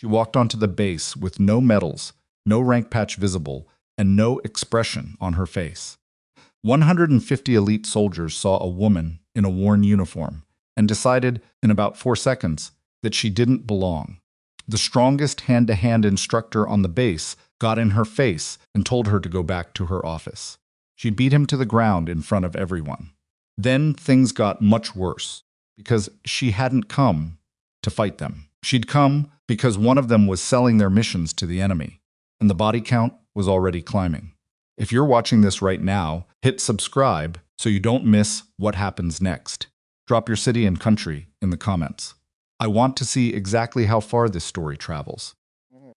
She walked onto the base with no medals, no rank patch visible, and no expression on her face. 150 elite soldiers saw a woman in a worn uniform and decided in about 4 seconds that she didn't belong. The strongest hand-to-hand instructor on the base got in her face and told her to go back to her office. She beat him to the ground in front of everyone. Then things got much worse, because she hadn't come to fight them. She'd come because one of them was selling their missions to the enemy, and the body count was already climbing. If you're watching this right now, hit subscribe so you don't miss what happens next. Drop your city and country in the comments. I want to see exactly how far this story travels.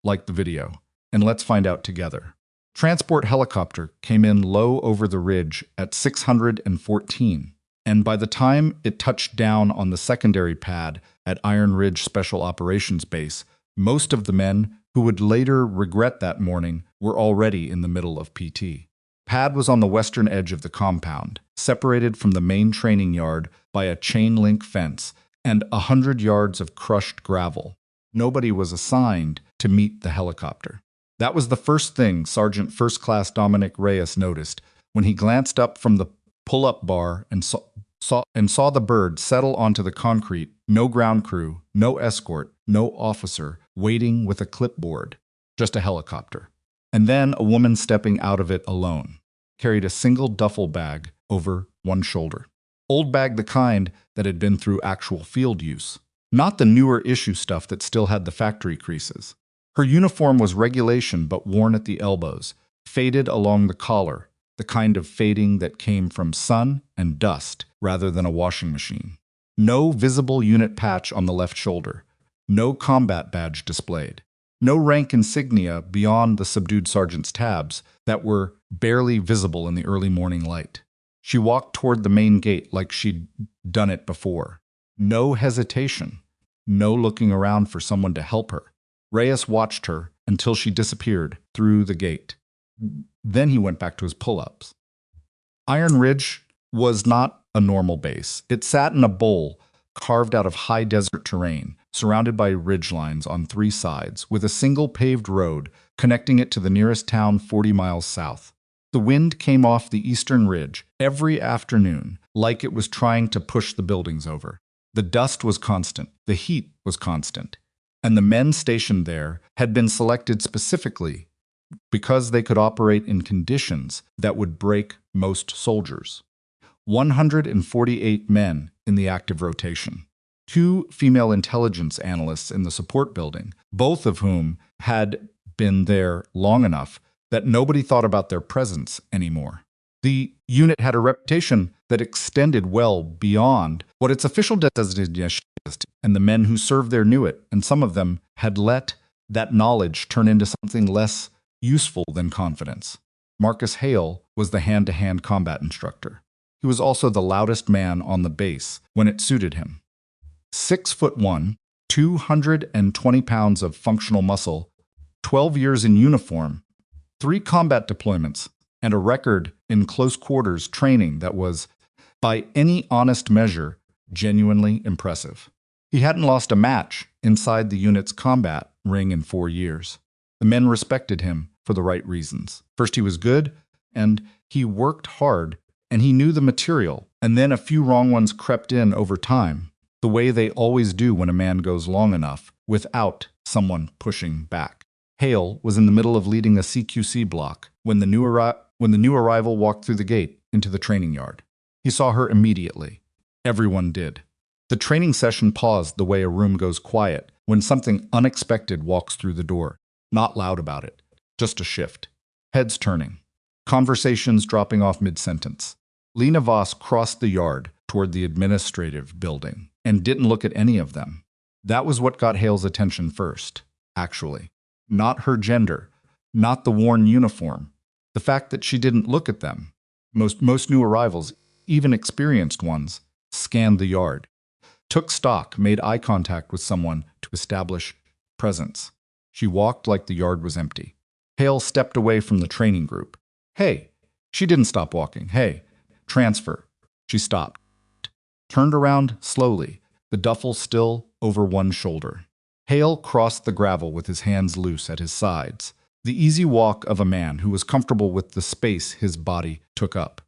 Like the video, and let's find out together. Transport helicopter came in low over the ridge at 614, and by the time it touched down on the secondary pad at Iron Ridge Special Operations Base, most of the men who would later regret that morning were already in the middle of PT. Pad was on the western edge of the compound, separated from the main training yard by a chain-link fence and 100 yards of crushed gravel. Nobody was assigned to meet the helicopter. That was the first thing Sergeant First Class Dominic Reyes noticed when he glanced up from the pull-up bar and saw the bird settle onto the concrete. No ground crew, no escort, no officer, waiting with a clipboard. Just a helicopter. And then a woman stepping out of it alone, carried a single duffel bag over one shoulder. Old bag, the kind that had been through actual field use. Not the newer issue stuff that still had the factory creases. Her uniform was regulation but worn at the elbows, faded along the collar, the kind of fading that came from sun and dust rather than a washing machine. No visible unit patch on the left shoulder. No combat badge displayed. No rank insignia beyond the subdued sergeant's tabs that were barely visible in the early morning light. She walked toward the main gate like she'd done it before. No hesitation. No looking around for someone to help her. Reyes watched her until she disappeared through the gate. Then he went back to his pull-ups. Iron Ridge was not a normal base. It sat in a bowl carved out of high desert terrain, surrounded by ridgelines on 3 sides, with a single paved road connecting it to the nearest town 40 miles south. The wind came off the eastern ridge every afternoon, like it was trying to push the buildings over. The dust was constant, the heat was constant, and the men stationed there had been selected specifically because they could operate in conditions that would break most soldiers. 148 men in the active rotation. 2 female intelligence analysts in the support building, both of whom had been there long enough that nobody thought about their presence anymore. The unit had a reputation that extended well beyond what its official designation was, and the men who served there knew it, and some of them had let that knowledge turn into something less useful than confidence. Marcus Hale was the hand-to-hand combat instructor. He was also the loudest man on the base when it suited him. 6'1", 220 pounds of functional muscle, 12 years in uniform, 3 combat deployments, and a record in close quarters training that was, by any honest measure, genuinely impressive. He hadn't lost a match inside the unit's combat ring in 4 years. The men respected him for the right reasons. First, he was good, and he worked hard, and he knew the material, and then a few wrong ones crept in over time, the way they always do when a man goes long enough without someone pushing back. Hale was in the middle of leading a CQC block when the new arrival walked through the gate into the training yard. He saw her immediately. Everyone did. The training session paused the way a room goes quiet when something unexpected walks through the door. Not loud about it, just a shift. Heads turning. Conversations dropping off mid-sentence. Lena Voss crossed the yard toward the administrative building and didn't look at any of them. That was what got Hale's attention first, actually. Not her gender, not the worn uniform. The fact that she didn't look at them. Most new arrivals, even experienced ones, scanned the yard, took stock, made eye contact with someone to establish presence. She walked like the yard was empty. Hale stepped away from the training group. Hey, she didn't stop walking. Hey, transfer. She stopped. Turned around slowly, the duffel still over one shoulder. Hale crossed the gravel with his hands loose at his sides, the easy walk of a man who was comfortable with the space his body took up.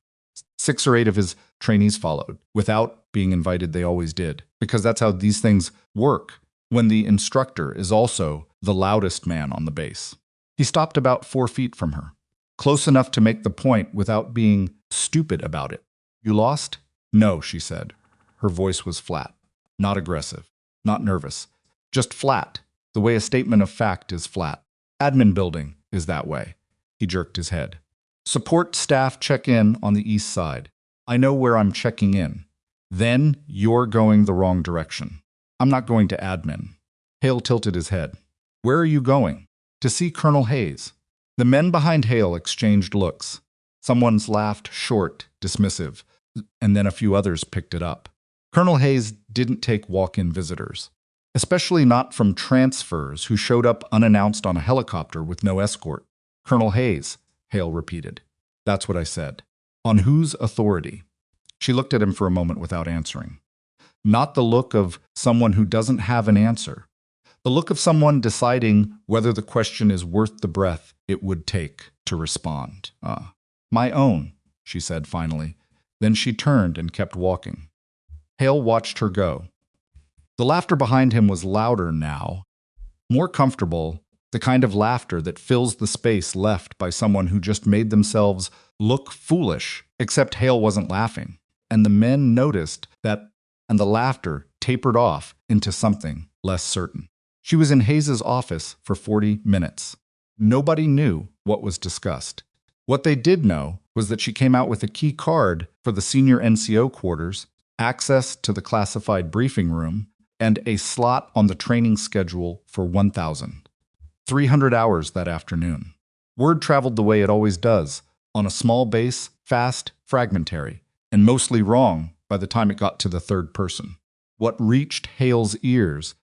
6 or 8 of his trainees followed. Without being invited, they always did, because that's how these things work when the instructor is also the loudest man on the base. He stopped about 4 feet from her, close enough to make the point without being stupid about it. "You lost?" "No," she said. Her voice was flat, not aggressive, not nervous, just flat, the way a statement of fact is flat. Admin building is that way. He jerked his head. "Support staff check in on the east side. I know where I'm checking in. Then you're going the wrong direction. I'm not going to admin." Hale tilted his head. "Where are you going?" "To see Colonel Hayes." The men behind Hale exchanged looks. Someone's laughed short, dismissive, and then a few others picked it up. Colonel Hayes didn't take walk-in visitors, especially not from transfers who showed up unannounced on a helicopter with no escort. "Colonel Hayes," Hale repeated. "That's what I said." "On whose authority?" She looked at him for a moment without answering. Not the look of someone who doesn't have an answer. The look of someone deciding whether the question is worth the breath it would take to respond. "My own," she said finally. Then she turned and kept walking. Hale watched her go. The laughter behind him was louder now, more comfortable, the kind of laughter that fills the space left by someone who just made themselves look foolish, except Hale wasn't laughing. And the men noticed that, and the laughter tapered off into something less certain. She was in Hayes's office for 40 minutes. Nobody knew what was discussed. What they did know was that she came out with a key card for the senior NCO quarters, access to the classified briefing room, and a slot on the training schedule for 1,300 hours that afternoon. Word traveled the way it always does, on a small base, fast, fragmentary, and mostly wrong by the time it got to the third person. What reached Hale's ears,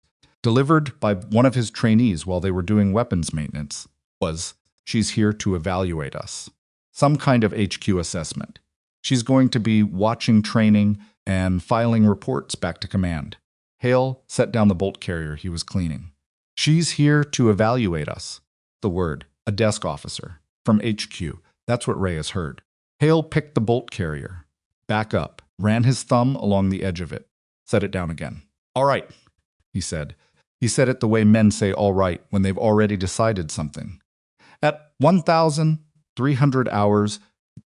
delivered by one of his trainees while they were doing weapons maintenance, was, "She's here to evaluate us." Some kind of HQ assessment. She's going to be watching training and filing reports back to command. Hale set down the bolt carrier he was cleaning. "She's here to evaluate us." The word, a desk officer, from HQ. That's what Reyes heard. Hale picked the bolt carrier, back up, ran his thumb along the edge of it, set it down again. "All right," he said. He said it the way men say all right when they've already decided something. At 1,300 hours,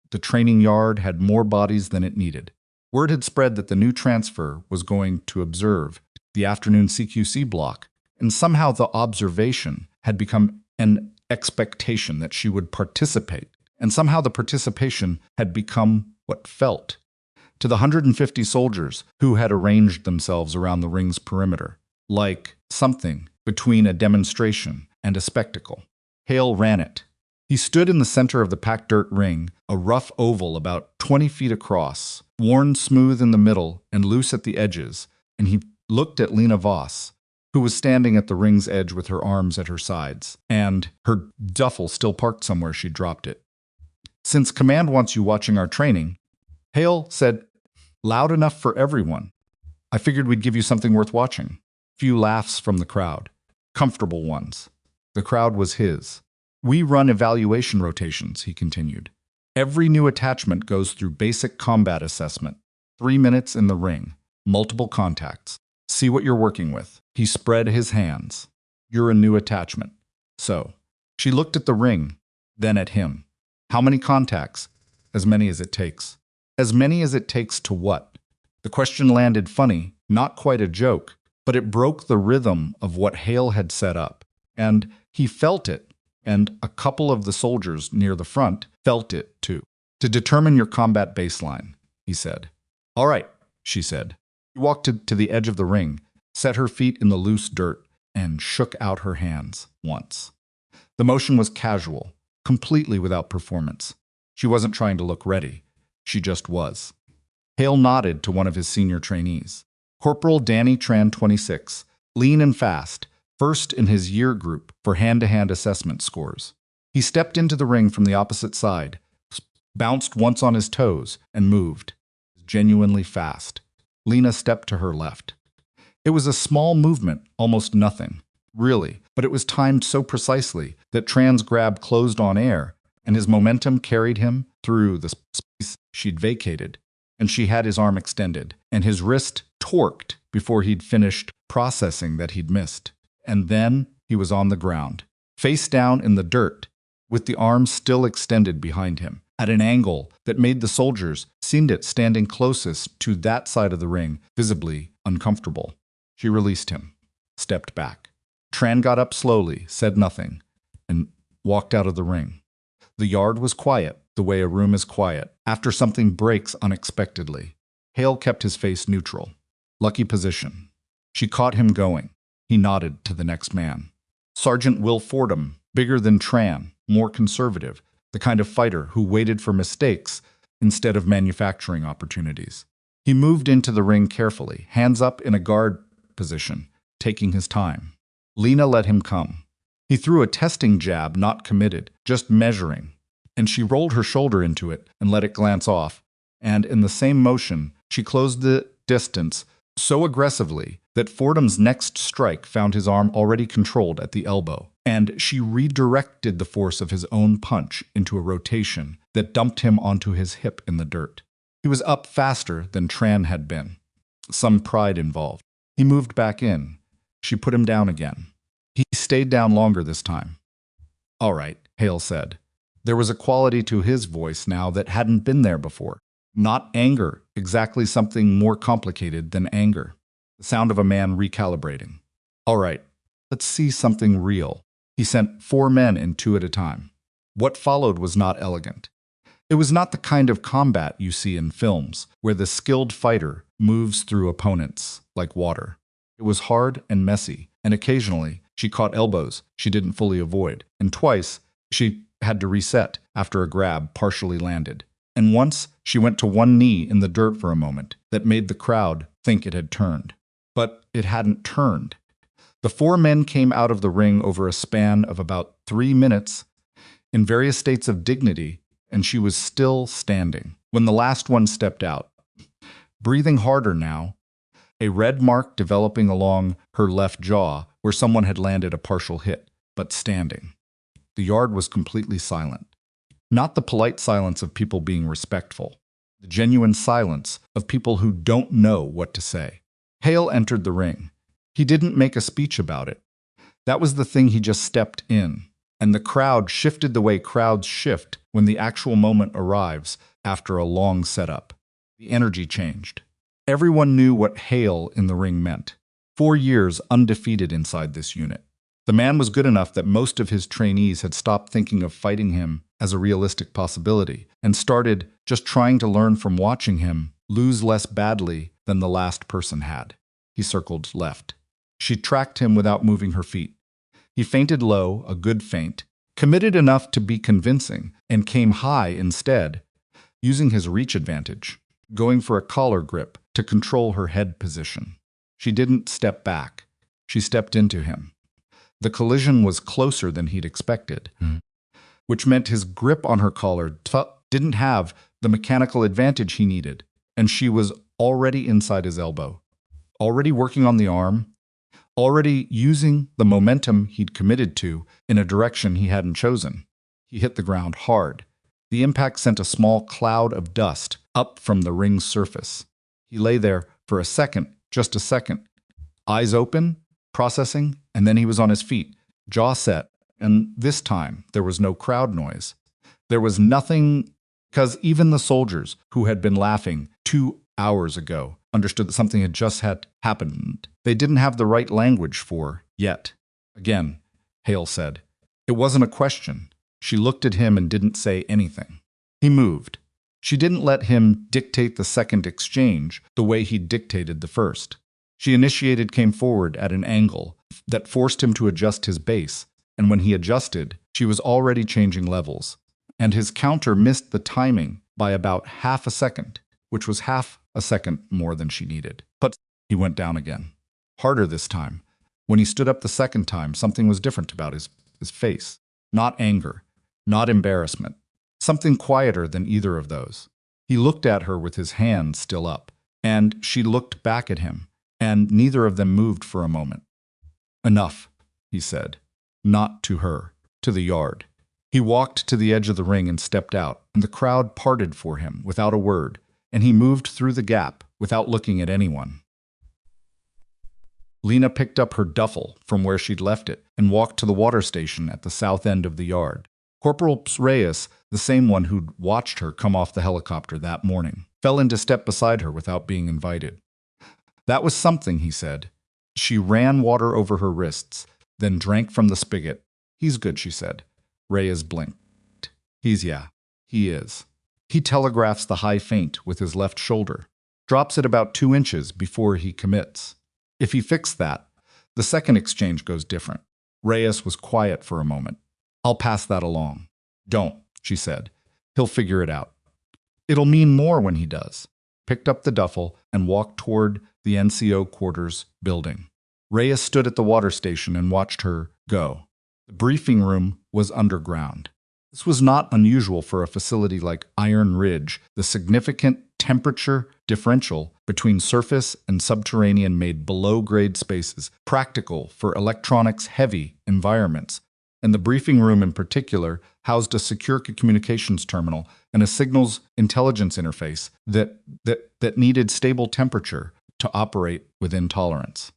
the training yard had more bodies than it needed. Word had spread that the new transfer was going to observe the afternoon CQC block, and somehow the observation had become an expectation that she would participate, and somehow the participation had become what felt. To the 150 soldiers who had arranged themselves around the ring's perimeter, like something between a demonstration and a spectacle. Hale ran it. He stood in the center of the packed dirt ring, a rough oval about 20 feet across, worn smooth in the middle and loose at the edges, and he looked at Lena Voss, who was standing at the ring's edge with her arms at her sides, and her duffel still parked somewhere she'd dropped it. "Since command wants you watching our training," Hale said, loud enough for everyone, "I figured we'd give you something worth watching." Few laughs from the crowd. Comfortable ones. The crowd was his. "We run evaluation rotations," he continued. "Every new attachment goes through basic combat assessment. 3 minutes in the ring. Multiple contacts. See what you're working with." He spread his hands. "You're a new attachment. So." She looked at the ring, then at him. "How many contacts?" "As many as it takes." "As many as it takes to what?" The question landed funny, not quite a joke, but it broke the rhythm of what Hale had set up. And he felt it, and a couple of the soldiers near the front felt it too. "To determine your combat baseline," he said. "All right," she said. She walked to the edge of the ring, set her feet in the loose dirt, and shook out her hands once. The motion was casual, completely without performance. She wasn't trying to look ready. She just was. Hale nodded to one of his senior trainees. Corporal Danny Tran, 26, lean and fast, first in his year group for hand-to-hand assessment scores. He stepped into the ring from the opposite side, bounced once on his toes, and moved, genuinely fast. Lena stepped to her left. It was a small movement, almost nothing. really, but it was timed so precisely that Tran's grab closed on air, and his momentum carried him through the space she'd vacated, and she had his arm extended, and his wrist torqued before he'd finished processing that he'd missed. And then he was on the ground, face down in the dirt, with the arms still extended behind him, at an angle that made the soldiers, seen it standing closest to that side of the ring, visibly uncomfortable. She released him, stepped back. Tran got up slowly, said nothing, and walked out of the ring. The yard was quiet, the way a room is quiet, after something breaks unexpectedly. Hale kept his face neutral. Lucky position. She caught him going. He nodded to the next man. Sergeant Will Fordham, bigger than Tran, more conservative, the kind of fighter who waited for mistakes instead of manufacturing opportunities. He moved into the ring carefully, hands up in a guard position, taking his time. Lena let him come. He threw a testing jab, not committed, just measuring, and she rolled her shoulder into it and let it glance off, and in the same motion, she closed the distance so aggressively that Fordham's next strike found his arm already controlled at the elbow, and she redirected the force of his own punch into a rotation that dumped him onto his hip in the dirt. He was up faster than Tran had been. Some pride involved. He moved back in. She put him down again. He stayed down longer this time. "All right," Hale said. There was a quality to his voice now that hadn't been there before. Not anger, exactly something more complicated than anger. The sound of a man recalibrating. "All right, let's see something real." He sent 4 men in 2 at a time. What followed was not elegant. It was not the kind of combat you see in films, where the skilled fighter moves through opponents like water. It was hard and messy, and occasionally she caught elbows she didn't fully avoid, and twice she had to reset after a grab partially landed. And once she went to one knee in the dirt for a moment that made the crowd think it had turned. But it hadn't turned. The 4 men came out of the ring over a span of about 3 minutes in various states of dignity, and she was still standing when the last one stepped out. Breathing harder now, a red mark developing along her left jaw where someone had landed a partial hit, but standing. The yard was completely silent. Not the polite silence of people being respectful, the genuine silence of people who don't know what to say. Hale entered the ring. He didn't make a speech about it. That was the thing he just stepped in, and the crowd shifted the way crowds shift when the actual moment arrives after a long setup. The energy changed. Everyone knew what Hale in the ring meant. 4 years undefeated inside this unit. The man was good enough that most of his trainees had stopped thinking of fighting him as a realistic possibility and started just trying to learn from watching him lose less badly than the last person had. He circled left. She tracked him without moving her feet. He feinted low, a good feint, committed enough to be convincing, and came high instead, using his reach advantage, going for a collar grip to control her head position. She didn't step back. She stepped into him. The collision was closer than he'd expected, which meant his grip on her collar didn't have the mechanical advantage he needed, and she was already inside his elbow, already working on the arm, already using the momentum he'd committed to in a direction he hadn't chosen. He hit the ground hard. The impact sent a small cloud of dust up from the ring's surface. He lay there for a second, just a second, eyes open, processing, and then he was on his feet, jaw set, and this time there was no crowd noise. There was nothing, because even the soldiers who had been laughing 2 hours ago understood that something had just happened. They didn't have the right language for yet. Again, Hale said. It wasn't a question. She looked at him and didn't say anything. He moved. She didn't let him dictate the second exchange the way he dictated the first. She initiated came forward at an angle that forced him to adjust his base, and when he adjusted, she was already changing levels. And his counter missed the timing by about half a second, which was half a second more than she needed. But he went down again. Harder this time. When he stood up the second time, something was different about his face. Not anger, not embarrassment. Something quieter than either of those. He looked at her with his hand still up, and she looked back at him, and neither of them moved for a moment. Enough, he said. Not to her, to the yard. He walked to the edge of the ring and stepped out, and the crowd parted for him without a word, and he moved through the gap without looking at anyone. Lena picked up her duffel from where she'd left it and walked to the water station at the south end of the yard. Corporal Reyes, the same one who'd watched her come off the helicopter that morning, fell into step beside her without being invited. That was something, he said. She ran water over her wrists, then drank from the spigot. He's good, she said. Reyes blinked. He is. He telegraphs the high feint with his left shoulder, drops it about 2 inches before he commits. If he fixed that, the second exchange goes different. Reyes was quiet for a moment. I'll pass that along. Don't, she said. He'll figure it out. It'll mean more when he does. Picked up the duffel and walked toward the NCO quarters building. Reyes stood at the water station and watched her go. The briefing room was underground. This was not unusual for a facility like Iron Ridge. The significant temperature differential between surface and subterranean made below-grade spaces practical for electronics-heavy environments, and the briefing room in particular housed a secure communications terminal and a signals intelligence interface that needed stable temperature to operate within tolerance.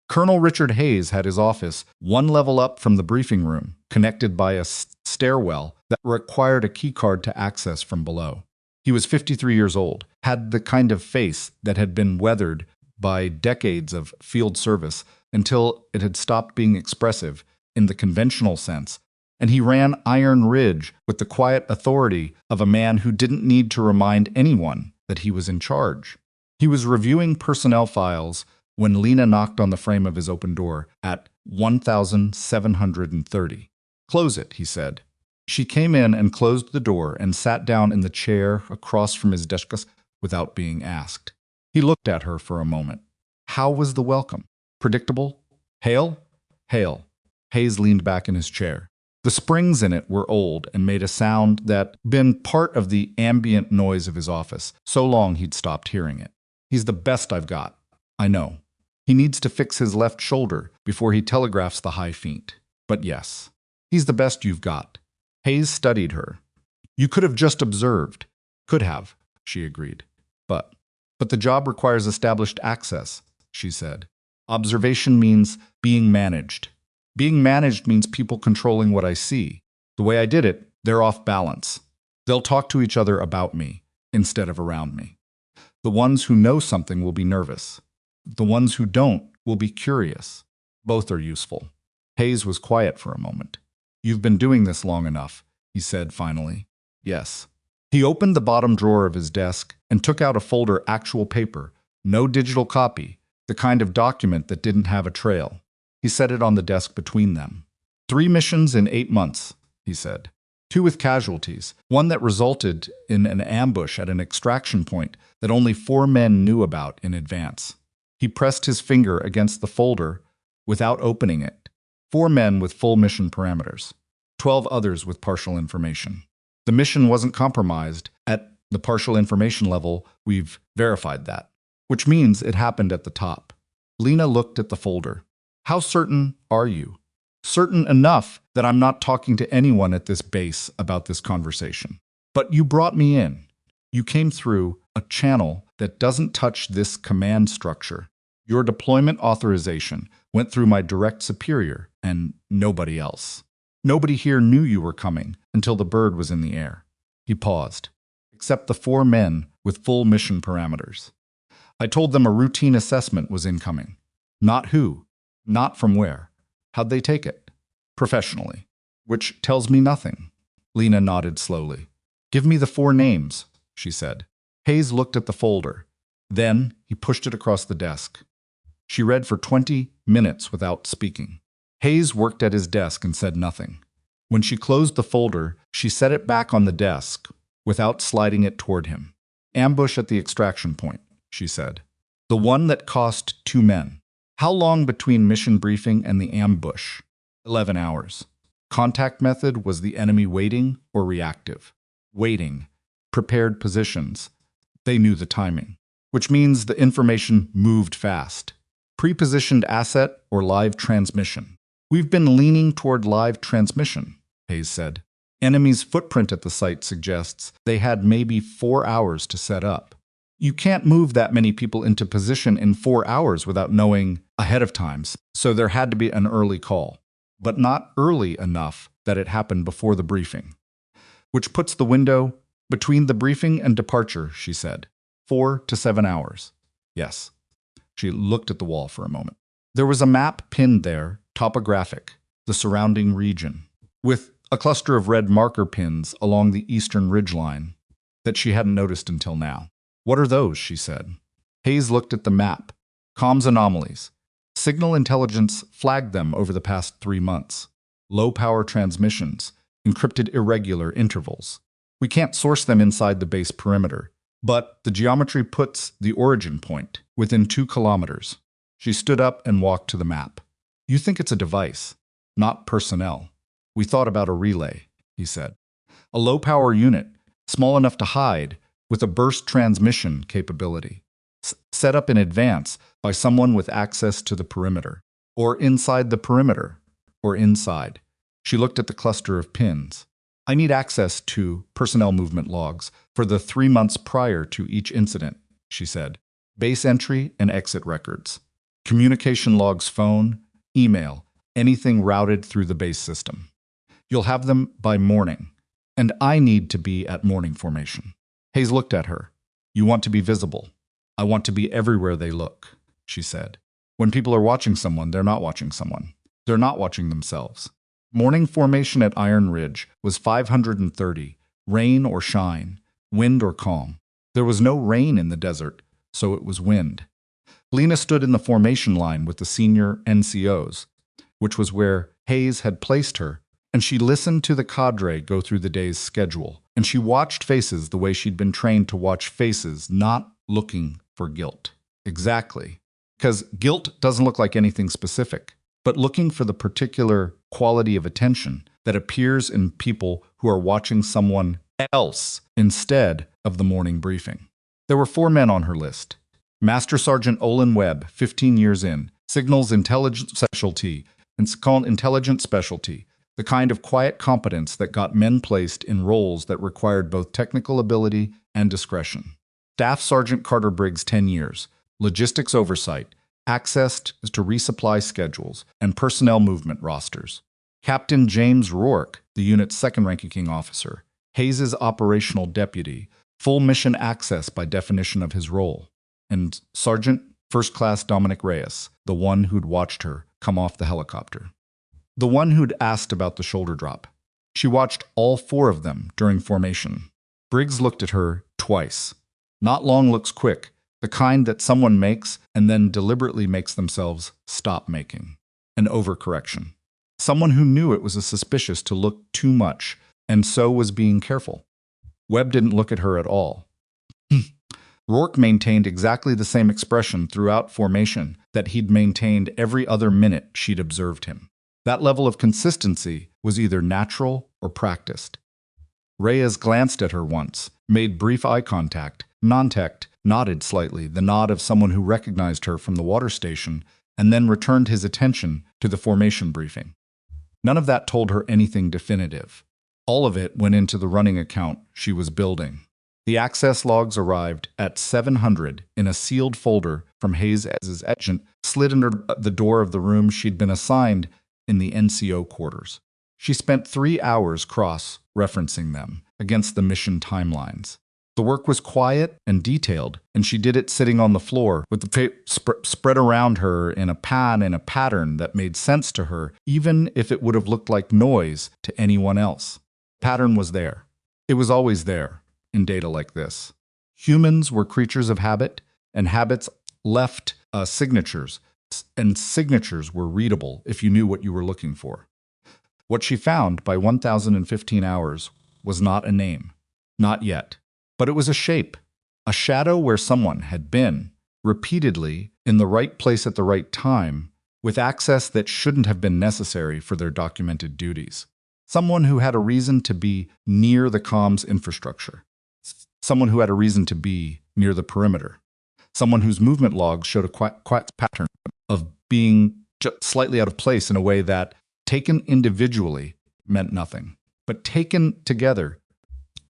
Colonel Richard Hayes had his office 1 level up from the briefing room, connected by a stairwell that required a keycard to access from below. He was 53 years old, had the kind of face that had been weathered by decades of field service until it had stopped being expressive in the conventional sense, and he ran Iron Ridge with the quiet authority of a man who didn't need to remind anyone that he was in charge. He was reviewing personnel files when Lena knocked on the frame of his open door at 1730. Close it, he said. She came in and closed the door and sat down in the chair across from his desk without being asked. He looked at her for a moment. How was the welcome? Predictable? Hail? Hail. Hayes leaned back in his chair. The springs in it were old and made a sound that had been part of the ambient noise of his office, so long he'd stopped hearing it. He's the best I've got. I know. He needs to fix his left shoulder before he telegraphs the high feint. But yes, he's the best you've got. Hayes studied her. You could have just observed. Could have, she agreed. But the job requires established access, she said. Observation means being managed. Being managed means people controlling what I see. The way I did it, they're off balance. They'll talk to each other about me instead of around me. The ones who know something will be nervous. The ones who don't will be curious. Both are useful. Hayes was quiet for a moment. You've been doing this long enough, he said finally. Yes. He opened the bottom drawer of his desk and took out a folder actual paper, no digital copy, the kind of document that didn't have a trail. He set it on the desk between them. 3 missions in 8 months, he said. 2 with casualties, 1 that resulted in an ambush at an extraction point that only 4 men knew about in advance. He pressed his finger against the folder without opening it. 4 men with full mission parameters. 12 others with partial information. The mission wasn't compromised at the partial information level. We've verified that, which means it happened at the top. Lena looked at the folder. How certain are you? Certain enough that I'm not talking to anyone at this base about this conversation. But you brought me in. You came through a channel that doesn't touch this command structure. Your deployment authorization went through my direct superior and nobody else. Nobody here knew you were coming until the bird was in the air. He paused. Except the 4 men with full mission parameters. I told them a routine assessment was incoming. Not who, not from where. How'd they take it? Professionally. Which tells me nothing. Lena nodded slowly. Give me the 4 names, she said. Hayes looked at the folder. Then he pushed it across the desk. She read for 20 minutes without speaking. Hayes worked at his desk and said nothing. When she closed the folder, she set it back on the desk without sliding it toward him. Ambush at the extraction point, she said. The one that cost 2 men. How long between mission briefing and the ambush? 11 hours. Contact method was the enemy waiting or reactive? Waiting. Prepared positions. They knew the timing, which means the information moved fast. Pre-positioned asset or live transmission. We've been leaning toward live transmission, Hayes said. Enemy's footprint at the site suggests they had maybe 4 hours to set up. You can't move that many people into position in 4 hours without knowing ahead of time, so there had to be an early call. But not early enough that it happened before the briefing. Which puts the window between the briefing and departure, she said. 4 to 7 hours. Yes. She looked at the wall for a moment. There was a map pinned there, topographic, the surrounding region, with a cluster of red marker pins along the eastern ridgeline that she hadn't noticed until now. What are those? She said. Hayes looked at the map. Comms anomalies. Signal intelligence flagged them over the past 3 months. Low-power transmissions, encrypted irregular intervals. We can't source them inside the base perimeter, but the geometry puts the origin point within 2 kilometers. She stood up and walked to the map. You think it's a device, not personnel. We thought about a relay, he said. A low-power unit, small enough to hide, with a burst transmission capability, set up in advance by someone with access to the perimeter, or inside the perimeter, or inside. She looked at the cluster of pins. I need access to personnel movement logs for the 3 months prior to each incident, she said. Base entry and exit records. Communication logs, phone, email, anything routed through the base system. You'll have them by morning, and I need to be at morning formation. Hayes looked at her. You want to be visible. I want to be everywhere they look, she said. When people are watching someone, they're not watching someone. They're not watching themselves. Morning formation at Iron Ridge was 530, rain or shine, wind or calm. There was no rain in the desert, so it was wind. Lena stood in the formation line with the senior NCOs, which was where Hayes had placed her, and she listened to the cadre go through the day's schedule, and she watched faces the way she'd been trained to watch faces, not looking for guilt. Exactly. Because guilt doesn't look like anything specific, but looking for the particular quality of attention that appears in people who are watching someone else instead of the morning briefing. There were 4 men on her list. Master Sergeant Olin Webb, 15 years in, signals intelligence specialty, and called intelligence specialty, the kind of quiet competence that got men placed in roles that required both technical ability and discretion. Staff Sergeant Carter Briggs, 10 years, logistics oversight, access to resupply schedules, and personnel movement rosters. Captain James Rourke, the unit's second-ranking officer, Hayes's operational deputy, full mission access by definition of his role, and Sergeant First Class Dominic Reyes, the one who'd watched her come off the helicopter. The one who'd asked about the shoulder drop. She watched all 4 of them during formation. Briggs looked at her twice. Not long looks quick, the kind that someone makes and then deliberately makes themselves stop making. An overcorrection. Someone who knew it was suspicious to look too much, and so was being careful. Webb didn't look at her at all. Rourke maintained exactly the same expression throughout formation that he'd maintained every other minute she'd observed him. That level of consistency was either natural or practiced. Reyes glanced at her once, made brief eye contact, non-tect, nodded slightly, the nod of someone who recognized her from the water station, and then returned his attention to the formation briefing. None of that told her anything definitive. All of it went into the running account she was building. The access logs arrived at 700 in a sealed folder from Hayes' agent, slid under the door of the room she'd been assigned in the NCO quarters. She spent 3 hours cross-referencing them against the mission timelines. The work was quiet and detailed, and she did it sitting on the floor with the tape spread around her in a pattern that made sense to her, even if it would have looked like noise to anyone else. The pattern was there. It was always there in data like this. Humans were creatures of habit, and habits left signatures, and signatures were readable if you knew what you were looking for. What she found by 1015 hours was not a name. Not yet. But it was a shape, a shadow where someone had been, repeatedly, in the right place at the right time, with access that shouldn't have been necessary for their documented duties. Someone who had a reason to be near the comms infrastructure. Someone who had a reason to be near the perimeter. Someone whose movement logs showed a quiet pattern of being just slightly out of place in a way that taken individually, meant nothing. But taken together,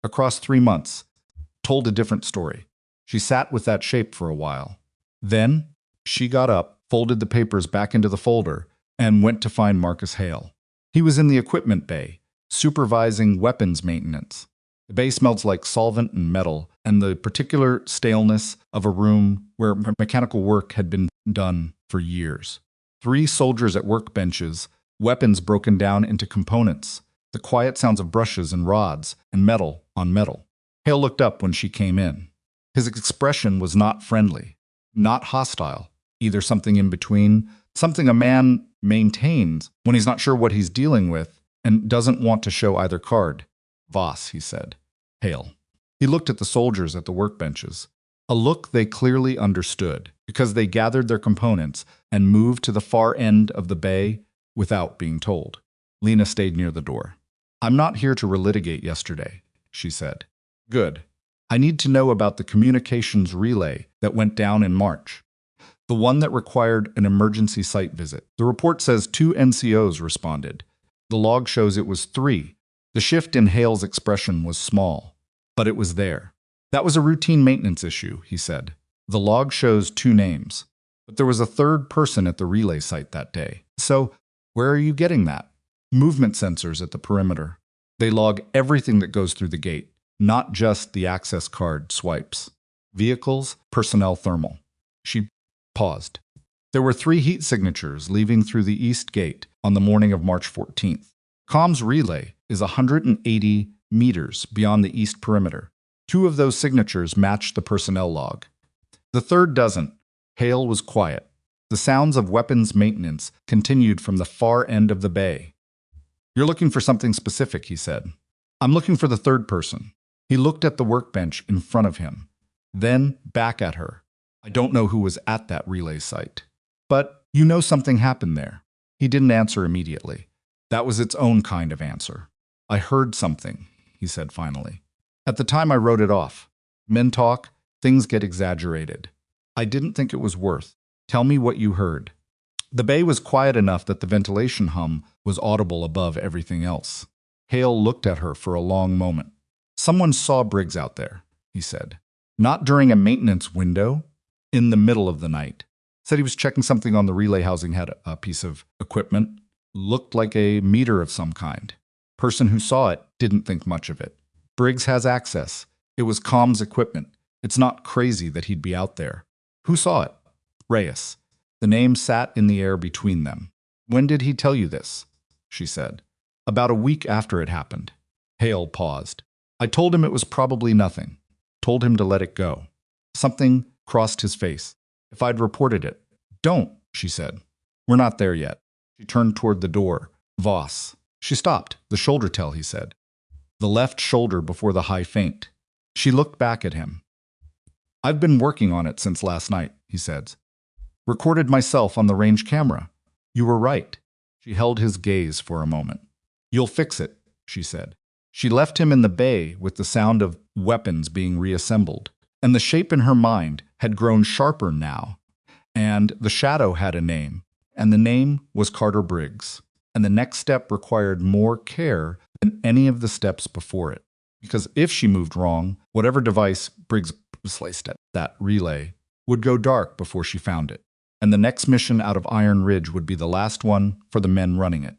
across 3 months, told a different story. She sat with that shape for a while. Then, she got up, folded the papers back into the folder, and went to find Marcus Hale. He was in the equipment bay, supervising weapons maintenance. The bay smelled like solvent and metal, and the particular staleness of a room where mechanical work had been done for years. 3 soldiers at workbenches, weapons broken down into components, the quiet sounds of brushes and rods and metal on metal. Hale looked up when she came in. His expression was not friendly, not hostile, either something in between, something a man maintains when he's not sure what he's dealing with and doesn't want to show either card. "Voss," he said. "Hale." He looked at the soldiers at the workbenches, a look they clearly understood, because they gathered their components and moved to the far end of the bay without being told. Lena stayed near the door. "I'm not here to relitigate yesterday," she said. "Good. I need to know about the communications relay that went down in March. The one that required an emergency site visit. The report says 2 NCOs responded. The log shows it was 3. The shift in Hale's expression was small, but it was there. "That was a routine maintenance issue," he said. "The log shows 2 names, but there was a 3rd person at the relay site that day. So, where are you getting that?" "Movement sensors at the perimeter. They log everything that goes through the gate, not just the access card swipes. Vehicles, personnel, thermal." She paused. "There were 3 heat signatures leaving through the east gate on the morning of March 14th. Comms relay is 180 meters beyond the east perimeter. 2 of those signatures match the personnel log. The 3rd doesn't." Hale was quiet. The sounds of weapons maintenance continued from the far end of the bay. "You're looking for something specific," he said. "I'm looking for the 3rd person." He looked at the workbench in front of him, then back at her. "I don't know who was at that relay site. But you know something happened there." He didn't answer immediately. That was its own kind of answer. "I heard something," he said finally. "At the time I wrote it off. Men talk, things get exaggerated. I didn't think it was worth. Tell me what you heard." The bay was quiet enough that the ventilation hum was audible above everything else. Hale looked at her for a long moment. "Someone saw Briggs out there," he said. "Not during a maintenance window, in the middle of the night. Said he was checking something on the relay housing, had a piece of equipment. Looked like a meter of some kind. Person who saw it didn't think much of it. Briggs has access. It was comms equipment. It's not crazy that he'd be out there." "Who saw it?" "Reyes." The name sat in the air between them. "When did he tell you this?" she said. "About a week after it happened." Hale paused. "I told him it was probably nothing. Told him to let it go." Something crossed his face. "If I'd reported it." "Don't," she said. "We're not there yet." She turned toward the door. "Voss." She stopped. "The shoulder tell," he said. "The left shoulder before the high feint." She looked back at him. "I've been working on it since last night," he said. "Recorded myself on the range camera. You were right." She held his gaze for a moment. "You'll fix it," she said. She left him in the bay with the sound of weapons being reassembled, and the shape in her mind had grown sharper now, and the shadow had a name, and the name was Carter Briggs, and the next step required more care than any of the steps before it, because if she moved wrong, whatever device Briggs placed at that relay would go dark before she found it, and the next mission out of Iron Ridge would be the last one for the men running it.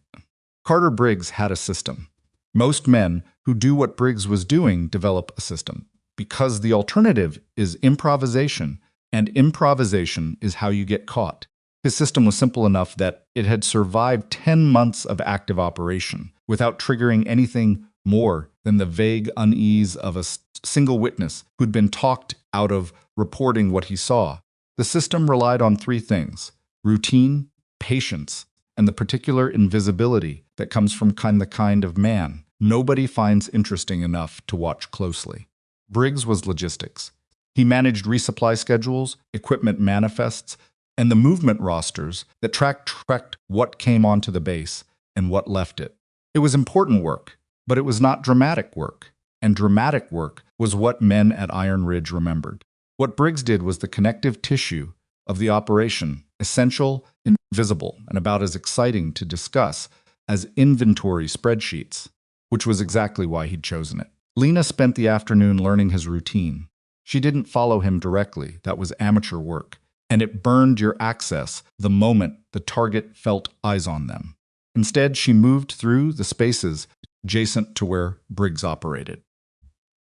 Carter Briggs had a system. Most men who do what Briggs was doing develop a system, because the alternative is improvisation, and improvisation is how you get caught. His system was simple enough that it had survived 10 months of active operation without triggering anything more than the vague unease of a single witness who'd been talked out of reporting what he saw. The system relied on 3 things: routine, patience, and the particular invisibility that comes from the kind of man nobody finds interesting enough to watch closely. Briggs was logistics. He managed resupply schedules, equipment manifests, and the movement rosters that tracked what came onto the base and what left it. It was important work, but it was not dramatic work, and dramatic work was what men at Iron Ridge remembered. What Briggs did was the connective tissue of the operation, essential, invisible, and about as exciting to discuss as inventory spreadsheets, which was exactly why he'd chosen it. Lena spent the afternoon learning his routine. She didn't follow him directly, that was amateur work, and it burned your access the moment the target felt eyes on them. Instead, she moved through the spaces adjacent to where Briggs operated.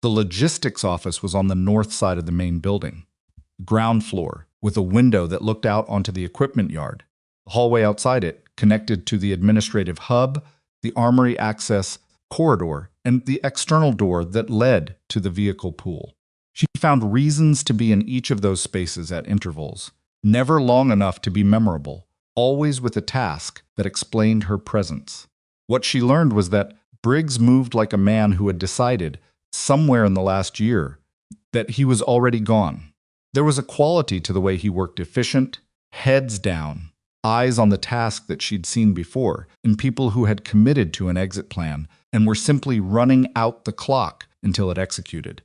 The logistics office was on the north side of the main building, ground floor, with a window that looked out onto the equipment yard. The hallway outside it connected to the administrative hub, the armory access corridor, and the external door that led to the vehicle pool. She found reasons to be in each of those spaces at intervals, never long enough to be memorable, always with a task that explained her presence. What she learned was that Briggs moved like a man who had decided, somewhere in the last year, that he was already gone. There was a quality to the way he worked, efficient, heads down, eyes on the task that she'd seen before, in people who had committed to an exit plan and were simply running out the clock until it executed.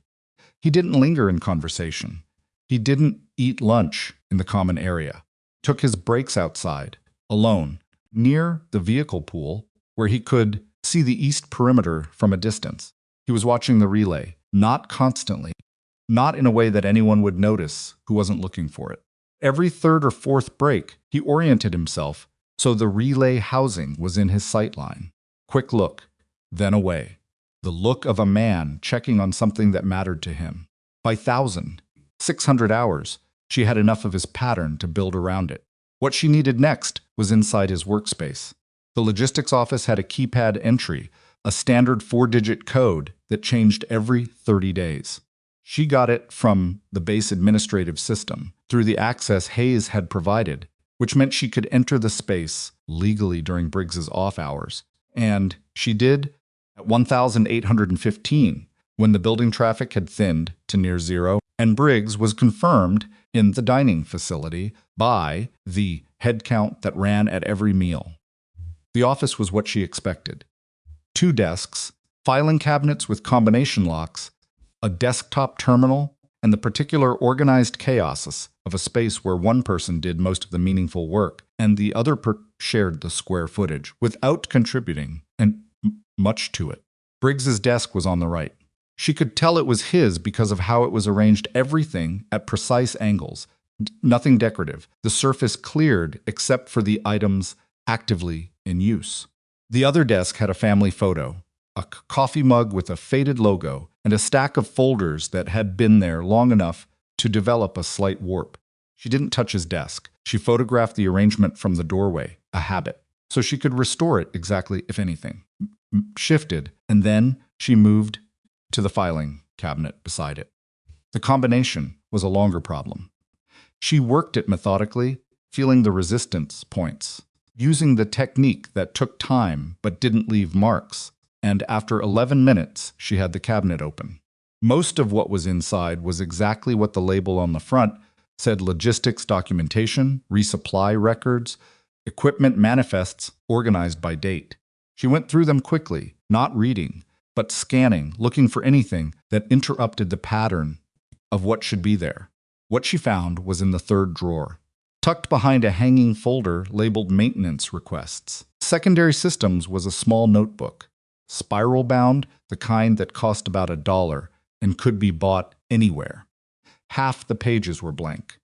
He didn't linger in conversation. He didn't eat lunch in the common area. Took his breaks outside, alone, near the vehicle pool, where he could see the east perimeter from a distance. He was watching the relay, not constantly, not in a way that anyone would notice who wasn't looking for it. Every third or fourth break, he oriented himself so the relay housing was in his sight line. Quick look, then away. The look of a man checking on something that mattered to him. By 1,600 hours, she had enough of his pattern to build around it. What she needed next was inside his workspace. The logistics office had a keypad entry, a standard 4-digit code that changed every 30 days. She got it from the base administrative system through the access Hayes had provided, which meant she could enter the space legally during Briggs's off hours. And she did at 1,815, when the building traffic had thinned to near zero, and Briggs was confirmed in the dining facility by the head count that ran at every meal. The office was what she expected. 2 desks, filing cabinets with combination locks, a desktop terminal, and the particular organized chaos of a space where one person did most of the meaningful work and the other shared the square footage without contributing much to it. Briggs's desk was on the right. She could tell it was his because of how it was arranged, everything at precise angles, nothing decorative, the surface cleared except for the items actively in use. The other desk had a family photo, a coffee mug with a faded logo, and a stack of folders that had been there long enough to develop a slight warp. She didn't touch his desk. She photographed the arrangement from the doorway, a habit, so she could restore it exactly if anything. Shifted, and then she moved to the filing cabinet beside it. The combination was a longer problem. She worked it methodically, feeling the resistance points, using the technique that took time but didn't leave marks, and after 11 minutes, she had the cabinet open. Most of what was inside was exactly what the label on the front said: logistics documentation, resupply records, equipment manifests organized by date. She went through them quickly, not reading, but scanning, looking for anything that interrupted the pattern of what should be there. What she found was in the 3rd drawer, tucked behind a hanging folder labeled maintenance requests. Secondary systems was a small notebook, spiral-bound, the kind that cost about $1 and could be bought anywhere. Half the pages were blank.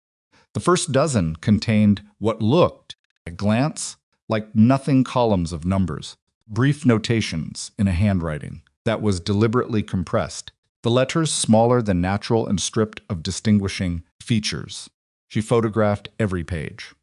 The first dozen contained what looked, at a glance, like nothing columns of numbers, brief notations in a handwriting that was deliberately compressed, the letters smaller than natural and stripped of distinguishing features. She photographed every page.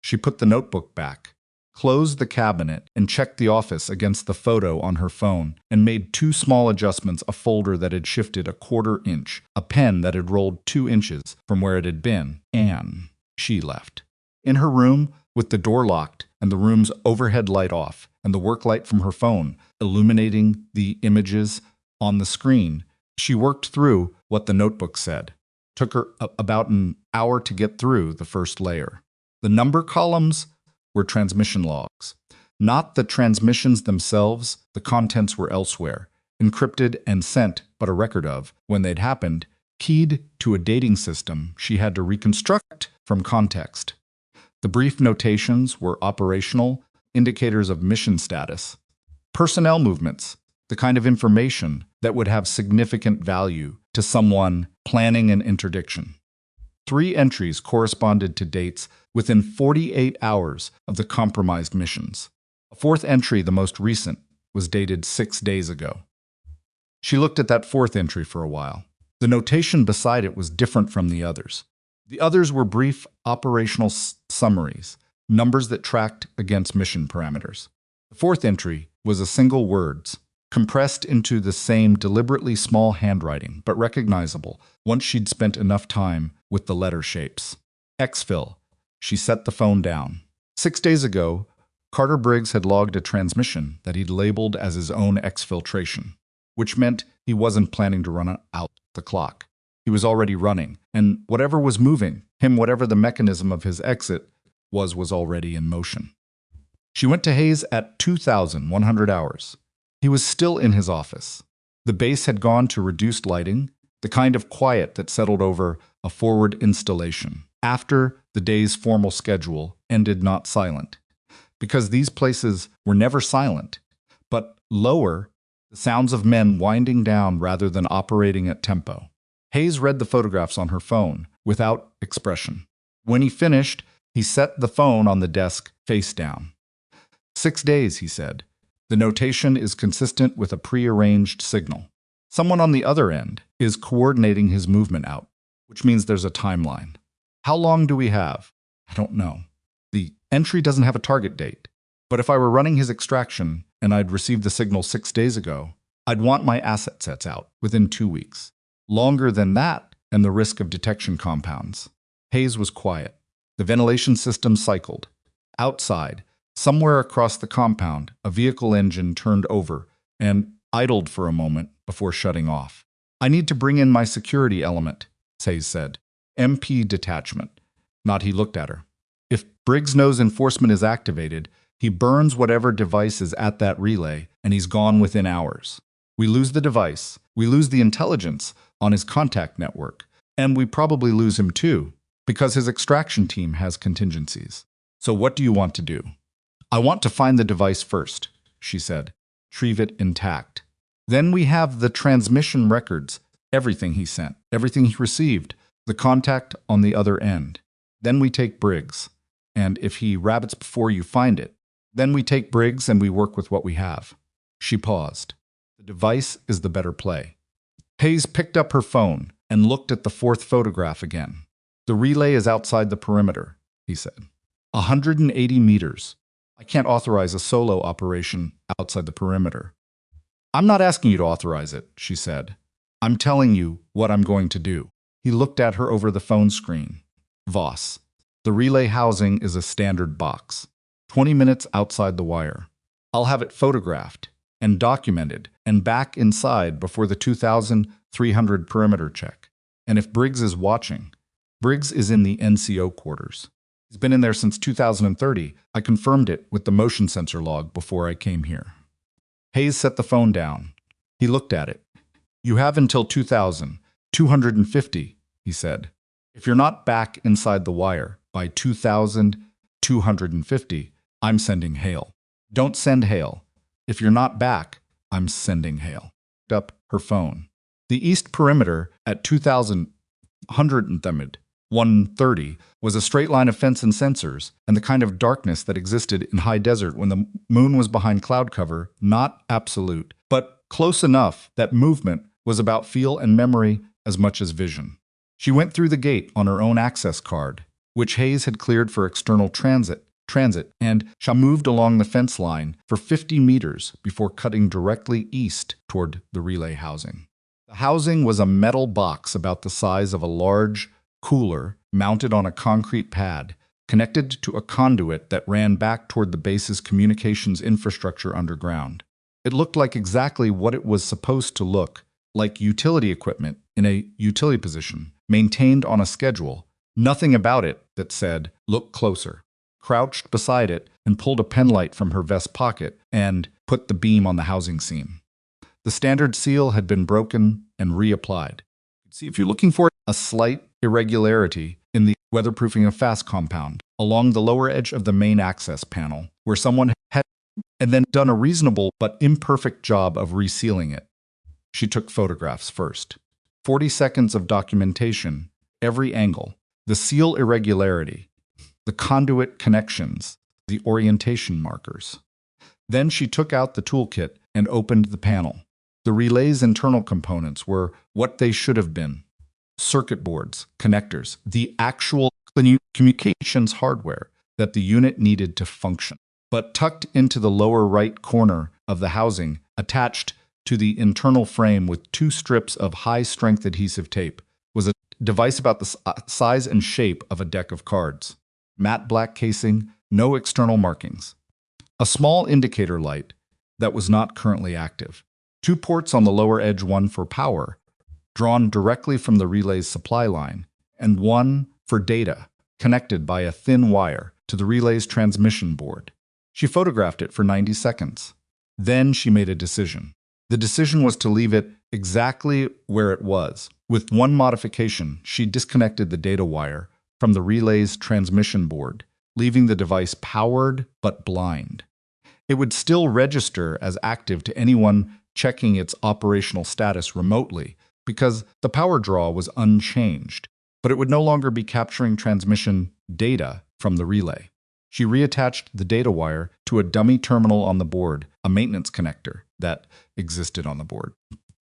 She put the notebook back, closed the cabinet, and checked the office against the photo on her phone, and made 2 small adjustments: a folder that had shifted a 1/4 inch, a pen that had rolled 2 inches from where it had been, and she left. In her room, with the door locked and the room's overhead light off, and the work light from her phone illuminating the images on the screen, she worked through what the notebook said. Took her about an hour to get through the first layer. The number columns were transmission logs. Not the transmissions themselves, the contents were elsewhere, encrypted and sent, but a record of, when they'd happened, keyed to a dating system she had to reconstruct from context. The brief notations were operational, indicators of mission status. Personnel movements, the kind of information that would have significant value to someone planning an interdiction. 3 entries corresponded to dates within 48 hours of the compromised missions. A 4th entry, the most recent, was dated 6 days ago. She looked at that 4th entry for a while. The notation beside it was different from the others. The others were brief operational summaries, numbers that tracked against mission parameters. The 4th entry was a single words, compressed into the same deliberately small handwriting, but recognizable once she'd spent enough time with the letter shapes. Exfil. She set the phone down. 6 days ago, Carter Briggs had logged a transmission that he'd labeled as his own exfiltration, which meant he wasn't planning to run out the clock. He was already running, and whatever was moving him, whatever the mechanism of his exit was already in motion. She went to Hayes at 2,100 hours. He was still in his office. The base had gone to reduced lighting, the kind of quiet that settled over a forward installation, after the day's formal schedule ended not silent. Because these places were never silent, but lower, the sounds of men winding down rather than operating at tempo. Hayes read the photographs on her phone without expression. When he finished, he set the phone on the desk face down. 6 days, he said. The notation is consistent with a prearranged signal. Someone on the other end is coordinating his movement out, which means there's a timeline. How long do we have? I don't know. The entry doesn't have a target date. But if I were running his extraction and I'd received the signal 6 days ago, I'd want my asset sets out within 2 weeks. Longer than that, and the risk of detection compounds. Hayes was quiet. The ventilation system cycled. Outside, somewhere across the compound, a vehicle engine turned over and idled for a moment before shutting off. I need to bring in my security element, Hayes said. MP detachment. Not he looked at her. If Briggs knows enforcement is activated, he burns whatever device is at that relay, and he's gone within hours. We lose the device. We lose the intelligence on his contact network. And we probably lose him too, because his extraction team has contingencies. So what do you want to do? I want to find the device first, she said. Retrieve it intact. Then we have the transmission records, everything he sent, everything he received, the contact on the other end. Then we take Briggs. And if he rabbits before you find it, then we take Briggs and we work with what we have. She paused. The device is the better play. Hayes picked up her phone and looked at the 4th photograph again. The relay is outside the perimeter, he said. 180 meters. I can't authorize a solo operation outside the perimeter. I'm not asking you to authorize it, she said. I'm telling you what I'm going to do. He looked at her over the phone screen. Voss. The relay housing is a standard box, 20 minutes outside the wire. I'll have it photographed and documented and back inside before the 2,300 perimeter check. And if Briggs is watching, Briggs is in the NCO quarters. He's been in there since 2030. I confirmed it with the motion sensor log before I came here. Hayes set the phone down. He looked at it. You have until 2,250, he said. If you're not back inside the wire by 2,250, I'm sending hail. Don't send hail. If you're not back, I'm sending hail. Up her phone. The east perimeter at 2,130 was a straight line of fence and sensors, and the kind of darkness that existed in high desert when the moon was behind cloud cover, not absolute, but close enough that movement was about feel and memory as much as vision. She went through the gate on her own access card, which Hayes had cleared for external transit, and she moved along the fence line for 50 meters before cutting directly east toward the relay housing. The housing was a metal box about the size of a large cooler mounted on a concrete pad, connected to a conduit that ran back toward the base's communications infrastructure underground. It looked like exactly what it was supposed to look, like utility equipment in a utility position, maintained on a schedule. Nothing about it that said, "Look closer." Crouched beside it and pulled a penlight from her vest pocket and put the beam on the housing seam. The standard seal had been broken and reapplied. See, if you're looking for a slight irregularity in the weatherproofing of fast compound, along the lower edge of the main access panel, where someone had and then done a reasonable but imperfect job of resealing it. She took photographs first. 40 seconds of documentation, every angle, the seal irregularity, the conduit connections, the orientation markers. Then she took out the toolkit and opened the panel. The relay's internal components were what they should have been. Circuit boards, connectors, the actual communications hardware that the unit needed to function. But tucked into the lower right corner of the housing, attached to the internal frame with 2 strips of high-strength adhesive tape, was a device about the size and shape of a deck of cards. Matte black casing, no external markings. A small indicator light that was not currently active. 2 ports on the lower edge, one for power, drawn directly from the relay's supply line, and one for data, connected by a thin wire to the relay's transmission board. She photographed it for 90 seconds. Then she made a decision. The decision was to leave it exactly where it was. With one modification, she disconnected the data wire from the relay's transmission board, leaving the device powered but blind. It would still register as active to anyone checking its operational status remotely because the power draw was unchanged, but it would no longer be capturing transmission data from the relay. She reattached the data wire to a dummy terminal on the board, a maintenance connector that existed on the board,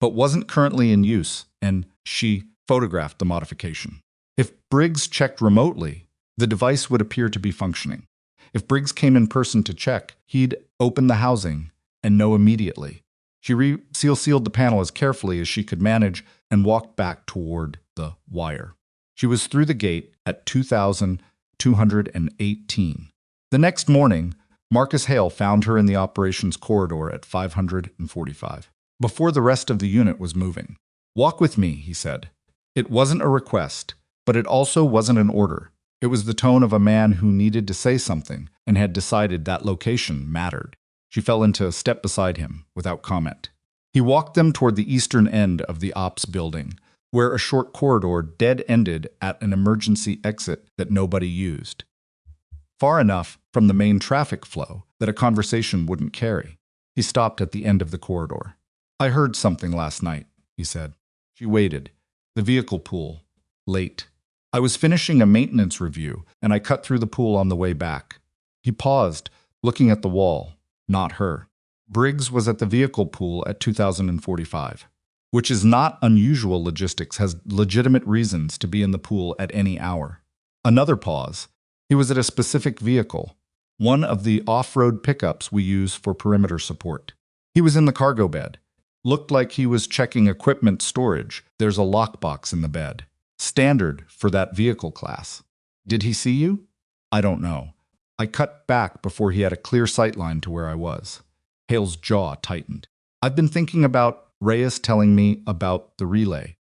but wasn't currently in use, and she photographed the modification. If Briggs checked remotely, the device would appear to be functioning. If Briggs came in person to check, he'd open the housing and know immediately. She sealed the panel as carefully as she could manage and walked back toward the wire. She was through the gate at 2218. The next morning, Marcus Hale found her in the operations corridor at 545, before the rest of the unit was moving. "Walk with me," he said. It wasn't a request, but it also wasn't an order. It was the tone of a man who needed to say something and had decided that location mattered. She fell into a step beside him, without comment. He walked them toward the eastern end of the ops building, where a short corridor dead-ended at an emergency exit that nobody used. Far enough from the main traffic flow that a conversation wouldn't carry. He stopped at the end of the corridor. "I heard something last night," he said. She waited. The vehicle pool. Late. "I was finishing a maintenance review, and I cut through the pool on the way back." He paused, looking at the wall, not her. Briggs was at the vehicle pool at 2045, which is not unusual. Logistics has legitimate reasons to be in the pool at any hour. Another pause. He was at a specific vehicle, one of the off-road pickups we use for perimeter support. He was in the cargo bed. Looked like he was checking equipment storage. There's a lockbox in the bed. Standard for that vehicle class. "Did he see you?" "I don't know. I cut back before he had a clear sightline to where I was." Hale's jaw tightened. "I've been thinking about Reyes telling me about the relay.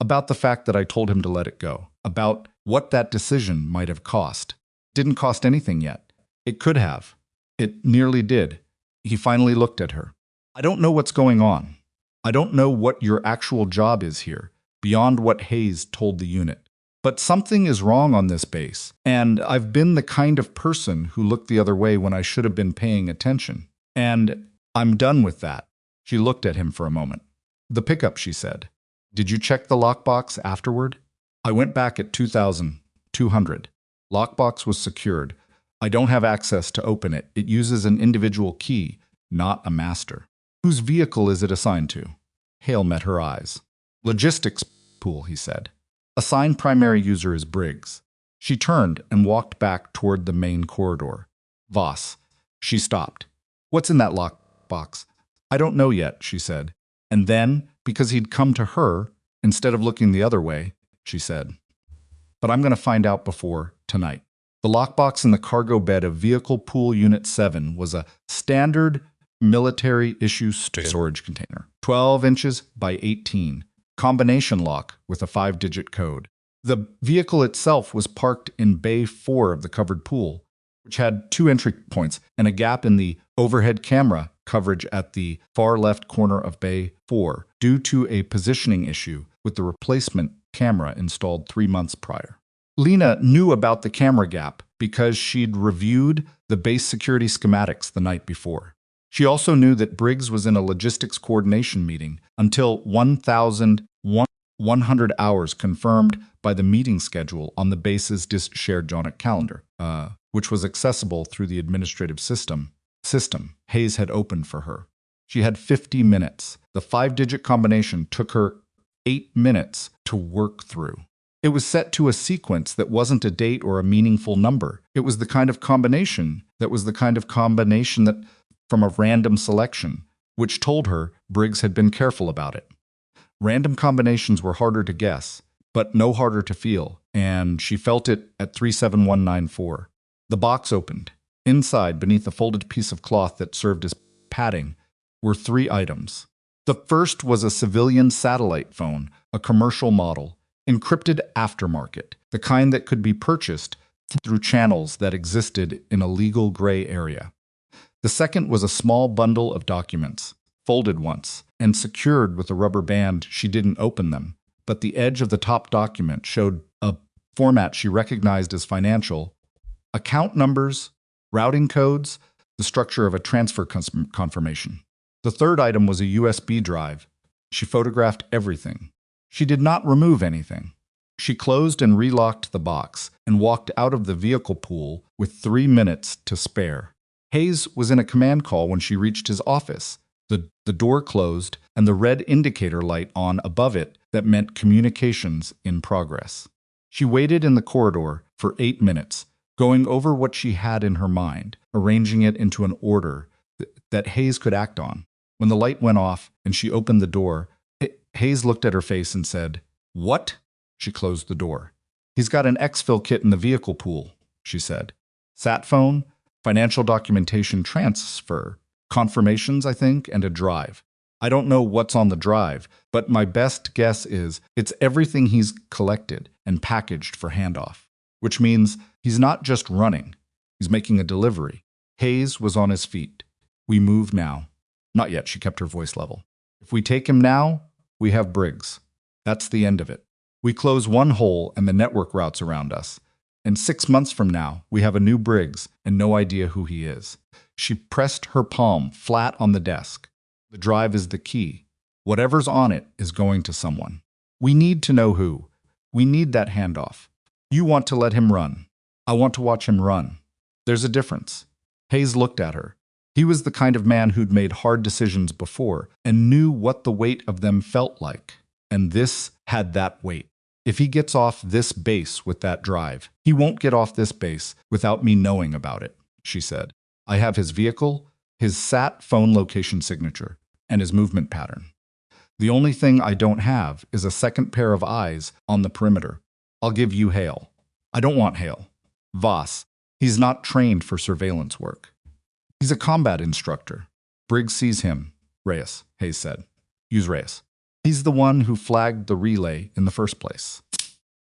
About the fact that I told him to let it go. About what that decision might have cost. Didn't cost anything yet. It could have. It nearly did." He finally looked at her. "I don't know what's going on. I don't know what your actual job is here, beyond what Hayes told the unit. But something is wrong on this base, and I've been the kind of person who looked the other way when I should have been paying attention. And I'm done with that." She looked at him for a moment. "The pickup," she said. "Did you check the lockbox afterward?" "I went back at 2200. Lockbox was secured. I don't have access to open it. It uses an individual key, not a master." "Whose vehicle is it assigned to?" Hale met her eyes. "Logistics pool," he said. "Assigned primary user is Briggs." She turned and walked back toward the main corridor. "Voss." She stopped. "What's in that lockbox?" "I don't know yet," she said. And then, because he'd come to her, instead of looking the other way, she said, "But I'm going to find out before tonight." The lockbox in the cargo bed of Vehicle Pool Unit 7 was a standard military-issue storage container, 12 inches by 18, combination lock with a 5-digit code. The vehicle itself was parked in Bay 4 of the covered pool, which had 2 entry points and a gap in the overhead camera coverage at the far left corner of Bay 4 due to a positioning issue with the replacement camera installed 3 months prior. Lena knew about the camera gap because she'd reviewed the base security schematics the night before. She also knew that Briggs was in a logistics coordination meeting until 1,100 hours confirmed by the meeting schedule on the base's shared Jonic calendar, which was accessible through the administrative system Hayes had opened for her. She had 50 minutes. The 5-digit combination took her 8 minutes to work through. It was set to a sequence that wasn't a date or a meaningful number. It was the kind of combination that from a random selection, which told her Briggs had been careful about it. Random combinations were harder to guess, but no harder to feel, and she felt it at 37194. The box opened. Inside, beneath a folded piece of cloth that served as padding, were 3 items. The first was a civilian satellite phone, a commercial model, encrypted aftermarket, the kind that could be purchased through channels that existed in a legal gray area. The second was a small bundle of documents, folded once, and secured with a rubber band. She didn't open them, but the edge of the top document showed a format she recognized as financial, account numbers, routing codes, the structure of a transfer confirmation. The third item was a USB drive. She photographed everything. She did not remove anything. She closed and relocked the box and walked out of the vehicle pool with 3 minutes to spare. Hayes was in a command call when she reached his office. The door closed and the red indicator light on above it that meant communications in progress. She waited in the corridor for 8 minutes, going over what she had in her mind, arranging it into an order that Hayes could act on. When the light went off and she opened the door, Hayes looked at her face and said, "What?" She closed the door. "He's got an exfil kit in the vehicle pool," she said. "Sat phone, financial documentation transfer, confirmations, I think, and a drive. I don't know what's on the drive, but my best guess is it's everything he's collected and packaged for handoff, which means he's not just running, he's making a delivery." Hayes was on his feet. "We move now." "Not yet," she kept her voice level. "If we take him now, we have Briggs. That's the end of it. We close one hole and the network routes around us. And 6 months from now, we have a new Briggs and no idea who he is." She pressed her palm flat on the desk. "The drive is the key. Whatever's on it is going to someone. We need to know who. We need that handoff. You want to let him run. I want to watch him run. There's a difference." Hayes looked at her. He was the kind of man who'd made hard decisions before and knew what the weight of them felt like. And this had that weight. "If he gets off this base with that drive, he won't get off this base without me knowing about it," she said. "I have his vehicle, his sat phone location signature, and his movement pattern. The only thing I don't have is a second pair of eyes on the perimeter. I'll give you Hale." "I don't want Hale. Voss. He's not trained for surveillance work. He's a combat instructor. Briggs sees him." "Reyes," Hayes said. "Use Reyes. He's the one who flagged the relay in the first place.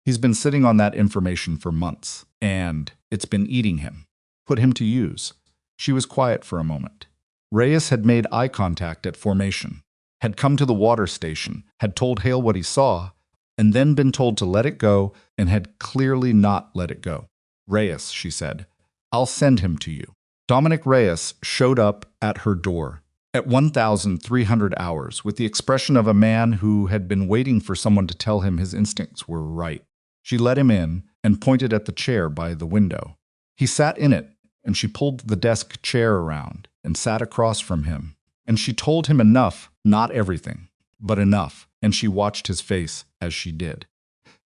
He's been sitting on that information for months, and it's been eating him. Put him to use." She was quiet for a moment. Reyes had made eye contact at formation, had come to the water station, had told Hale what he saw, and then been told to let it go and had clearly not let it go. "Reyes," she said, "I'll send him to you." Dominic Reyes showed up at her door at 1,300 hours with the expression of a man who had been waiting for someone to tell him his instincts were right. She let him in and pointed at the chair by the window. He sat in it, and she pulled the desk chair around and sat across from him. And she told him enough, not everything, but enough, and she watched his face as she did.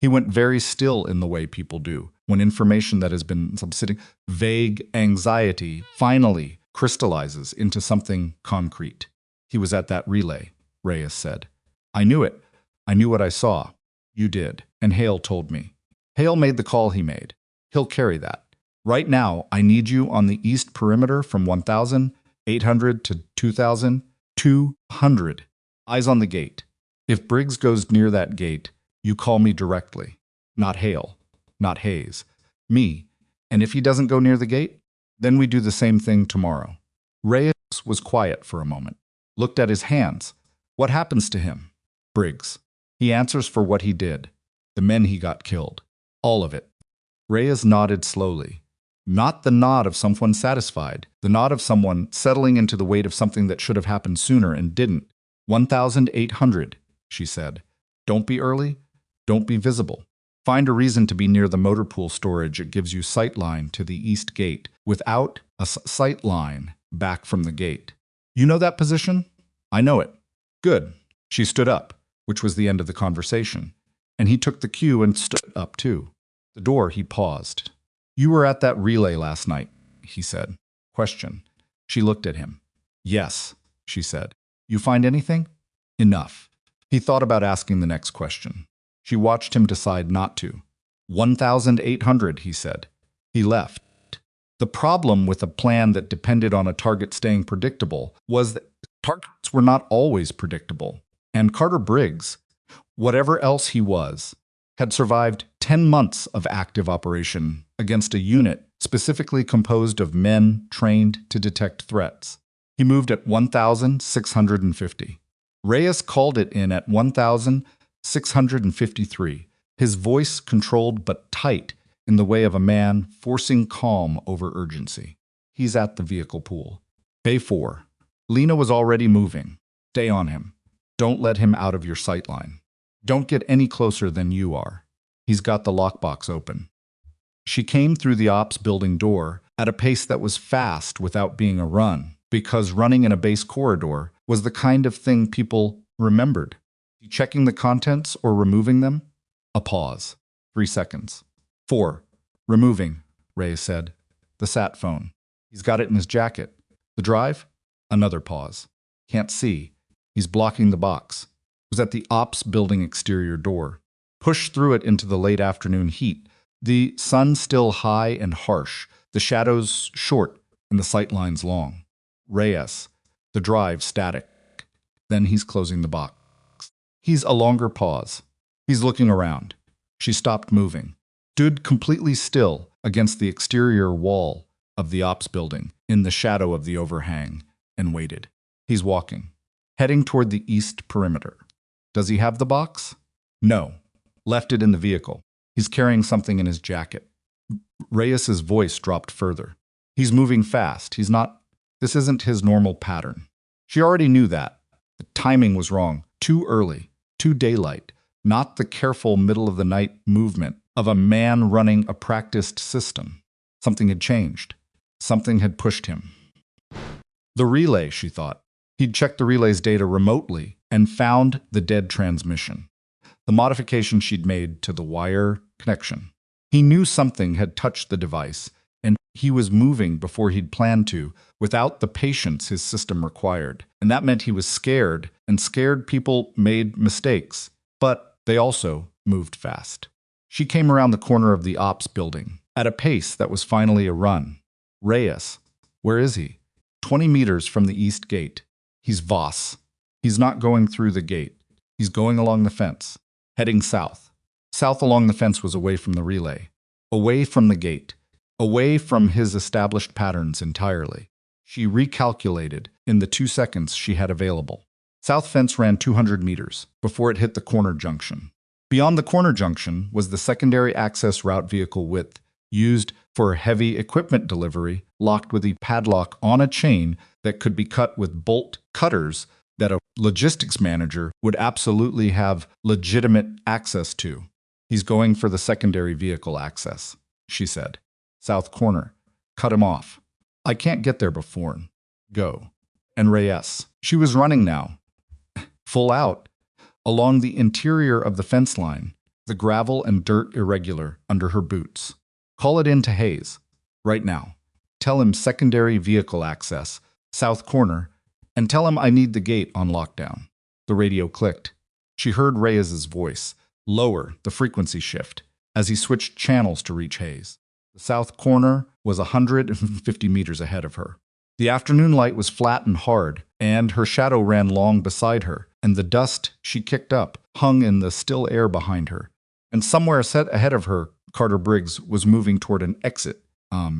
He went very still in the way people do when information that has been subsiding, vague anxiety, finally crystallizes into something concrete. "He was at that relay," Reyes said. "I knew it. I knew what I saw. You did. And Hale told me. Hale made the call he made. He'll carry that. Right now, I need you on the east perimeter from 1,800 to 2,200. Eyes on the gate. If Briggs goes near that gate, you call me directly. Not Hale. Not Hayes. Me. And if he doesn't go near the gate, then we do the same thing tomorrow." Reyes was quiet for a moment. Looked at his hands. "What happens to him?" "Briggs. He answers for what he did. The men he got killed. All of it." Reyes nodded slowly. Not the nod of someone satisfied, the nod of someone settling into the weight of something that should have happened sooner and didn't. 1,800, she said. Don't be early. Don't be visible. Find a reason to be near the motor pool storage. It gives you sight line to the east gate without a sight line back from the gate. You know that position? I know it. Good. She stood up, which was the end of the conversation, and he took the cue and stood up too. The door, he paused. You were at that relay last night, he said. Question. She looked at him. Yes, she said. You find anything? Enough. He thought about asking the next question. She watched him decide not to. 1,800, he said. He left. The problem with a plan that depended on a target staying predictable was that targets were not always predictable. And Carter Briggs, whatever else he was, had survived 10 months of active operation against a unit specifically composed of men trained to detect threats. He moved at 1,650. Reyes called it in at 1,653, his voice controlled but tight in the way of a man forcing calm over urgency. He's at the vehicle pool. Bay 4. Lena was already moving. Stay on him. Don't let him out of your sight line. Don't get any closer than you are. He's got the lockbox open. She came through the ops building door at a pace that was fast without being a run, because running in a base corridor was the kind of thing people remembered. Checking the contents or removing them? A pause. 3 seconds. 4. Removing, Ray said. The sat phone. He's got it in his jacket. The drive? Another pause. Can't see. He's blocking the box. It was at the ops building exterior door. Push through it into the late afternoon heat. The sun still high and harsh, the shadows short and the sight lines long. Reyes. The drive static. Then he's closing the box. He's a longer pause. He's looking around. She stopped moving, stood completely still against the exterior wall of the ops building in the shadow of the overhang, and waited. He's walking, heading toward the east perimeter. Does he have the box? No. Left it in the vehicle. He's carrying something in his jacket. Reyes's voice dropped further. He's moving fast. This isn't his normal pattern. She already knew that. The timing was wrong. Too early. Too daylight. Not the careful middle-of-the-night movement of a man running a practiced system. Something had changed. Something had pushed him. The relay, she thought. He'd checked the relay's data remotely and found the dead transmission. The modification she'd made to the wire connection. He knew something had touched the device, and he was moving before he'd planned to, without the patience his system required. And that meant he was scared, and scared people made mistakes. But they also moved fast. She came around the corner of the ops building, at a pace that was finally a run. Reyes. Where is he? 20 meters from the east gate. He's Voss. He's not going through the gate. He's going along the fence. Heading south. South along the fence was away from the relay. Away from the gate. Away from his established patterns entirely. She recalculated in the 2 seconds she had available. South fence ran 200 meters before it hit the corner junction. Beyond the corner junction was the secondary access route vehicle width, used for heavy equipment delivery, locked with a padlock on a chain that could be cut with bolt cutters that a logistics manager would absolutely have legitimate access to. He's going for the secondary vehicle access, she said. South corner. Cut him off. I can't get there before. Go. And Reyes. She was running now. Full out. Along the interior of the fence line, the gravel and dirt irregular under her boots. Call it in to Hayes. Right now. Tell him secondary vehicle access, south corner, and tell him I need the gate on lockdown. The radio clicked. She heard Reyes's voice, lower the frequency shift, as he switched channels to reach Hayes. The south corner was 150 meters ahead of her. The afternoon light was flat and hard, and her shadow ran long beside her, and the dust she kicked up hung in the still air behind her. And somewhere set ahead of her, Carter Briggs was moving toward an exit.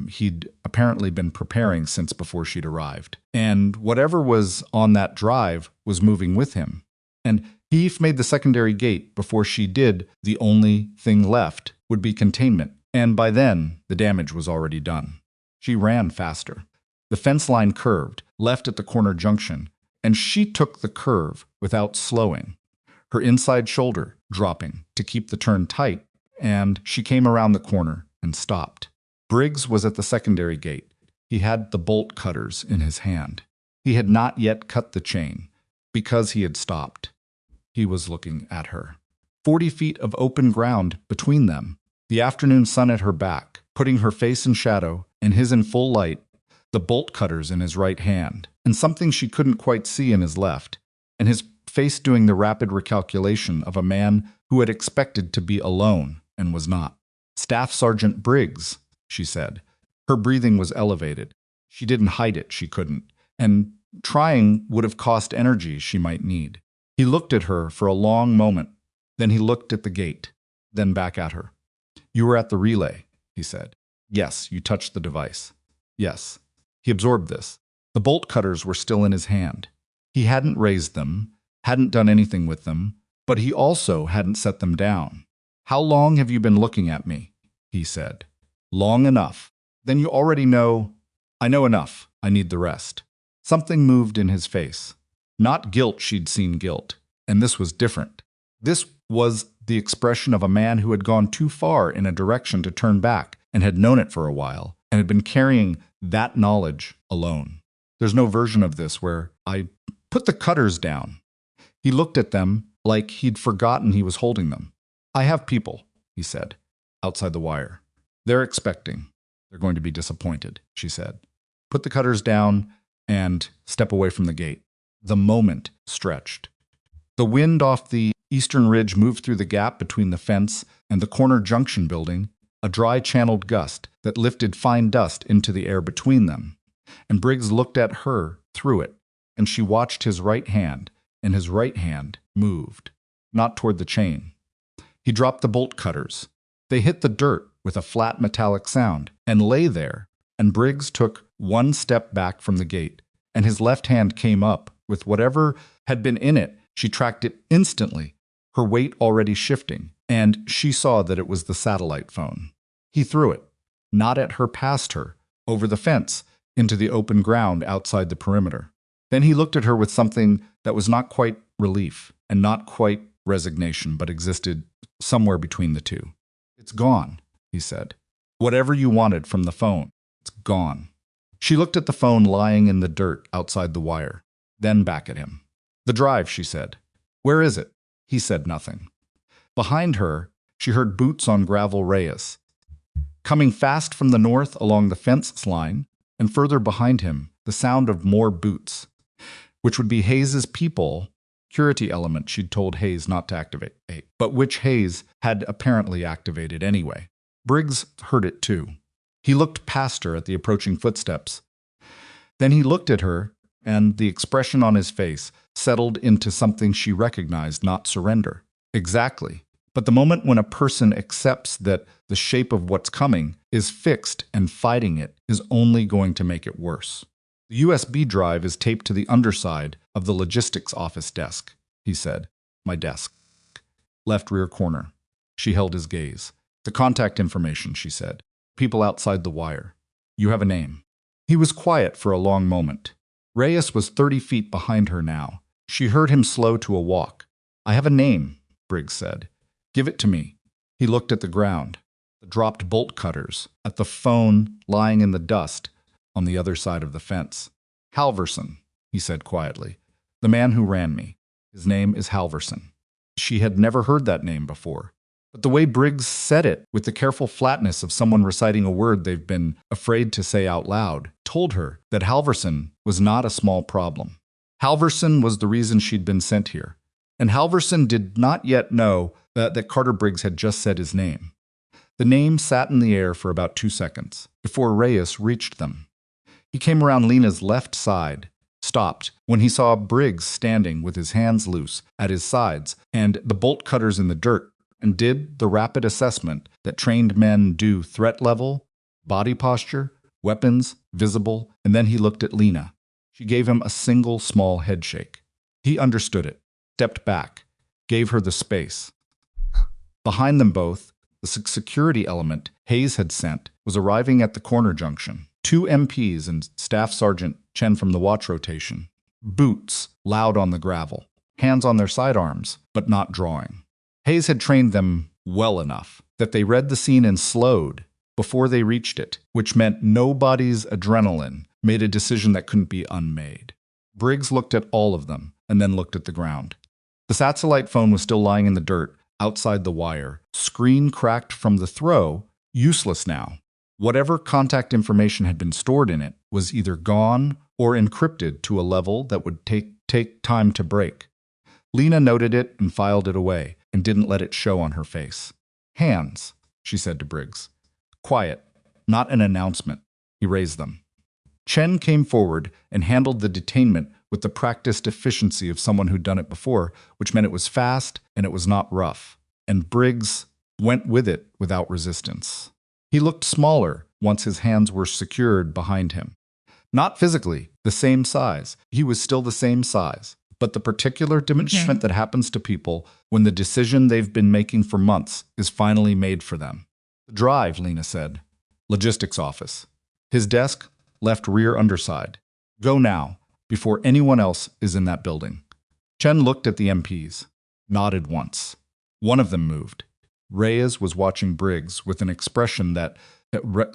He'd apparently been preparing since before she'd arrived. And whatever was on that drive was moving with him. And he made the secondary gate before she did. The only thing left would be containment, And by then, the damage was already done. She ran faster. The fence line curved, left at the corner junction, and she took the curve without slowing, her inside shoulder dropping to keep the turn tight, and she came around the corner and stopped. Briggs was at the secondary gate. He had the bolt cutters in his hand. He had not yet cut the chain, because he had stopped. He was looking at her. 40 feet of open ground between them, the afternoon sun at her back, putting her face in shadow, and his in full light, the bolt cutters in his right hand, and something she couldn't quite see in his left, and his face doing the rapid recalculation of a man who had expected to be alone and was not. "Staff Sergeant Briggs," she said. Her breathing was elevated. She didn't hide it, she couldn't, and trying would have cost energy she might need. He looked at her for a long moment, then he looked at the gate, then back at her. "You were at the relay," he said. "Yes, you touched the device." "Yes." He absorbed this. The bolt cutters were still in his hand. He hadn't raised them, hadn't done anything with them, but he also hadn't set them down. "How long have you been looking at me?" he said. "Long enough. Then you already know." "I know enough. I need the rest." Something moved in his face. Not guilt, she'd seen guilt, and this was different. This was the expression of a man who had gone too far in a direction to turn back and had known it for a while and had been carrying that knowledge alone. There's no version of this where I put the cutters down. He looked at them like he'd forgotten he was holding them. "I have people," he said, outside the wire. "They're expecting. They're going to be disappointed," she said. "Put the cutters down and step away from the gate." The moment stretched. The wind off the eastern ridge moved through the gap between the fence and the corner junction building, a dry channeled gust that lifted fine dust into the air between them. And Briggs looked at her through it, and she watched his right hand, and his right hand moved, not toward the chain. He dropped the bolt cutters. They hit the dirt with a flat metallic sound and lay there, and Briggs took one step back from the gate, and his left hand came up with whatever had been in it. She tracked it instantly, her weight already shifting, and she saw that it was the satellite phone. He threw it, not at her, past her, over the fence, into the open ground outside the perimeter. Then he looked at her with something that was not quite relief and not quite resignation, but existed somewhere between the two. "It's gone," he said. "Whatever you wanted from the phone, it's gone." She looked at the phone lying in the dirt outside the wire, then back at him. "The drive," she said. "Where is it?" He said nothing. Behind her, she heard boots on gravel Reyes, coming fast from the north along the fence line, and further behind him, the sound of more boots, which would be Hayes's people, security element she'd told Hayes not to activate, but which Hayes had apparently activated anyway. Briggs heard it too. He looked past her at the approaching footsteps. Then he looked at her, and the expression on his face settled into something she recognized, not surrender. Exactly. But the moment when a person accepts that the shape of what's coming is fixed and fighting it is only going to make it worse. "The USB drive is taped to the underside of the logistics office desk," he said. "My desk. Left rear corner." She held his gaze. "The contact information," she said. "People outside the wire. You have a name." He was quiet for a long moment. Reyes was 30 feet behind her now. She heard him slow to a walk. "I have a name," Briggs said. "Give it to me." He looked at the ground, the dropped bolt cutters, at the phone lying in the dust on the other side of the fence. "Halverson," he said quietly. "The man who ran me. His name is Halverson." She had never heard that name before. But the way Briggs said it, with the careful flatness of someone reciting a word they've been afraid to say out loud, told her that Halverson was not a small problem. Halverson was the reason she'd been sent here. And Halverson did not yet know that Carter Briggs had just said his name. The name sat in the air for about 2 seconds, before Reyes reached them. He came around Lena's left side, stopped when he saw Briggs standing with his hands loose at his sides and the bolt cutters in the dirt, and did the rapid assessment that trained men do: threat level, body posture, weapons, visible, and then he looked at Lena. She gave him a single small head shake. He understood it, stepped back, gave her the space. Behind them both, The security element Hayes had sent was arriving at the corner junction. 2 MPs and Staff Sergeant Chen from the watch rotation. Boots, loud on the gravel. Hands on their sidearms, but not drawing. Hayes had trained them well enough that they read the scene and slowed before they reached it, which meant nobody's adrenaline made a decision that couldn't be unmade. Briggs looked at all of them and then looked at the ground. The satellite phone was still lying in the dirt outside the wire, screen cracked from the throw, useless now. Whatever contact information had been stored in it was either gone or encrypted to a level that would take time to break. Lena noted it and filed it away and didn't let it show on her face. "Hands," she said to Briggs. "Quiet, not an announcement." He raised them. Chen came forward and handled the detainment with the practiced efficiency of someone who'd done it before, which meant it was fast and it was not rough. And Briggs went with it without resistance. He looked smaller once his hands were secured behind him. Not physically, the same size. He was still the same size. But the particular diminishment that happens to people when the decision they've been making for months is finally made for them. "The drive," Lena said. "Logistics office. His desk, left rear underside. Go now, before anyone else is in that building." Chen looked at the MPs, nodded once. One of them moved. Reyes was watching Briggs with an expression that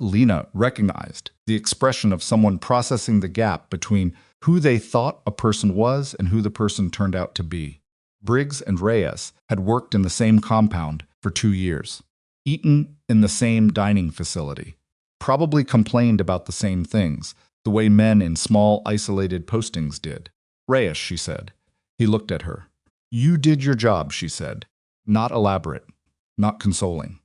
Lena recognized, the expression of someone processing the gap between who they thought a person was and who the person turned out to be. Briggs and Reyes had worked in the same compound for 2 years, eaten in the same dining facility, probably complained about the same things, the way men in small, isolated postings did. "Reyes," she said. He looked at her. "You did your job," she said. Not elaborate, not consoling,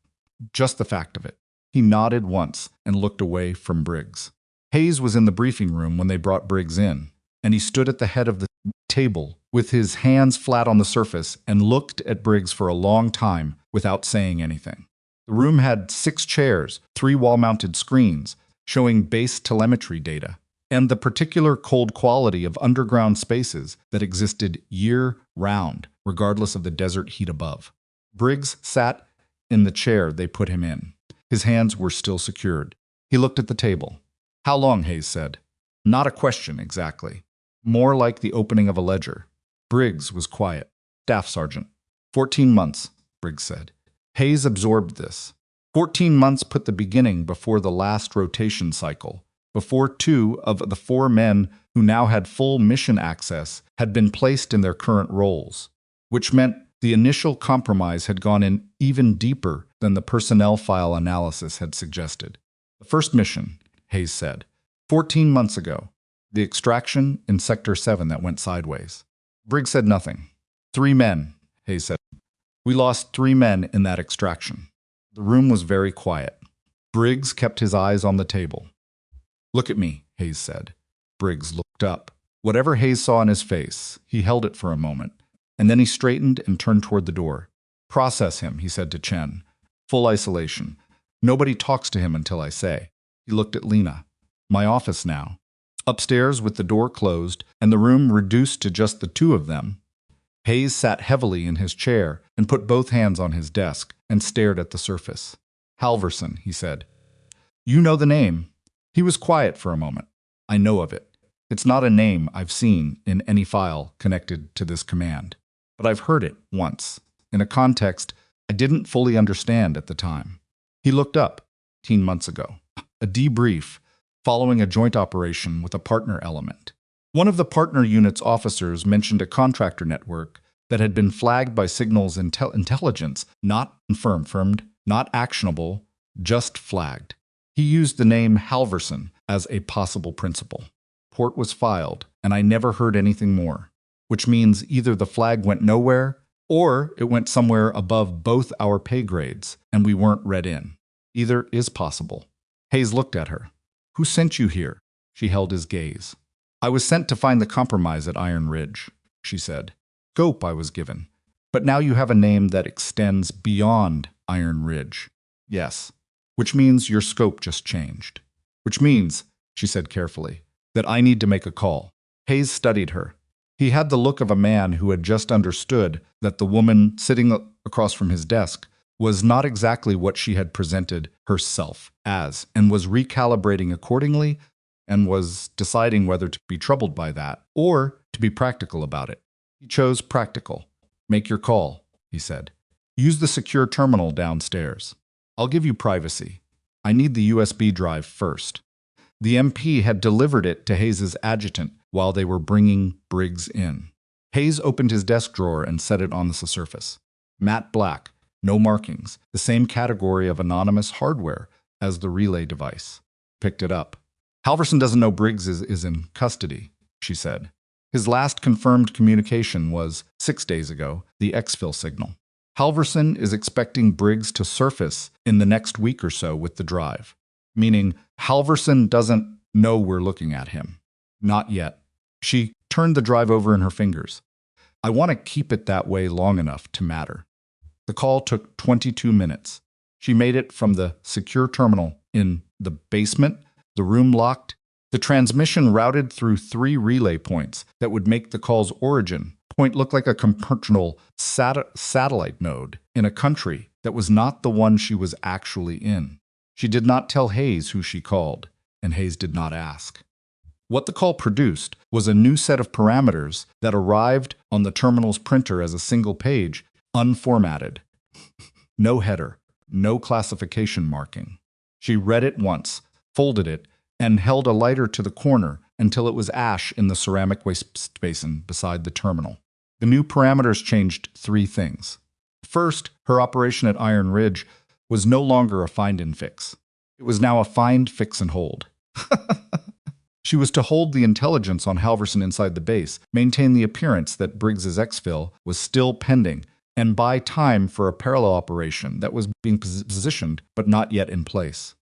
just the fact of it. He nodded once and looked away from Briggs. Hayes was in the briefing room when they brought Briggs in, and he stood at the head of the table with his hands flat on the surface and looked at Briggs for a long time without saying anything. The room had 6 chairs, 3 wall-mounted screens showing base telemetry data, and the particular cold quality of underground spaces that existed year-round, regardless of the desert heat above. Briggs sat in the chair they put him in. His hands were still secured. He looked at the table. "How long?" Hayes said. Not a question, exactly. More like the opening of a ledger. Briggs was quiet. "Staff Sergeant." 14 months, Briggs said. Hayes absorbed this. 14 months put the beginning before the last rotation cycle, before 2 of the 4 men who now had full mission access had been placed in their current roles, which meant the initial compromise had gone in even deeper than the personnel file analysis had suggested. The first mission, Hayes said, 14 months ago, the extraction in Sector 7 that went sideways. Briggs said nothing. 3 men, Hayes said. We lost 3 men in that extraction. The room was very quiet. Briggs kept his eyes on the table. "Look at me," Hayes said. Briggs looked up. Whatever Hayes saw in his face, he held it for a moment, and then he straightened and turned toward the door. "Process him," he said to Chen. "Full isolation. Nobody talks to him until I say." He looked at Lena. "My office now." Upstairs, with the door closed and the room reduced to just the 2 of them, Hayes sat heavily in his chair and put both hands on his desk and stared at the surface. "Halverson," he said. "You know the name." He was quiet for a moment. "I know of it. It's not a name I've seen in any file connected to this command. But I've heard it once, in a context I didn't fully understand at the time." He looked up, 18 months ago. A debrief, following a joint operation with a partner element. One of the partner unit's officers mentioned a contractor network that had been flagged by signals intelligence, not confirmed, not actionable, just flagged. He used the name Halverson as a possible principal. Report was filed, and I never heard anything more, which means either the flag went nowhere or it went somewhere above both our pay grades and we weren't read in. Either is possible. Hayes looked at her. "Who sent you here?" She held his gaze. "I was sent to find the compromise at Iron Ridge," she said. "Scope I was given. But now you have a name that extends beyond Iron Ridge." "Yes. Which means your scope just changed. Which means," she said carefully, "that I need to make a call." Hayes studied her. He had the look of a man who had just understood that the woman sitting across from his desk was not exactly what she had presented herself as, and was recalibrating accordingly, and was deciding whether to be troubled by that or to be practical about it. He chose practical. "Make your call," he said. "Use the secure terminal downstairs. I'll give you privacy. I need the USB drive first." The MP had delivered it to Hayes's adjutant while they were bringing Briggs in. Hayes opened his desk drawer and set it on the surface. Matte black, no markings, the same category of anonymous hardware as the relay device. Picked it up. "Halverson doesn't know Briggs is in custody," she said. "His last confirmed communication was 6 days ago, the exfil signal. Halverson is expecting Briggs to surface in the next week or so with the drive. Meaning, Halverson doesn't know we're looking at him. Not yet." She turned the drive over in her fingers. "I want to keep it that way long enough to matter." The call took 22 minutes. She made it from the secure terminal in the basement, the room locked. The transmission routed through 3 relay points that would make the call's origin point look like a conventional satellite node in a country that was not the one she was actually in. She did not tell Hayes who she called, and Hayes did not ask. What the call produced was a new set of parameters that arrived on the terminal's printer as a single page, unformatted. No header, no classification marking. She read it once, folded it, and held a lighter to the corner until it was ash in the ceramic waste basin beside the terminal. The new parameters changed 3 things. First, her operation at Iron Ridge was no longer a find and fix. It was now a find, fix, and hold. She was to hold the intelligence on Halverson inside the base, maintain the appearance that Briggs's exfil was still pending, and buy time for a parallel operation that was being positioned but not yet in place.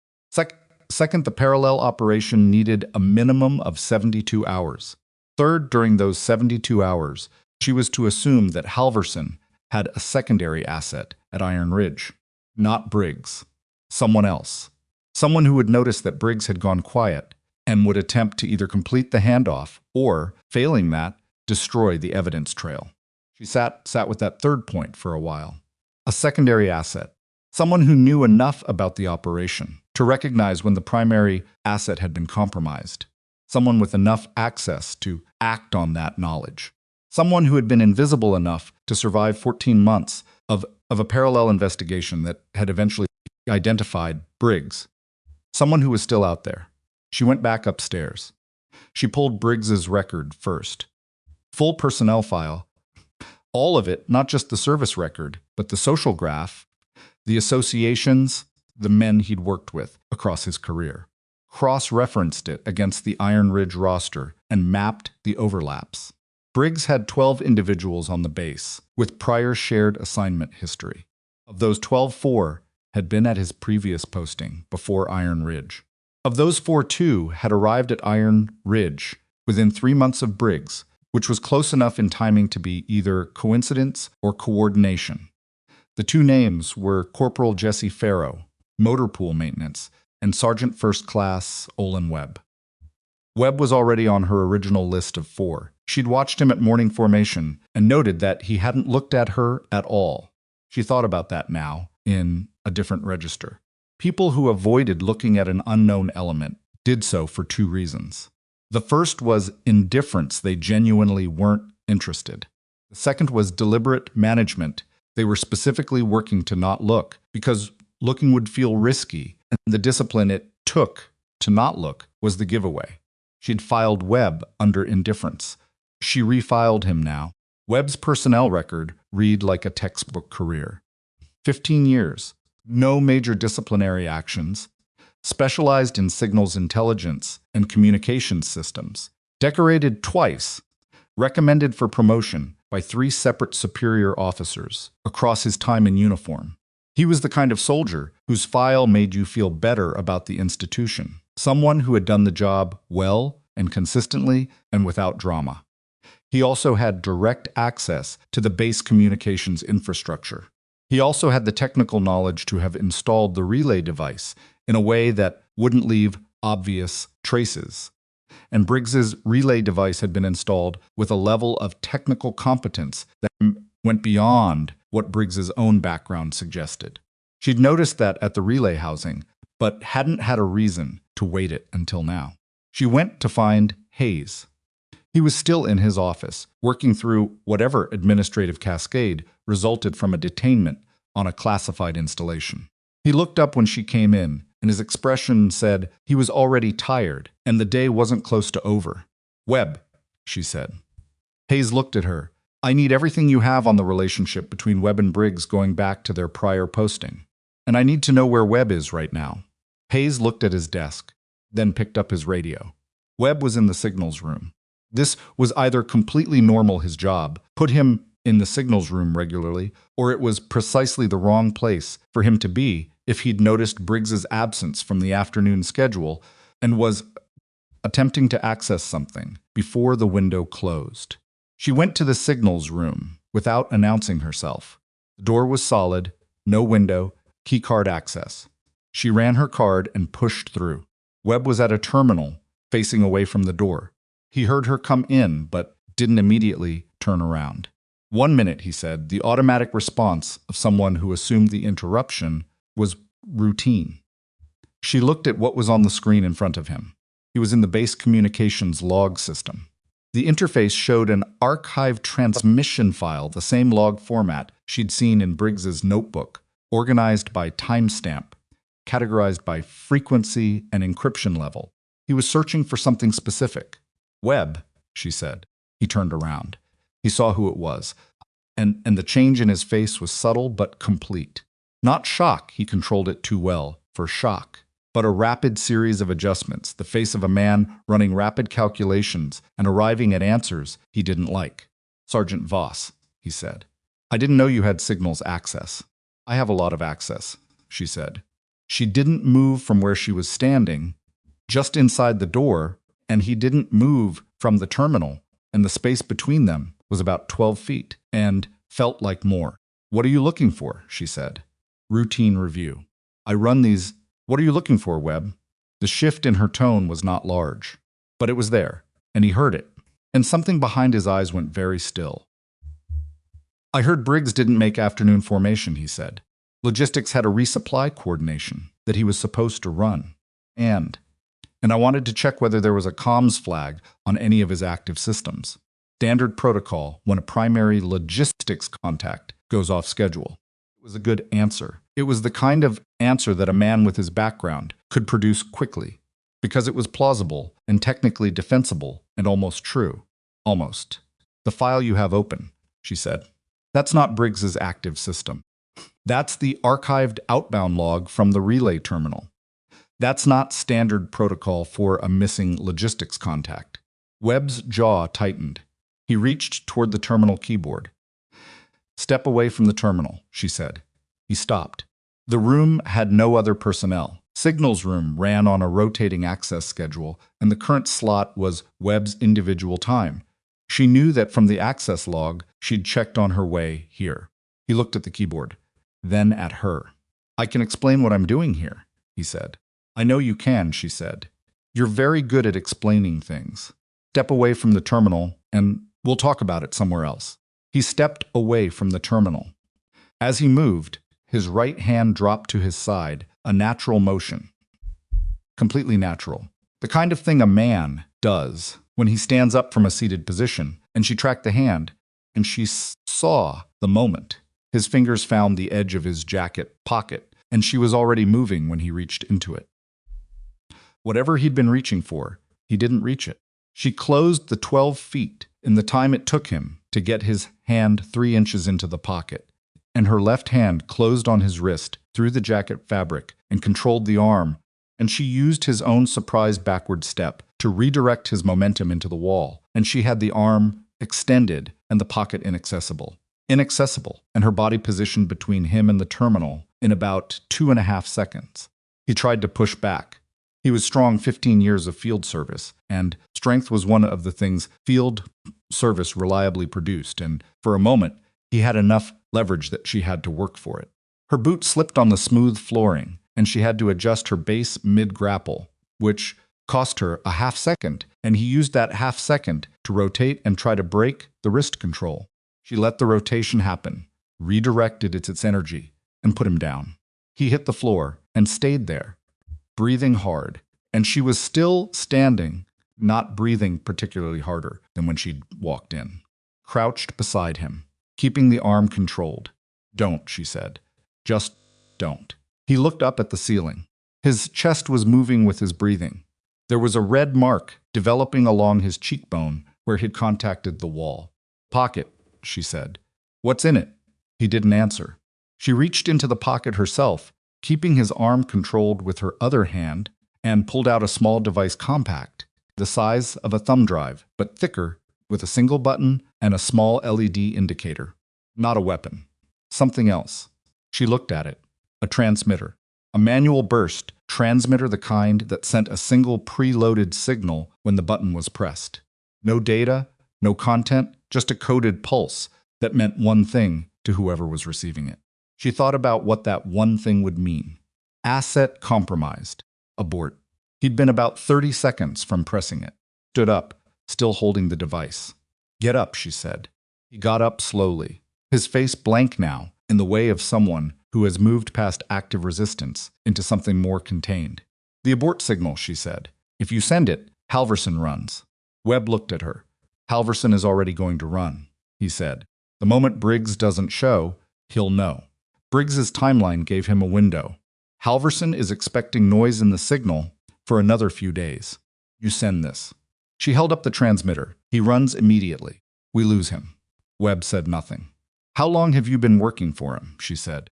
Second, the parallel operation needed a minimum of 72 hours. Third, during those 72 hours, she was to assume that Halverson had a secondary asset at Iron Ridge. Not Briggs. Someone else. Someone who would notice that Briggs had gone quiet and would attempt to either complete the handoff or, failing that, destroy the evidence trail. She sat with that third point for a while. A secondary asset. Someone who knew enough about the operation to recognize when the primary asset had been compromised. Someone with enough access to act on that knowledge. Someone who had been invisible enough to survive 14 months of a parallel investigation that had eventually identified Briggs. Someone who was still out there. She went back upstairs. She pulled Briggs's record first. Full personnel file. All of it, not just the service record, but the social graph, the associations, the men he'd worked with across his career. Cross-referenced it against the Iron Ridge roster and mapped the overlaps. Briggs had 12 individuals on the base, with prior shared assignment history. Of those 12, 4 had been at his previous posting before Iron Ridge. Of those 4, 2 had arrived at Iron Ridge within 3 months of Briggs, which was close enough in timing to be either coincidence or coordination. The 2 names were Corporal Jesse Farrow, motor pool maintenance, and Sergeant First Class Olin Webb. Webb was already on her original list of 4. She'd watched him at morning formation and noted that he hadn't looked at her at all. She thought about that now, in a different register. People who avoided looking at an unknown element did so for 2 reasons. The first was indifference. They genuinely weren't interested. The second was deliberate management. They were specifically working to not look, because looking would feel risky, and the discipline it took to not look was the giveaway. She'd filed Webb under indifference. She refiled him now. Webb's personnel record read like a textbook career. 15 years, no major disciplinary actions, specialized in signals intelligence and communications systems, decorated twice, recommended for promotion by 3 separate superior officers across his time in uniform. He was the kind of soldier whose file made you feel better about the institution, someone who had done the job well and consistently and without drama. He also had direct access to the base communications infrastructure. He also had the technical knowledge to have installed the relay device in a way that wouldn't leave obvious traces. And Briggs's relay device had been installed with a level of technical competence that went beyond what Briggs's own background suggested. She'd noticed that at the relay housing, but hadn't had a reason to wait it until now. She went to find Hayes. He was still in his office, working through whatever administrative cascade resulted from a detainment on a classified installation. He looked up when she came in, and his expression said he was already tired and the day wasn't close to over. "Webb," she said. Hayes looked at her. "I need everything you have on the relationship between Webb and Briggs going back to their prior posting. And I need to know where Webb is right now." Hayes looked at his desk, then picked up his radio. Webb was in the signals room. This was either completely normal, his job put him in the signals room regularly, or it was precisely the wrong place for him to be if he'd noticed Briggs's absence from the afternoon schedule and was attempting to access something before the window closed. She went to the signals room without announcing herself. The door was solid, no window, keycard access. She ran her card and pushed through. Webb was at a terminal, facing away from the door. He heard her come in, but didn't immediately turn around. "1 minute," he said. The automatic response of someone who assumed the interruption was routine. She looked at what was on the screen in front of him. He was in the base communications log system. The interface showed an archived transmission file, the same log format she'd seen in Briggs's notebook, organized by timestamp, categorized by frequency and encryption level. He was searching for something specific. "Webb," she said. He turned around. He saw who it was, and the change in his face was subtle but complete. Not shock, he controlled it too well for shock, but a rapid series of adjustments, the face of a man running rapid calculations and arriving at answers he didn't like. "Sergeant Voss," he said. "I didn't know you had signals access." "I have a lot of access," she said. She didn't move from where she was standing, just inside the door, and he didn't move from the terminal, and the space between them was about 12 feet, and felt like more. "What are you looking for?" she said. "Routine review. I run these." "What are you looking for, Webb?" The shift in her tone was not large, but it was there, and he heard it, and something behind his eyes went very still. "I heard Briggs didn't make afternoon formation," he said. "Logistics had a resupply coordination that he was supposed to run, and I wanted to check whether there was a comms flag on any of his active systems. Standard protocol when a primary logistics contact goes off schedule." It was a good answer. It was the kind of answer that a man with his background could produce quickly, because it was plausible and technically defensible and almost true. "Almost. The file you have open," she said. "That's not Briggs's active system. That's the archived outbound log from the relay terminal. That's not standard protocol for a missing logistics contact." Webb's jaw tightened. He reached toward the terminal keyboard. "Step away from the terminal," she said. He stopped. The room had no other personnel. Signals room ran on a rotating access schedule, and the current slot was Webb's individual time. She knew that from the access log she'd checked on her way here. He looked at the keyboard, then at her. "I can explain what I'm doing here," he said. "I know you can," she said. "You're very good at explaining things. Step away from the terminal, and we'll talk about it somewhere else." He stepped away from the terminal. As he moved, his right hand dropped to his side, a natural motion. Completely natural. The kind of thing a man does when he stands up from a seated position, and she tracked the hand, and she saw the moment. His fingers found the edge of his jacket pocket, and she was already moving when he reached into it. Whatever he'd been reaching for, he didn't reach it. She closed the 12 feet in the time it took him to get his hand 3 inches into the pocket, and her left hand closed on his wrist through the jacket fabric and controlled the arm, and she used his own surprise backward step to redirect his momentum into the wall, and she had the arm extended and the pocket inaccessible. Inaccessible, and her body positioned between him and the terminal in about 2.5 seconds. He tried to push back. He was strong 15 years of field service, and strength was one of the things field service reliably produced, and for a moment, he had enough leverage that she had to work for it. Her boot slipped on the smooth flooring, and she had to adjust her base mid-grapple, which cost her a half second, and he used that half second to rotate and try to break the wrist control. She let the rotation happen, redirected its energy, and put him down. He hit the floor and stayed there, breathing hard, and she was still standing, not breathing particularly harder than when she'd walked in, crouched beside him, keeping the arm controlled. "Don't," she said. "Just don't." He looked up at the ceiling. His chest was moving with his breathing. There was a red mark developing along his cheekbone where he'd contacted the wall. "Pocket," she said. "What's in it?" He didn't answer. She reached into the pocket herself, keeping his arm controlled with her other hand, and pulled out a small device compact, the size of a thumb drive, but thicker, with a single button and a small LED indicator. Not a weapon. Something else. She looked at it. A transmitter. A manual burst transmitter, the kind that sent a single preloaded signal when the button was pressed. No data, no content, just a coded pulse that meant one thing to whoever was receiving it. She thought about what that one thing would mean. Asset compromised. Abort. He'd been about 30 seconds from pressing it. Stood up, still holding the device. "Get up," she said. He got up slowly, his face blank now, in the way of someone who has moved past active resistance into something more contained. "The abort signal," she said. "If you send it, Halverson runs." Webb looked at her. "Halverson is already going to run," he said. "The moment Briggs doesn't show, he'll know." Briggs's timeline gave him a window. "Halverson is expecting noise in the signal for another few days. You send this." She held up the transmitter. "He runs immediately. We lose him." Webb said nothing. "How long have you been working for him?" she said.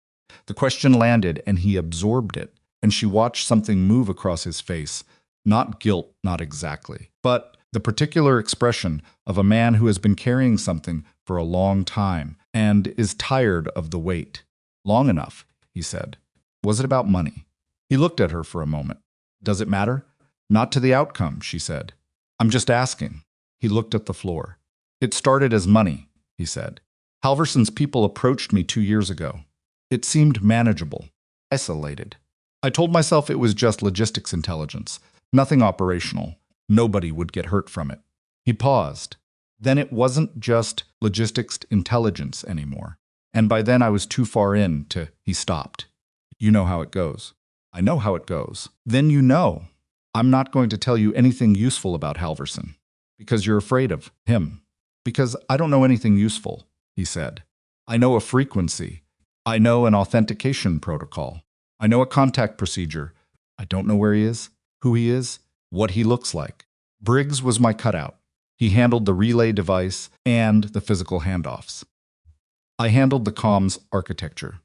The question landed, and he absorbed it, and she watched something move across his face. Not guilt, not exactly, but the particular expression of a man who has been carrying something for a long time and is tired of the weight. "Long enough," he said. "Was it about money?" He looked at her for a moment. "Does it matter?" "Not to the outcome," she said. "I'm just asking." He looked at the floor. "It started as money," he said. "Halverson's people approached me 2 years ago. It seemed manageable, isolated. I told myself it was just logistics intelligence, nothing operational. Nobody would get hurt from it." He paused. "Then it wasn't just logistics intelligence anymore. And by then I was too far in to..." He stopped. "You know how it goes." "I know how it goes." "Then you know. I'm not going to tell you anything useful about Halverson. Because you're afraid of him. Because I don't know anything useful," he said. "I know a frequency. I know an authentication protocol. I know a contact procedure. I don't know where he is, who he is, what he looks like. Briggs was my cutout. He handled the relay device and the physical handoffs. I handled the comms architecture."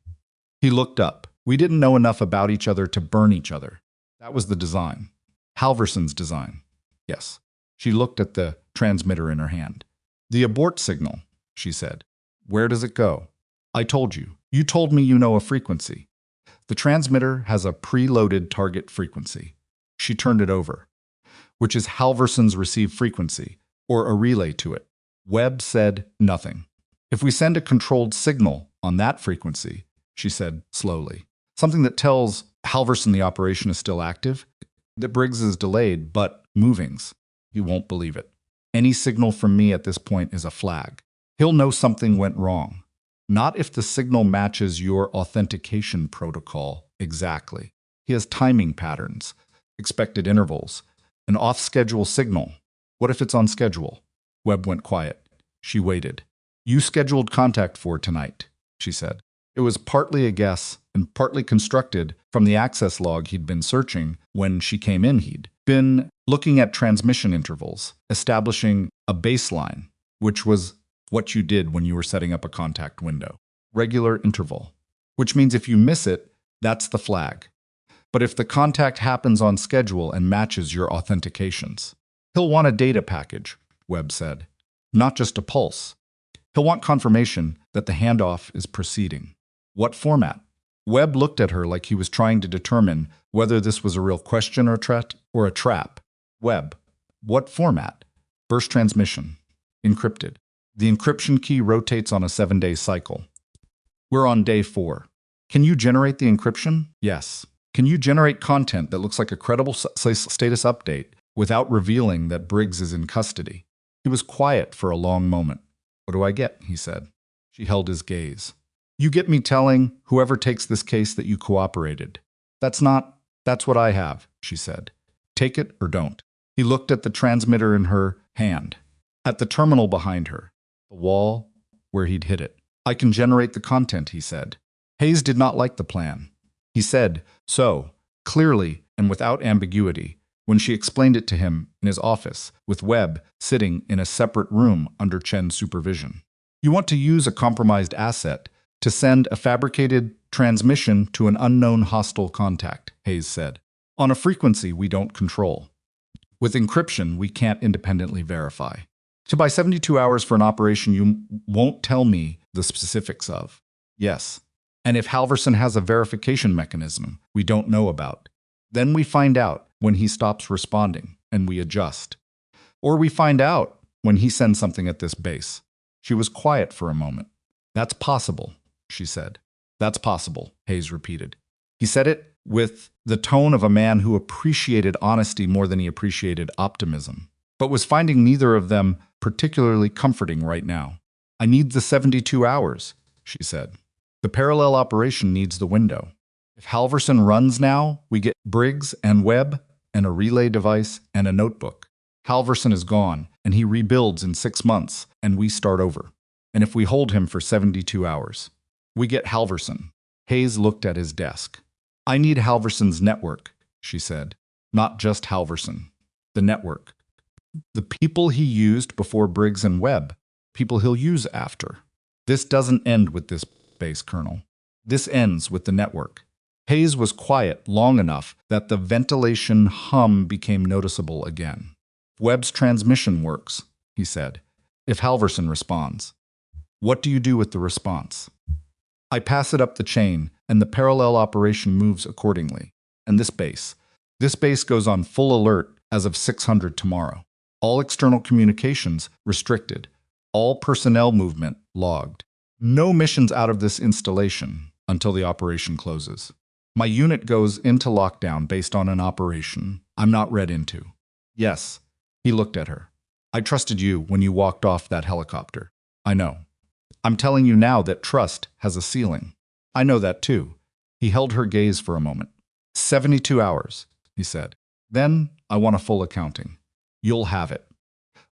He looked up. "We didn't know enough about each other to burn each other. That was the design." "Halverson's design." "Yes." She looked at the transmitter in her hand. "The abort signal," she said. "Where does it go?" "I told you. You told me you know a frequency. The transmitter has a preloaded target frequency." She turned it over. "Which is Halverson's receive frequency, or a relay to it." Webb said nothing. "If we send a controlled signal on that frequency," she said slowly, "something that tells Halverson the operation is still active, that Briggs is delayed, but movings, he won't believe it. Any signal from me at this point is a flag. He'll know something went wrong. Not if the signal matches your authentication protocol exactly. He has timing patterns, expected intervals, an off-schedule signal. What if it's on schedule?" Webb went quiet. She waited. "You scheduled contact for tonight," she said. It was partly a guess and partly constructed from the access log he'd been searching when she came in. He'd been looking at transmission intervals, establishing a baseline, which was what you did when you were setting up a contact window. Regular interval, which means if you miss it, that's the flag. But if the contact happens on schedule and matches your authentications, he'll want a data package, Webb said, not just a pulse. He'll want confirmation that the handoff is proceeding. What format? Webb looked at her like he was trying to determine whether this was a real question or a trap. Webb, what format? Burst transmission. Encrypted. The encryption key rotates on a 7-day cycle. We're on day 4. Can you generate the encryption? Yes. Can you generate content that looks like a credible status update without revealing that Briggs is in custody? He was quiet for a long moment. What do I get? He said. She held his gaze. You get me telling whoever takes this case that you cooperated. That's what I have, she said. Take it or don't. He looked at the transmitter in her hand, at the terminal behind her, the wall where he'd hit it. I can generate the content, he said. Hayes did not like the plan. He said so, clearly and without ambiguity, when she explained it to him in his office, with Webb sitting in a separate room under Chen's supervision. You want to use a compromised asset to send a fabricated transmission to an unknown hostile contact, Hayes said, on a frequency we don't control. With encryption, we can't independently verify. To buy 72 hours for an operation you won't tell me the specifics of. Yes. And if Halverson has a verification mechanism we don't know about, then we find out when he stops responding and we adjust. Or we find out when he sends something at this base. She was quiet for a moment. That's possible, she said. That's possible, Hayes repeated. He said it with the tone of a man who appreciated honesty more than he appreciated optimism, but was finding neither of them particularly comforting right now. I need the 72 hours, she said. The parallel operation needs the window. If Halverson runs now, we get Briggs and Webb and a relay device and a notebook. Halverson is gone, and he rebuilds in 6 months, and we start over. And if we hold him for 72 hours, we get Halverson. Hayes looked at his desk. I need Halverson's network, she said. Not just Halverson. The network. The people he used before Briggs and Webb. People he'll use after. This doesn't end with this base, Colonel. This ends with the network. Hayes was quiet long enough that the ventilation hum became noticeable again. Webb's transmission works, he said, if Halverson responds. What do you do with the response? I pass it up the chain, and the parallel operation moves accordingly. And this base goes on full alert as of 600 tomorrow. All external communications restricted. All personnel movement logged. No missions out of this installation until the operation closes. My unit goes into lockdown based on an operation I'm not read into. Yes, he looked at her. I trusted you when you walked off that helicopter. I know. I'm telling you now that trust has a ceiling. I know that too. He held her gaze for a moment. 72 hours, he said. Then I want a full accounting. You'll have it.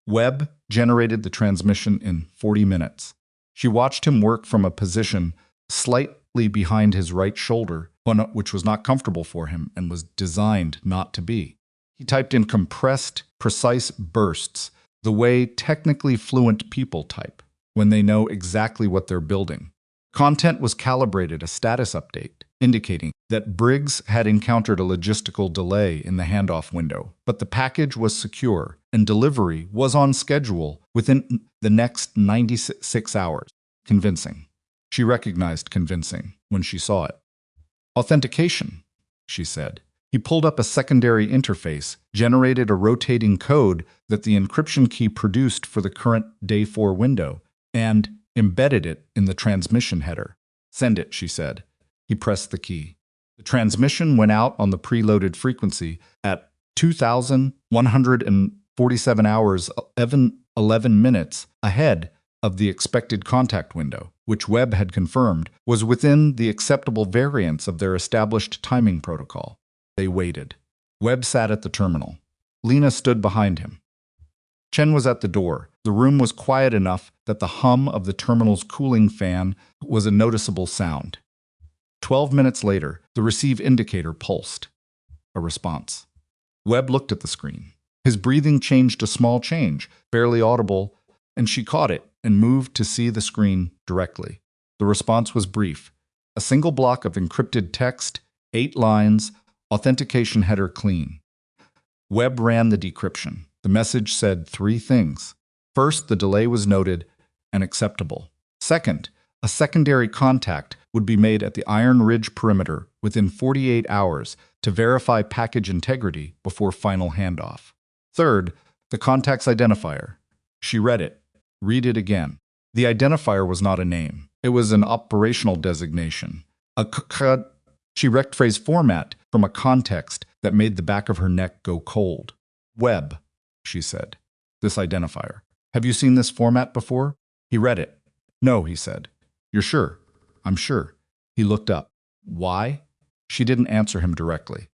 Webb generated the transmission in 40 minutes. She watched him work from a position slightly behind his right shoulder, which was not comfortable for him and was designed not to be. He typed in compressed, precise bursts, the way technically fluent people type, when they know exactly what they're building. Content was calibrated, a status update, indicating that Briggs had encountered a logistical delay in the handoff window, but the package was secure and delivery was on schedule within the next 96 hours. Convincing. She recognized convincing when she saw it. Authentication, she said. He pulled up a secondary interface, generated a rotating code that the encryption key produced for the current Day 4 window, and embedded it in the transmission header. Send it, she said. He pressed the key. The transmission went out on the preloaded frequency at 2,147 hours, 11 minutes ahead of the expected contact window, which Webb had confirmed was within the acceptable variance of their established timing protocol. They waited. Webb sat at the terminal. Lena stood behind him. Chen was at the door. The room was quiet enough that the hum of the terminal's cooling fan was a noticeable sound. 12 minutes later, the receive indicator pulsed. A response. Webb looked at the screen. His breathing changed a small change, barely audible, and she caught it and moved to see the screen directly. The response was brief. A single block of encrypted text, 8 lines, authentication header clean. Webb ran the decryption. The message said 3 things. First, the delay was noted and acceptable. Second, a secondary contact would be made at the Iron Ridge perimeter within 48 hours to verify package integrity before final handoff. Third, the contact's identifier. She read it. Read it again. The identifier was not a name. It was an operational designation. She rect phrase format from a context that made the back of her neck go cold. Webb, she said. This identifier. Have you seen this format before? He read it. No, he said. You're sure? I'm sure. He looked up. Why? She didn't answer him directly.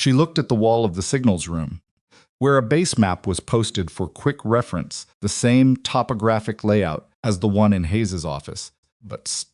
She looked at the wall of the signals room, where a base map was posted for quick reference, the same topographic layout as the one in Hayes's office, but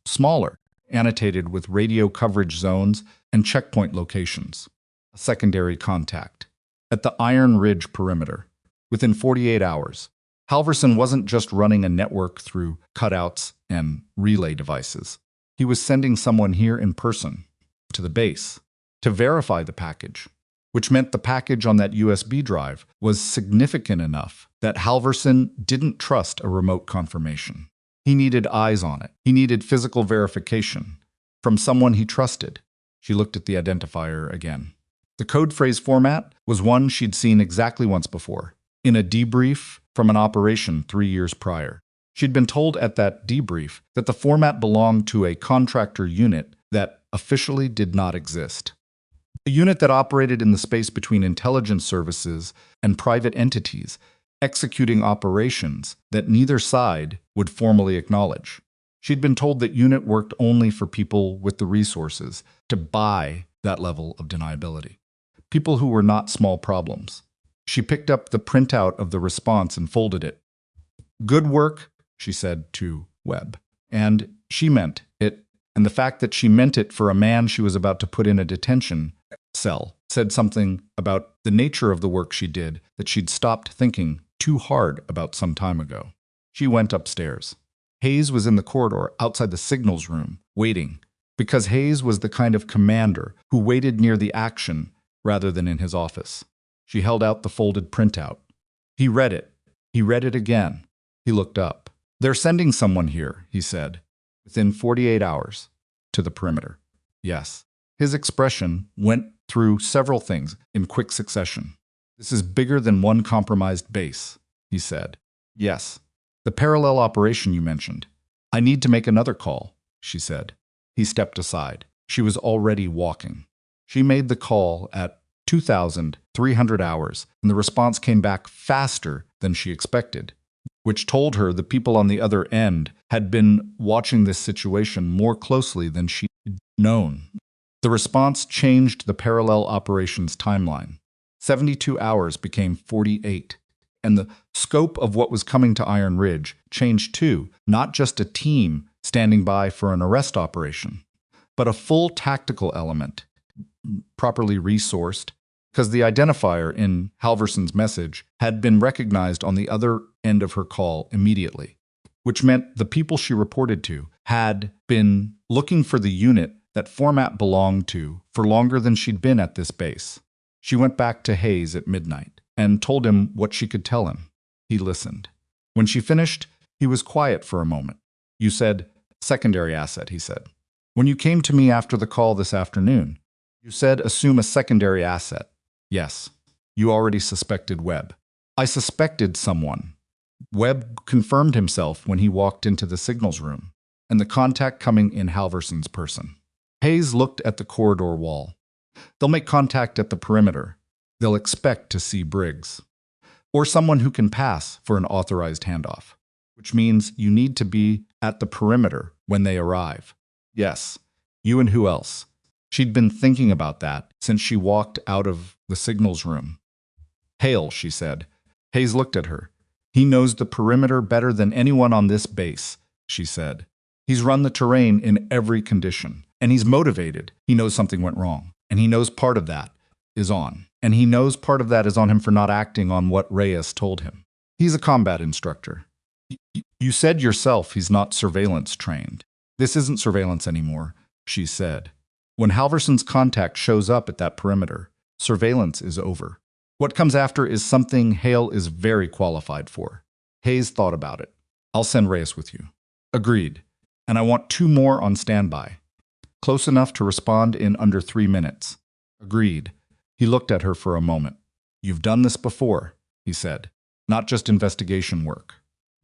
smaller, annotated with radio coverage zones and checkpoint locations. A secondary contact. At the Iron Ridge perimeter. Within 48 hours. Halverson wasn't just running a network through cutouts and relay devices. He was sending someone here in person, to the base, to verify the package, which meant the package on that USB drive was significant enough that Halverson didn't trust a remote confirmation. He needed eyes on it. He needed physical verification from someone he trusted. She looked at the identifier again. The code phrase format was one she'd seen exactly once before, in a debrief from an operation 3 years prior. She'd been told at that debrief that the format belonged to a contractor unit that officially did not exist. A unit that operated in the space between intelligence services and private entities, executing operations that neither side would formally acknowledge. She'd been told that unit worked only for people with the resources to buy that level of deniability. People who were not small problems. She picked up the printout of the response and folded it. Good work, she said to Webb. And she meant it, and the fact that she meant it for a man she was about to put in a detention cell said something about the nature of the work she did that she'd stopped thinking too hard about some time ago. She went upstairs. Hayes was in the corridor outside the signals room, waiting, because Hayes was the kind of commander who waited near the action rather than in his office. She held out the folded printout. He read it. He read it again. He looked up. They're sending someone here, he said, within 48 hours, to the perimeter. Yes. His expression went through several things in quick succession. This is bigger than one compromised base, he said. Yes. The parallel operation you mentioned. I need to make another call, she said. He stepped aside. She was already walking. She made the call at 2,300 hours, and the response came back faster than she expected, which told her the people on the other end had been watching this situation more closely than she'd known. The response changed the parallel operations timeline. 72 hours became 48, and the scope of what was coming to Iron Ridge changed too, not just a team standing by for an arrest operation, but a full tactical element, properly resourced, because the identifier in Halverson's message had been recognized on the other end of her call immediately, which meant the people she reported to had been looking for the unit that format belonged to for longer than she'd been at this base. She went back to Hayes at midnight and told him what she could tell him. He listened. When she finished, he was quiet for a moment. You said, secondary asset, he said. When you came to me after the call this afternoon, you said assume a secondary asset. Yes. You already suspected Webb. I suspected someone. Webb confirmed himself when he walked into the signals room, and the contact coming in Halverson's person. Hayes looked at the corridor wall. They'll make contact at the perimeter. They'll expect to see Briggs. Or someone who can pass for an authorized handoff, which means you need to be at the perimeter when they arrive. Yes. You and who else? She'd been thinking about that since she walked out of the signals room. Hale, she said. Hayes looked at her. He knows the perimeter better than anyone on this base, she said. He's run the terrain in every condition, and he's motivated. He knows something went wrong, and he knows part of that is on. And he knows part of that is on him for not acting on what Reyes told him. He's a combat instructor. You said yourself he's not surveillance trained. This isn't surveillance anymore, she said. When Halverson's contact shows up at that perimeter, surveillance is over. What comes after is something Hale is very qualified for. Hayes thought about it. I'll send Reyes with you. Agreed. And I want 2 more on standby. Close enough to respond in under 3 minutes. Agreed. He looked at her for a moment. You've done this before, he said. Not just investigation work.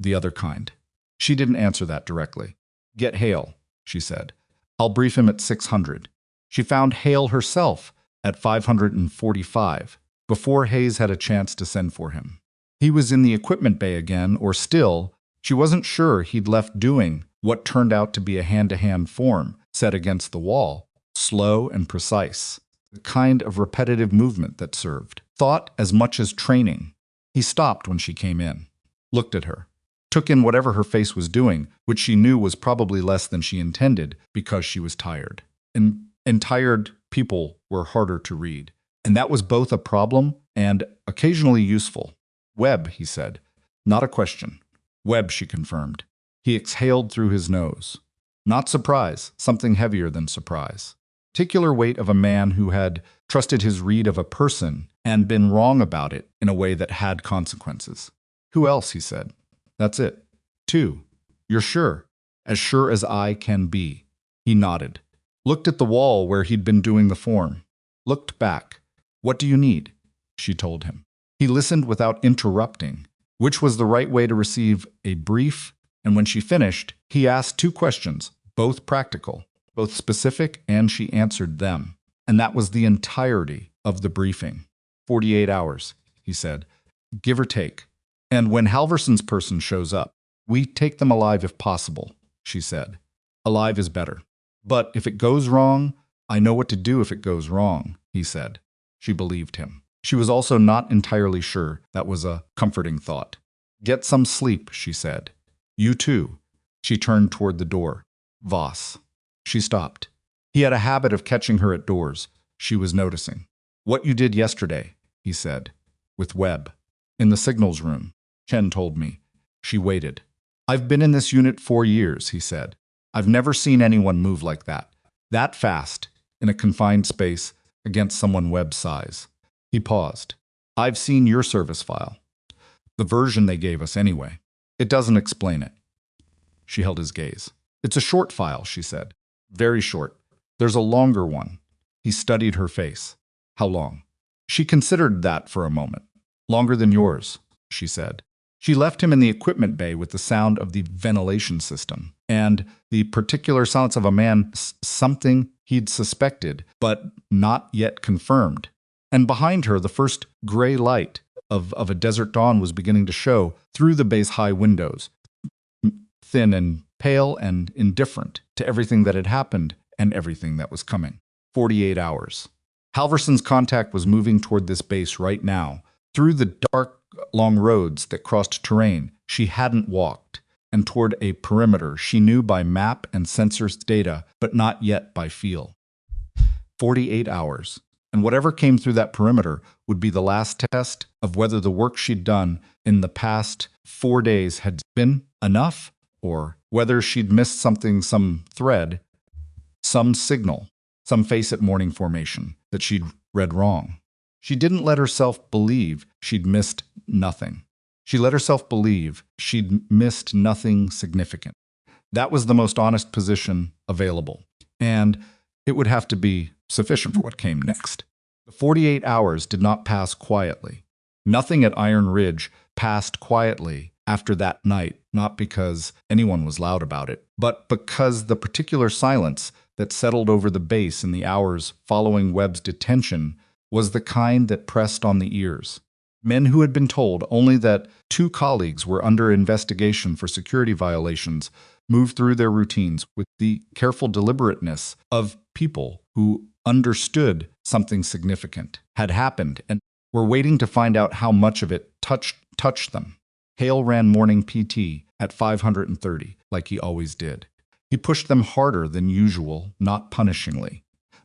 The other kind. She didn't answer that directly. Get Hale, she said. I'll brief him at 600. She found Hale herself at 545, before Hayes had a chance to send for him. He was in the equipment bay again, or still, she wasn't sure he'd left doing what turned out to be a hand-to-hand form set against the wall, slow and precise, the kind of repetitive movement that served thought as much as training. He stopped when she came in, looked at her, took in whatever her face was doing, which she knew was probably less than she intended because she was tired. And tired people were harder to read. And that was both a problem and occasionally useful. Webb, he said. Not a question. Webb, she confirmed. He exhaled through his nose. Not surprise, something heavier than surprise. Particular weight of a man who had trusted his read of a person and been wrong about it in a way that had consequences. Who else, he said. That's it. 2. You're sure? As sure as I can be. He nodded. Looked at the wall where he'd been doing the form. Looked back. What do you need? She told him. He listened without interrupting, which was the right way to receive a brief, and when she finished, he asked 2 questions, both practical, both specific, and she answered them. And that was the entirety of the briefing. 48 hours, he said, give or take. And when Halverson's person shows up, we take them alive if possible, she said. Alive is better. But if it goes wrong, I know what to do if it goes wrong, he said. She believed him. She was also not entirely sure that was a comforting thought. Get some sleep, she said. You too. She turned toward the door. Voss. She stopped. He had a habit of catching her at doors. She was noticing. What you did yesterday, he said, with Webb. In the signals room, Chen told me. She waited. I've been in this unit 4 years, he said. I've never seen anyone move like that fast, in a confined space, against someone Webb's size. He paused. I've seen your service file. The version they gave us anyway. It doesn't explain it. She held his gaze. It's a short file, she said. Very short. There's a longer one. He studied her face. How long? She considered that for a moment. Longer than yours, she said. She left him in the equipment bay with the sound of the ventilation system and the particular silence of a man, something he'd suspected, but not yet confirmed. And behind her, the first gray light of a desert dawn was beginning to show through the bay's high windows, thin and pale and indifferent to everything that had happened and everything that was coming. 48 hours. Halverson's contact was moving toward this base right now, through the dark, long roads that crossed terrain she hadn't walked, and toward a perimeter she knew by map and sensors data, but not yet by feel. 48 hours. And whatever came through that perimeter would be the last test of whether the work she'd done in the past 4 days had been enough, or whether she'd missed something, some thread, some signal, some face at morning formation that she'd read wrong. She didn't let herself believe she'd missed nothing. She let herself believe she'd missed nothing significant. That was the most honest position available, and it would have to be sufficient for what came next. The 48 hours did not pass quietly. Nothing at Iron Ridge passed quietly after that night, not because anyone was loud about it, but because the particular silence that settled over the base in the hours following Webb's detention was the kind that pressed on the ears. Men who had been told only that 2 colleagues were under investigation for security violations moved through their routines with the careful deliberateness of people who understood something significant had happened and were waiting to find out how much of it touched them. Hale ran morning PT at 530, like he always did. He pushed them harder than usual, not punishingly,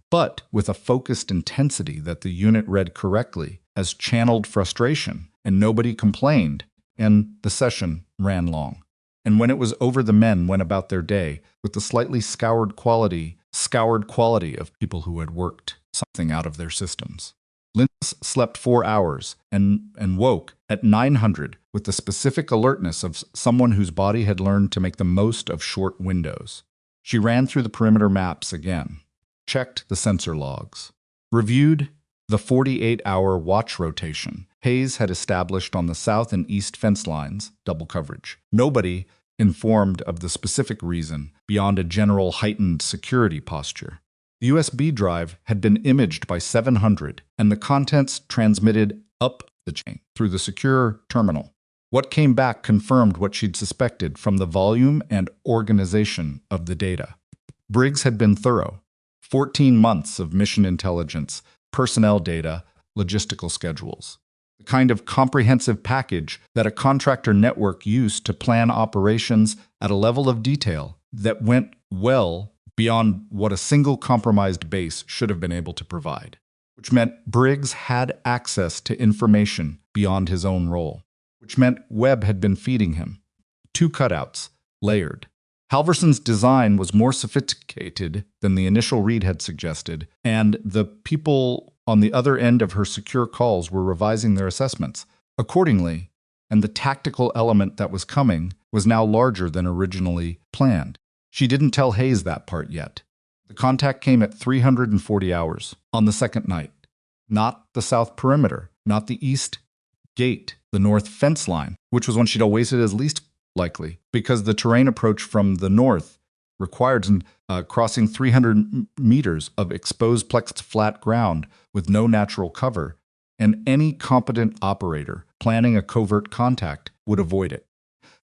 but with a focused intensity that the unit read correctly as channeled frustration, and nobody complained, and the session ran long. And when it was over, the men went about their day with the slightly scoured quality of people who had worked something out of their systems. Linz slept 4 hours and woke at 900 with the specific alertness of someone whose body had learned to make the most of short windows. She ran through the perimeter maps again, checked the sensor logs, reviewed the 48-hour watch rotation Hayes had established on the south and east fence lines, double coverage. Nobody informed of the specific reason beyond a general heightened security posture. The USB drive had been imaged by 700, and the contents transmitted up the chain through the secure terminal. What came back confirmed what she'd suspected from the volume and organization of the data. Briggs had been thorough. 14 months of mission intelligence, personnel data, logistical schedules. The kind of comprehensive package that a contractor network used to plan operations at a level of detail that went well beyond what a single compromised base should have been able to provide, which meant Briggs had access to information beyond his own role, which meant Webb had been feeding him. 2 cutouts, layered. Halverson's design was more sophisticated than the initial read had suggested, and the people on the other end of her secure calls were revising their assessments accordingly, and the tactical element that was coming was now larger than originally planned. She didn't tell Hayes that part yet. The contact came at 340 hours on the second night. Not the south perimeter, not the east gate, the north fence line, which was one she'd awaited as least likely, because the terrain approach from the north required crossing 300 meters of exposed plexed flat ground with no natural cover, and any competent operator planning a covert contact would avoid it.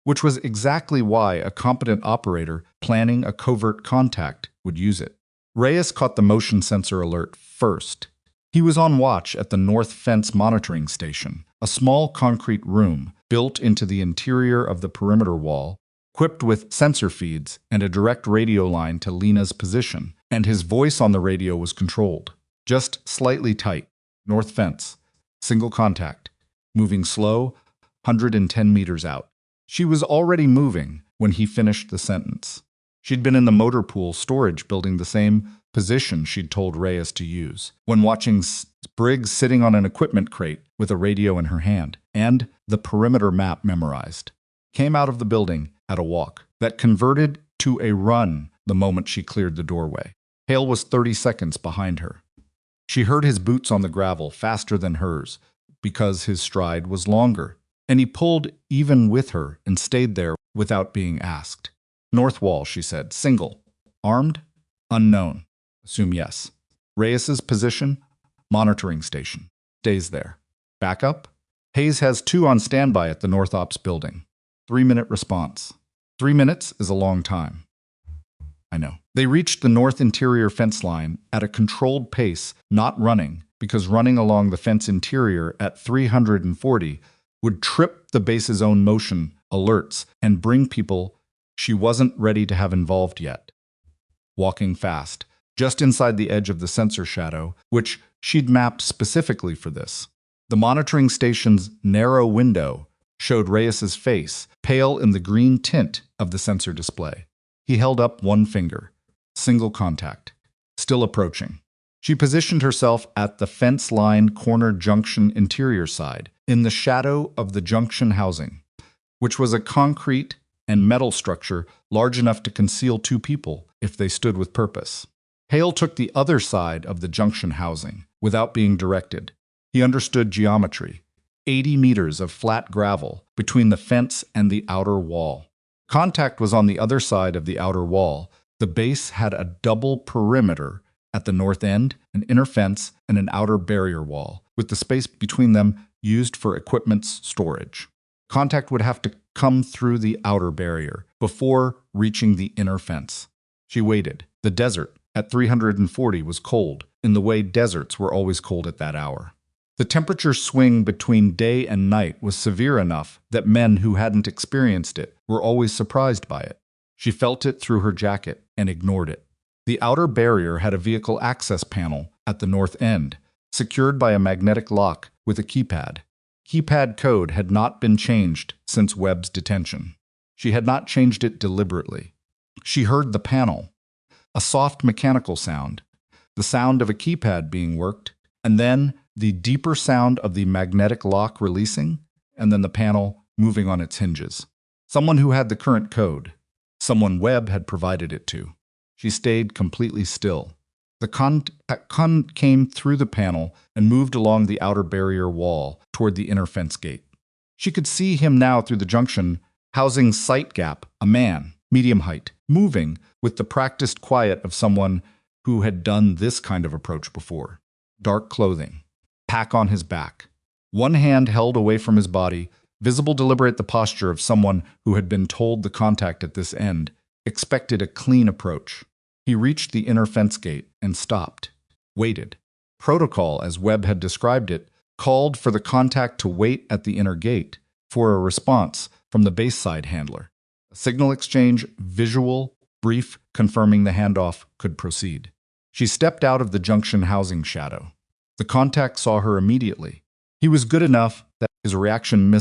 Which was exactly why a competent operator planning a covert contact would use it. Reyes caught the motion sensor alert first. He was on watch at the North Fence Monitoring Station, a small concrete room built into the interior of the perimeter wall, equipped with sensor feeds and a direct radio line to Lena's position, and his voice on the radio was controlled. Just slightly tight. North Fence. Single contact. Moving slow, 110 meters out. She was already moving when he finished the sentence. She'd been in the motor pool storage building, the same position she'd told Reyes to use, when watching Briggs sitting on an equipment crate with a radio in her hand, and the perimeter map memorized. Came out of the building at a walk that converted to a run the moment she cleared the doorway. Hale was 30 seconds behind her. She heard his boots on the gravel faster than hers, because his stride was longer, and he pulled even with her and stayed there without being asked. North wall, she said. Single. Armed? Unknown. Assume yes. Reyes's position? Monitoring station. Stays there. Backup? Hayes has 2 on standby at the North Ops building. 3-minute response. 3 minutes is a long time. I know. They reached the north interior fence line at a controlled pace, not running, because running along the fence interior at 340 would trip the base's own motion alerts and bring people she wasn't ready to have involved yet. Walking fast, just inside the edge of the sensor shadow, which she'd mapped specifically for this. The monitoring station's narrow window showed Reyes's face, pale in the green tint of the sensor display. He held up one finger. Single contact. Still approaching. She positioned herself at the fence line corner junction interior side, in the shadow of the junction housing, which was a concrete and metal structure large enough to conceal 2 people if they stood with purpose. Hale took the other side of the junction housing without being directed. He understood geometry. 80 meters of flat gravel between the fence and the outer wall. Contact was on the other side of the outer wall. The base had a double perimeter at the north end, an inner fence, and an outer barrier wall, with the space between them used for equipment's storage. Contact would have to come through the outer barrier before reaching the inner fence. She waited. The desert at 340 was cold, in the way deserts were always cold at that hour. The temperature swing between day and night was severe enough that men who hadn't experienced it were always surprised by it. She felt it through her jacket and ignored it. The outer barrier had a vehicle access panel at the north end, secured by a magnetic lock with a keypad. Keypad code had not been changed since Webb's detention. She had not changed it deliberately. She heard the panel, a soft mechanical sound, the sound of a keypad being worked, and then the deeper sound of the magnetic lock releasing, and then the panel moving on its hinges. Someone who had the current code. Someone Webb had provided it to. She stayed completely still. The con came through the panel and moved along the outer barrier wall toward the inner fence gate. She could see him now through the junction, housing sight gap, a man, medium height, moving with the practiced quiet of someone who had done this kind of approach before. Dark clothing, pack on his back. One hand held away from his body, Visible deliberate, the posture of someone who had been told the contact at this end expected a clean approach. He reached the inner fence gate and stopped, waited. Protocol, as Webb had described it, called for the contact to wait at the inner gate for a response from the base side handler. A signal exchange, visual, brief, confirming the handoff could proceed. She stepped out of the junction housing shadow. The contact saw her immediately. He was good enough that his reaction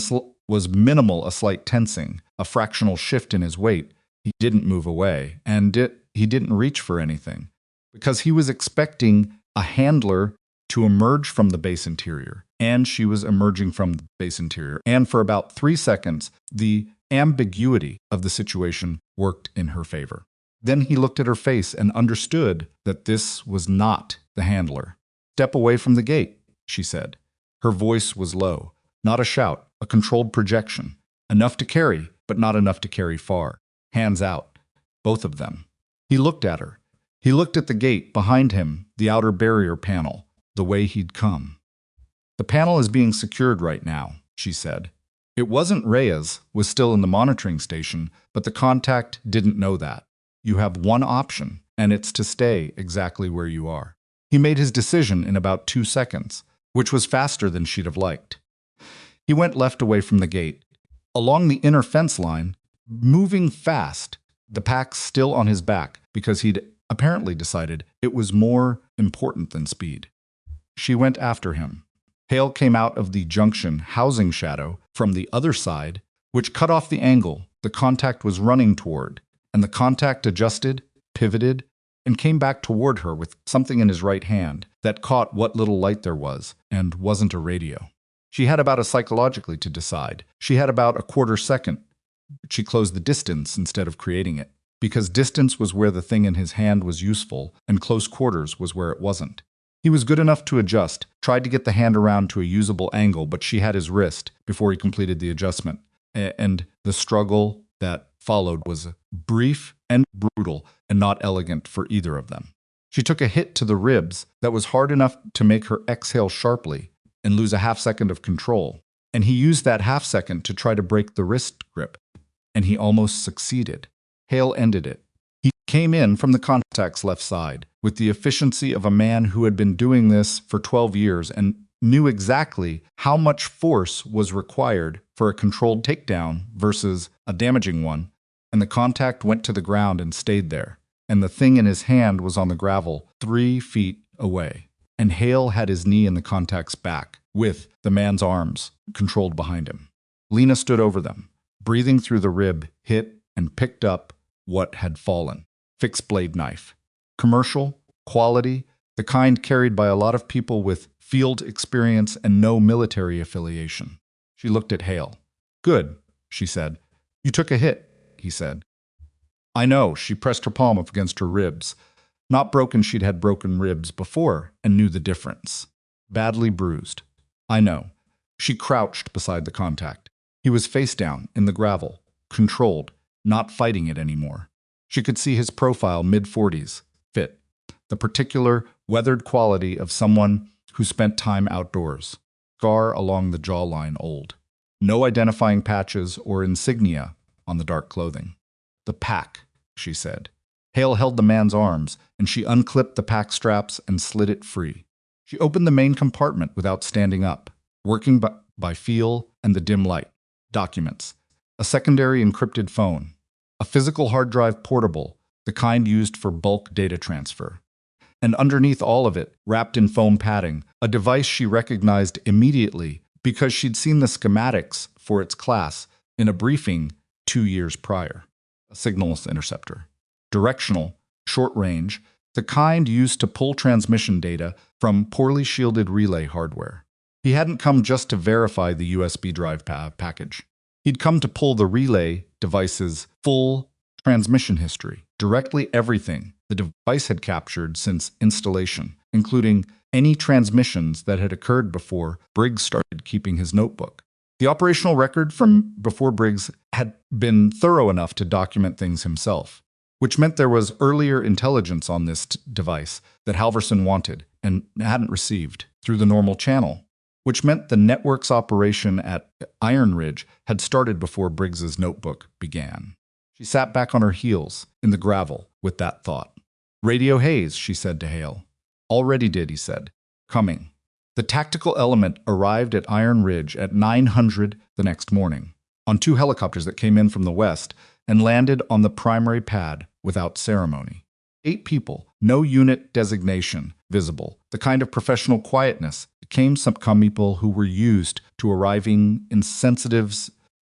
was minimal, a slight tensing, a fractional shift in his weight. He didn't move away, and he didn't reach for anything, because he was expecting a handler to emerge from the base interior, and she was emerging from the base interior. And for about 3 seconds, the ambiguity of the situation worked in her favor. Then he looked at her face and understood that this was not the handler. "Step away from the gate," she said. Her voice was low, not a shout, a controlled projection. Enough to carry, but not enough to carry far. Hands out. Both of them. He looked at her. He looked at the gate behind him, the outer barrier panel, the way he'd come. "The panel is being secured right now," she said. It wasn't Reyes, was still in the monitoring station, but the contact didn't know that. "You have one option, and it's to stay exactly where you are." He made his decision in about 2 seconds, which was faster than she'd have liked. He went left away from the gate, along the inner fence line, moving fast, the pack still on his back, because he'd apparently decided it was more important than speed. She went after him. Hale came out of the junction housing shadow from the other side, which cut off the angle the contact was running toward, and the contact adjusted, pivoted, and came back toward her with something in his right hand that caught what little light there was and wasn't a radio. She had about a psychologically to decide. She had about a quarter second. She closed the distance instead of creating it, because distance was where the thing in his hand was useful and close quarters was where it wasn't. He was good enough to adjust, tried to get the hand around to a usable angle, but she had his wrist before he completed the adjustment. And the struggle that followed was brief and brutal and not elegant for either of them. She took a hit to the ribs that was hard enough to make her exhale sharply and lose a half second of control. And he used that half second to try to break the wrist grip, and he almost succeeded. Hale ended it. He came in from the contact's left side with the efficiency of a man who had been doing this for 12 years and knew exactly how much force was required for a controlled takedown versus a damaging one, and the contact went to the ground and stayed there, and the thing in his hand was on the gravel 3 feet away, and Hale had his knee in the contact's back, with the man's arms controlled behind him. Lena stood over them, breathing through the rib, hit and picked up what had fallen. Fixed blade knife. Commercial, quality, the kind carried by a lot of people with field experience and no military affiliation. She looked at Hale. "Good," she said. "You took a hit," he said. "I know," she pressed her palm up against her ribs. Not broken, she'd had broken ribs before and knew the difference. Badly bruised. "I know." She crouched beside the contact. He was face down in the gravel, controlled, not fighting it anymore. She could see his profile, mid-40s, fit. The particular, weathered quality of someone who spent time outdoors. Scar along the jawline old. No identifying patches or insignia on the dark clothing. "The pack," she said. Hale held the man's arms, and she unclipped the pack straps and slid it free. She opened the main compartment without standing up, working by feel and the dim light. Documents. A secondary encrypted phone. A physical hard drive portable, the kind used for bulk data transfer. And underneath all of it, wrapped in foam padding, a device she recognized immediately because she'd seen the schematics for its class in a briefing 2 years prior. A signals interceptor. Directional, short range, the kind used to pull transmission data from poorly shielded relay hardware. He hadn't come just to verify the USB drive package. He'd come to pull the relay device's full transmission history, directly everything the device had captured since installation, including any transmissions that had occurred before Briggs started keeping his notebook. The operational record from before Briggs had been thorough enough to document things himself, which meant there was earlier intelligence on this device that Halverson wanted and hadn't received through the normal channel. which meant the network's operation at Iron Ridge had started before Briggs's notebook began. She sat back on her heels in the gravel with that thought. "Radio Hayes," she said to Hale. "Already did," he said. "Coming." The tactical element arrived at Iron Ridge at 900 the next morning, on 2 helicopters that came in from the west and landed on the primary pad without ceremony. 8 people, no unit designation visible, the kind of professional quietness became some people who were used to arriving in sensitive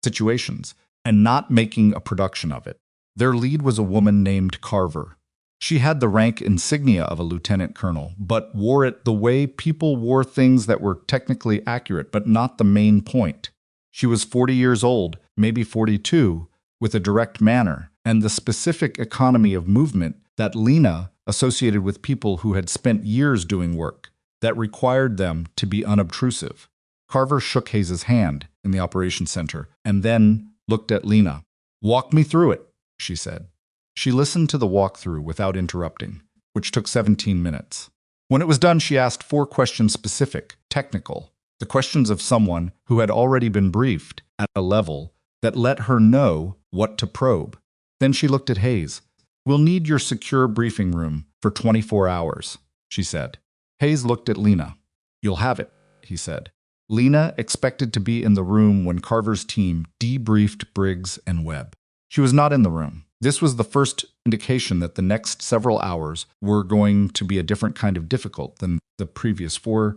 situations and not making a production of it. Their lead was a woman named Carver. She had the rank insignia of a lieutenant colonel, but wore it the way people wore things that were technically accurate, but not the main point. She was 40 years old, maybe 42, with a direct manner and the specific economy of movement that Lena associated with people who had spent years doing work that required them to be unobtrusive. Carver shook Hayes's hand in the operations center and then looked at Lena. "Walk me through it," she said. She listened to the walkthrough without interrupting, which took 17 minutes. When it was done, she asked 4 questions specific, technical, the questions of someone who had already been briefed at a level that let her know what to probe. Then she looked at Hayes. "We'll need your secure briefing room for 24 hours, she said. Hayes looked at Lena. "You'll have it," he said. Lena expected to be in the room when Carver's team debriefed Briggs and Webb. She was not in the room. This was the first indication that the next several hours were going to be a different kind of difficult than the previous 4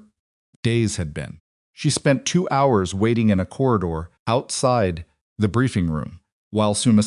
days had been. She spent 2 hours waiting in a corridor outside the briefing room, while the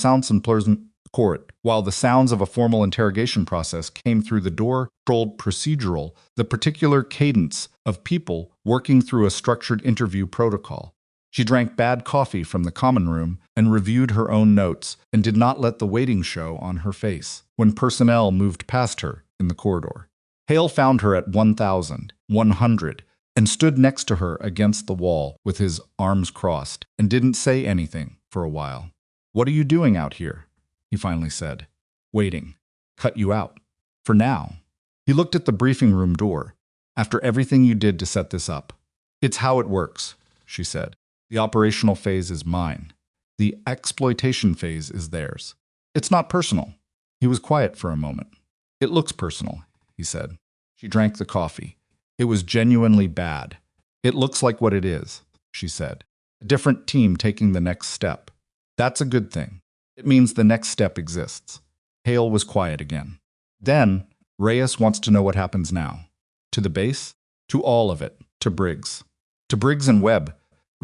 sounds of a formal interrogation process came through the door-controlled procedural, the particular cadence of people working through a structured interview protocol. She drank bad coffee from the common room and reviewed her own notes and did not let the waiting show on her face when personnel moved past her in the corridor. Hale found her at 1,100 and stood next to her against the wall with his arms crossed and didn't say anything for a while. "What are you doing out here?" he finally said. "Waiting. Cut you out. For now." He looked at the briefing room door. "After everything you did to set this up." "It's how it works," she said. "The operational phase is mine. The exploitation phase is theirs. It's not personal." He was quiet for a moment. "It looks personal," he said. She drank the coffee. "It was genuinely bad. It looks like what it is," she said. "A different team taking the next step. That's a good thing. It means the next step exists." Hale was quiet again. "Then, Reyes wants to know what happens now. To the base? To all of it. To Briggs. To Briggs and Webb.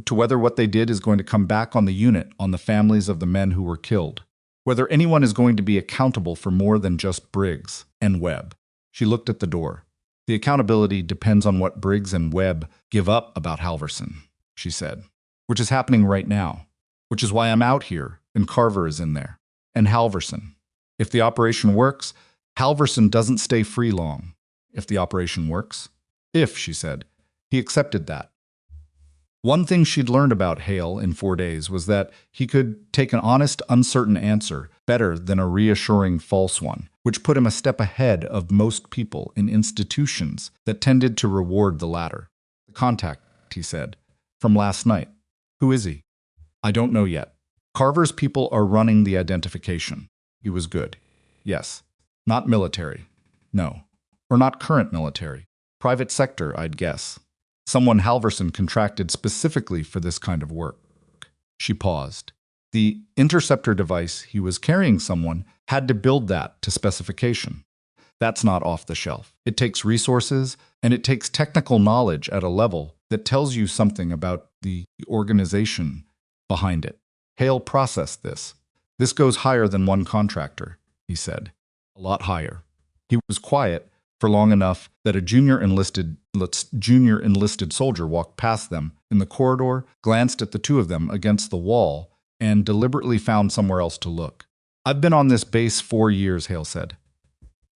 To whether what they did is going to come back on the unit, on the families of the men who were killed. Whether anyone is going to be accountable for more than just Briggs and Webb." She looked at the door. "The accountability depends on what Briggs and Webb give up about Halverson," she said, "which is happening right now, which is why I'm out here, and Carver is in there, and Halverson. If the operation works, Halverson doesn't stay free long. If the operation works." "If," she said. He accepted that. One thing she'd learned about Hale in 4 days was that he could take an honest, uncertain answer better than a reassuring false one, which put him a step ahead of most people in institutions that tended to reward the latter. "The contact," he said, "from last night. Who is he?" "I don't know yet. Carver's people are running the identification." He was good. "Yes. Not military. No. Or not current military. Private sector, I'd guess. Someone Halverson contracted specifically for this kind of work." She paused. The interceptor device he was carrying someone had to build that to specification. That's not off the shelf. It takes resources, and it takes technical knowledge at a level that tells you something about the organization behind it. Hale processed this. "This goes higher than one contractor," he said. "A lot higher." He was quiet for long enough that a junior enlisted soldier walked past them in the corridor, glanced at the 2 of them against the wall, and deliberately found somewhere else to look. "I've been on this base 4 years," Hale said.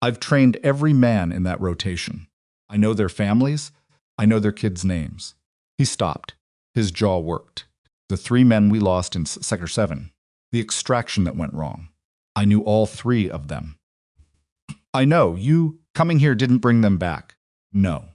"I've trained every man in that rotation. I know their families. I know their kids' names." He stopped. His jaw worked. "The 3 men we lost in Sector 7. The extraction that went wrong. I knew all 3 of them." "I know, you coming here didn't bring them back." "No.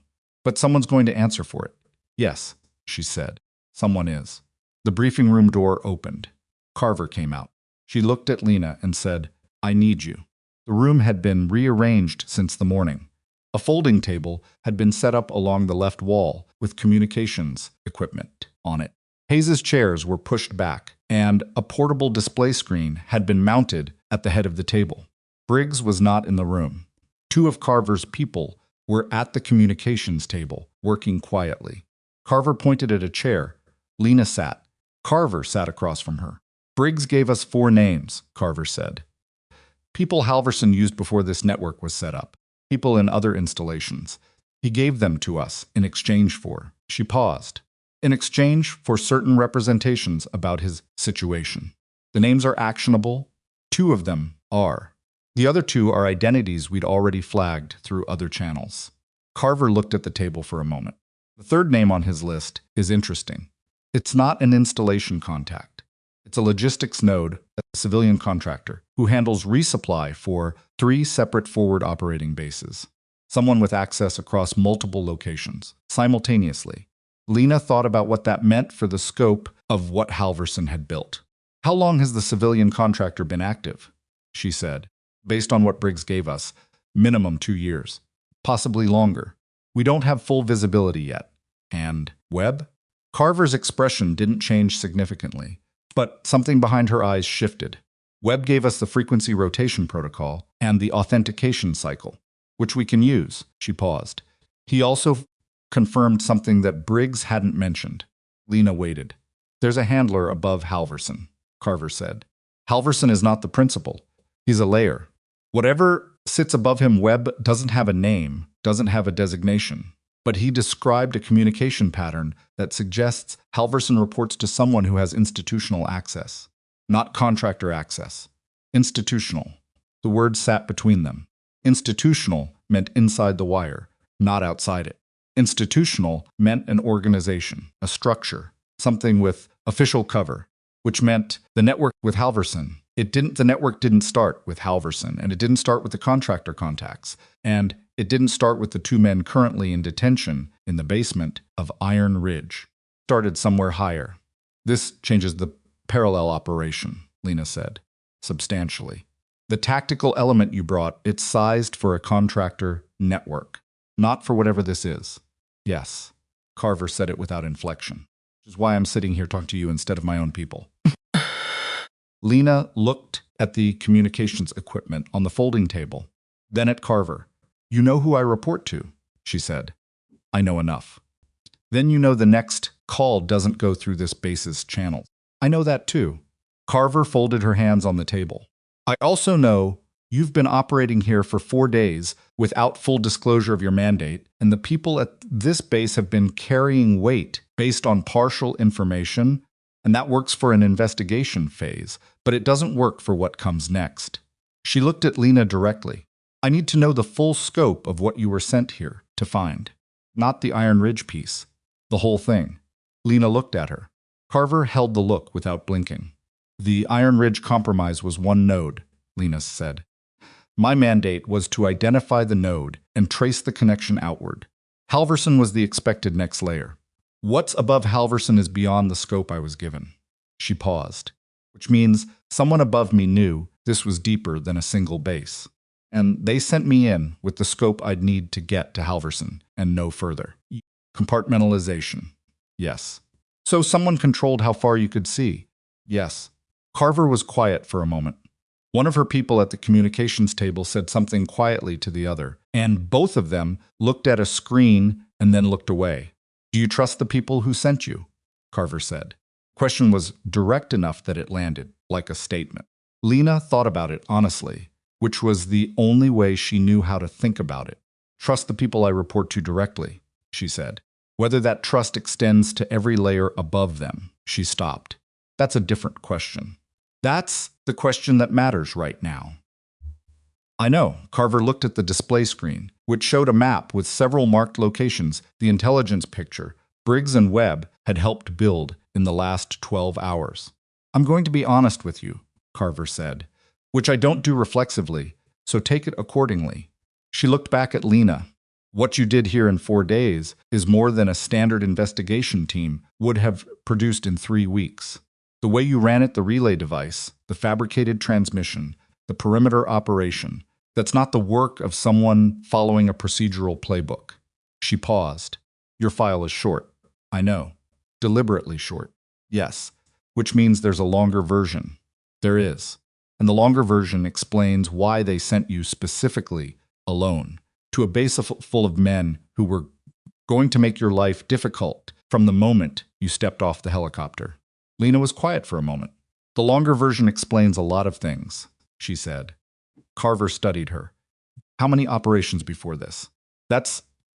But someone's going to answer for it." "Yes. she said. Someone is. The briefing room door opened. Carver came out. She looked at Lena and said, I need you. The room had been rearranged since the morning. A folding table had been set up along the left wall with communications equipment on it. Hayes's chairs were pushed back, and a portable display screen had been mounted at the head of the table. Briggs was not in the room. Two of Carver's people were at the communications table, working quietly. Carver pointed at a chair. Lena sat. Carver sat across from her. Briggs gave us 4 names, Carver said. People Halverson used before this network was set up. People in other installations. He gave them to us in exchange for. She paused. In exchange for certain representations about his situation. The names are actionable. 2 of them are. The other 2 are identities we'd already flagged through other channels. Carver looked at the table for a moment. The 3rd name on his list is interesting. It's not an installation contact. It's a logistics node, a civilian contractor, who handles resupply for 3 separate forward operating bases. Someone with access across multiple locations, simultaneously. Lena thought about what that meant for the scope of what Halverson had built. How long has the civilian contractor been active? She said. Based on what Briggs gave us, minimum 2 years. Possibly longer. We don't have full visibility yet. And Webb? Carver's expression didn't change significantly, but something behind her eyes shifted. Webb gave us the frequency rotation protocol and the authentication cycle, which we can use. She paused. He also confirmed something that Briggs hadn't mentioned. Lena waited. There's a handler above Halverson, Carver said. Halverson is not the principal. He's a layer. Whatever sits above him, Webb doesn't have a name, doesn't have a designation. But he described a communication pattern that suggests Halverson reports to someone who has institutional access, not contractor access. Institutional. The word sat between them. Institutional meant inside the wire, not outside it. Institutional meant an organization, a structure, something with official cover, which meant the network with Halverson. The network didn't start with Halverson, and it didn't start with the contractor contacts, and it didn't start with the 2 men currently in detention in the basement of Iron Ridge. It started somewhere higher. This changes the parallel operation, Lena said, substantially. The tactical element you brought, it's sized for a contractor network, not for whatever this is. Yes, Carver said it without inflection, which is why I'm sitting here talking to you instead of my own people. Lena looked at the communications equipment on the folding table, then at Carver. You know who I report to, she said. I know enough. Then you know the next call doesn't go through this base's channel. I know that too. Carver folded her hands on the table. I also know you've been operating here for 4 days without full disclosure of your mandate, and the people at this base have been carrying weight based on partial information, and that works for an investigation phase, but it doesn't work for what comes next. She looked at Lena directly. I need to know the full scope of what you were sent here to find, not the Iron Ridge piece, the whole thing. Lena looked at her. Carver held the look without blinking. The Iron Ridge compromise was 1 node, Lena said. My mandate was to identify the node and trace the connection outward. Halverson was the expected next layer. What's above Halverson is beyond the scope I was given. She paused, which means someone above me knew this was deeper than a single base. And they sent me in with the scope I'd need to get to Halverson and no further. Compartmentalization. Yes. So someone controlled how far you could see. Yes. Carver was quiet for a moment. One of her people at the communications table said something quietly to the other, and both of them looked at a screen and then looked away. Do you trust the people who sent you? Carver said. The question was direct enough that it landed, like a statement. Lena thought about it honestly, which was the only way she knew how to think about it. Trust the people I report to directly, she said. Whether that trust extends to every layer above them, she stopped. That's a different question. That's the question that matters right now. I know. Carver looked at the display screen, which showed a map with several marked locations the intelligence picture Briggs and Webb had helped build in the last 12 hours. I'm going to be honest with you, Carver said, which I don't do reflexively, so take it accordingly. She looked back at Lena. What you did here in 4 days is more than a standard investigation team would have produced in 3 weeks. The way you ran it, the relay device, the fabricated transmission, the perimeter operation, that's not the work of someone following a procedural playbook. She paused. Your file is short. I know. Deliberately short. Yes. Which means there's a longer version. There is. And the longer version explains why they sent you specifically alone to a base full of men who were going to make your life difficult from the moment you stepped off the helicopter. Lena was quiet for a moment. The longer version explains a lot of things, she said. Carver studied her. How many operations before this?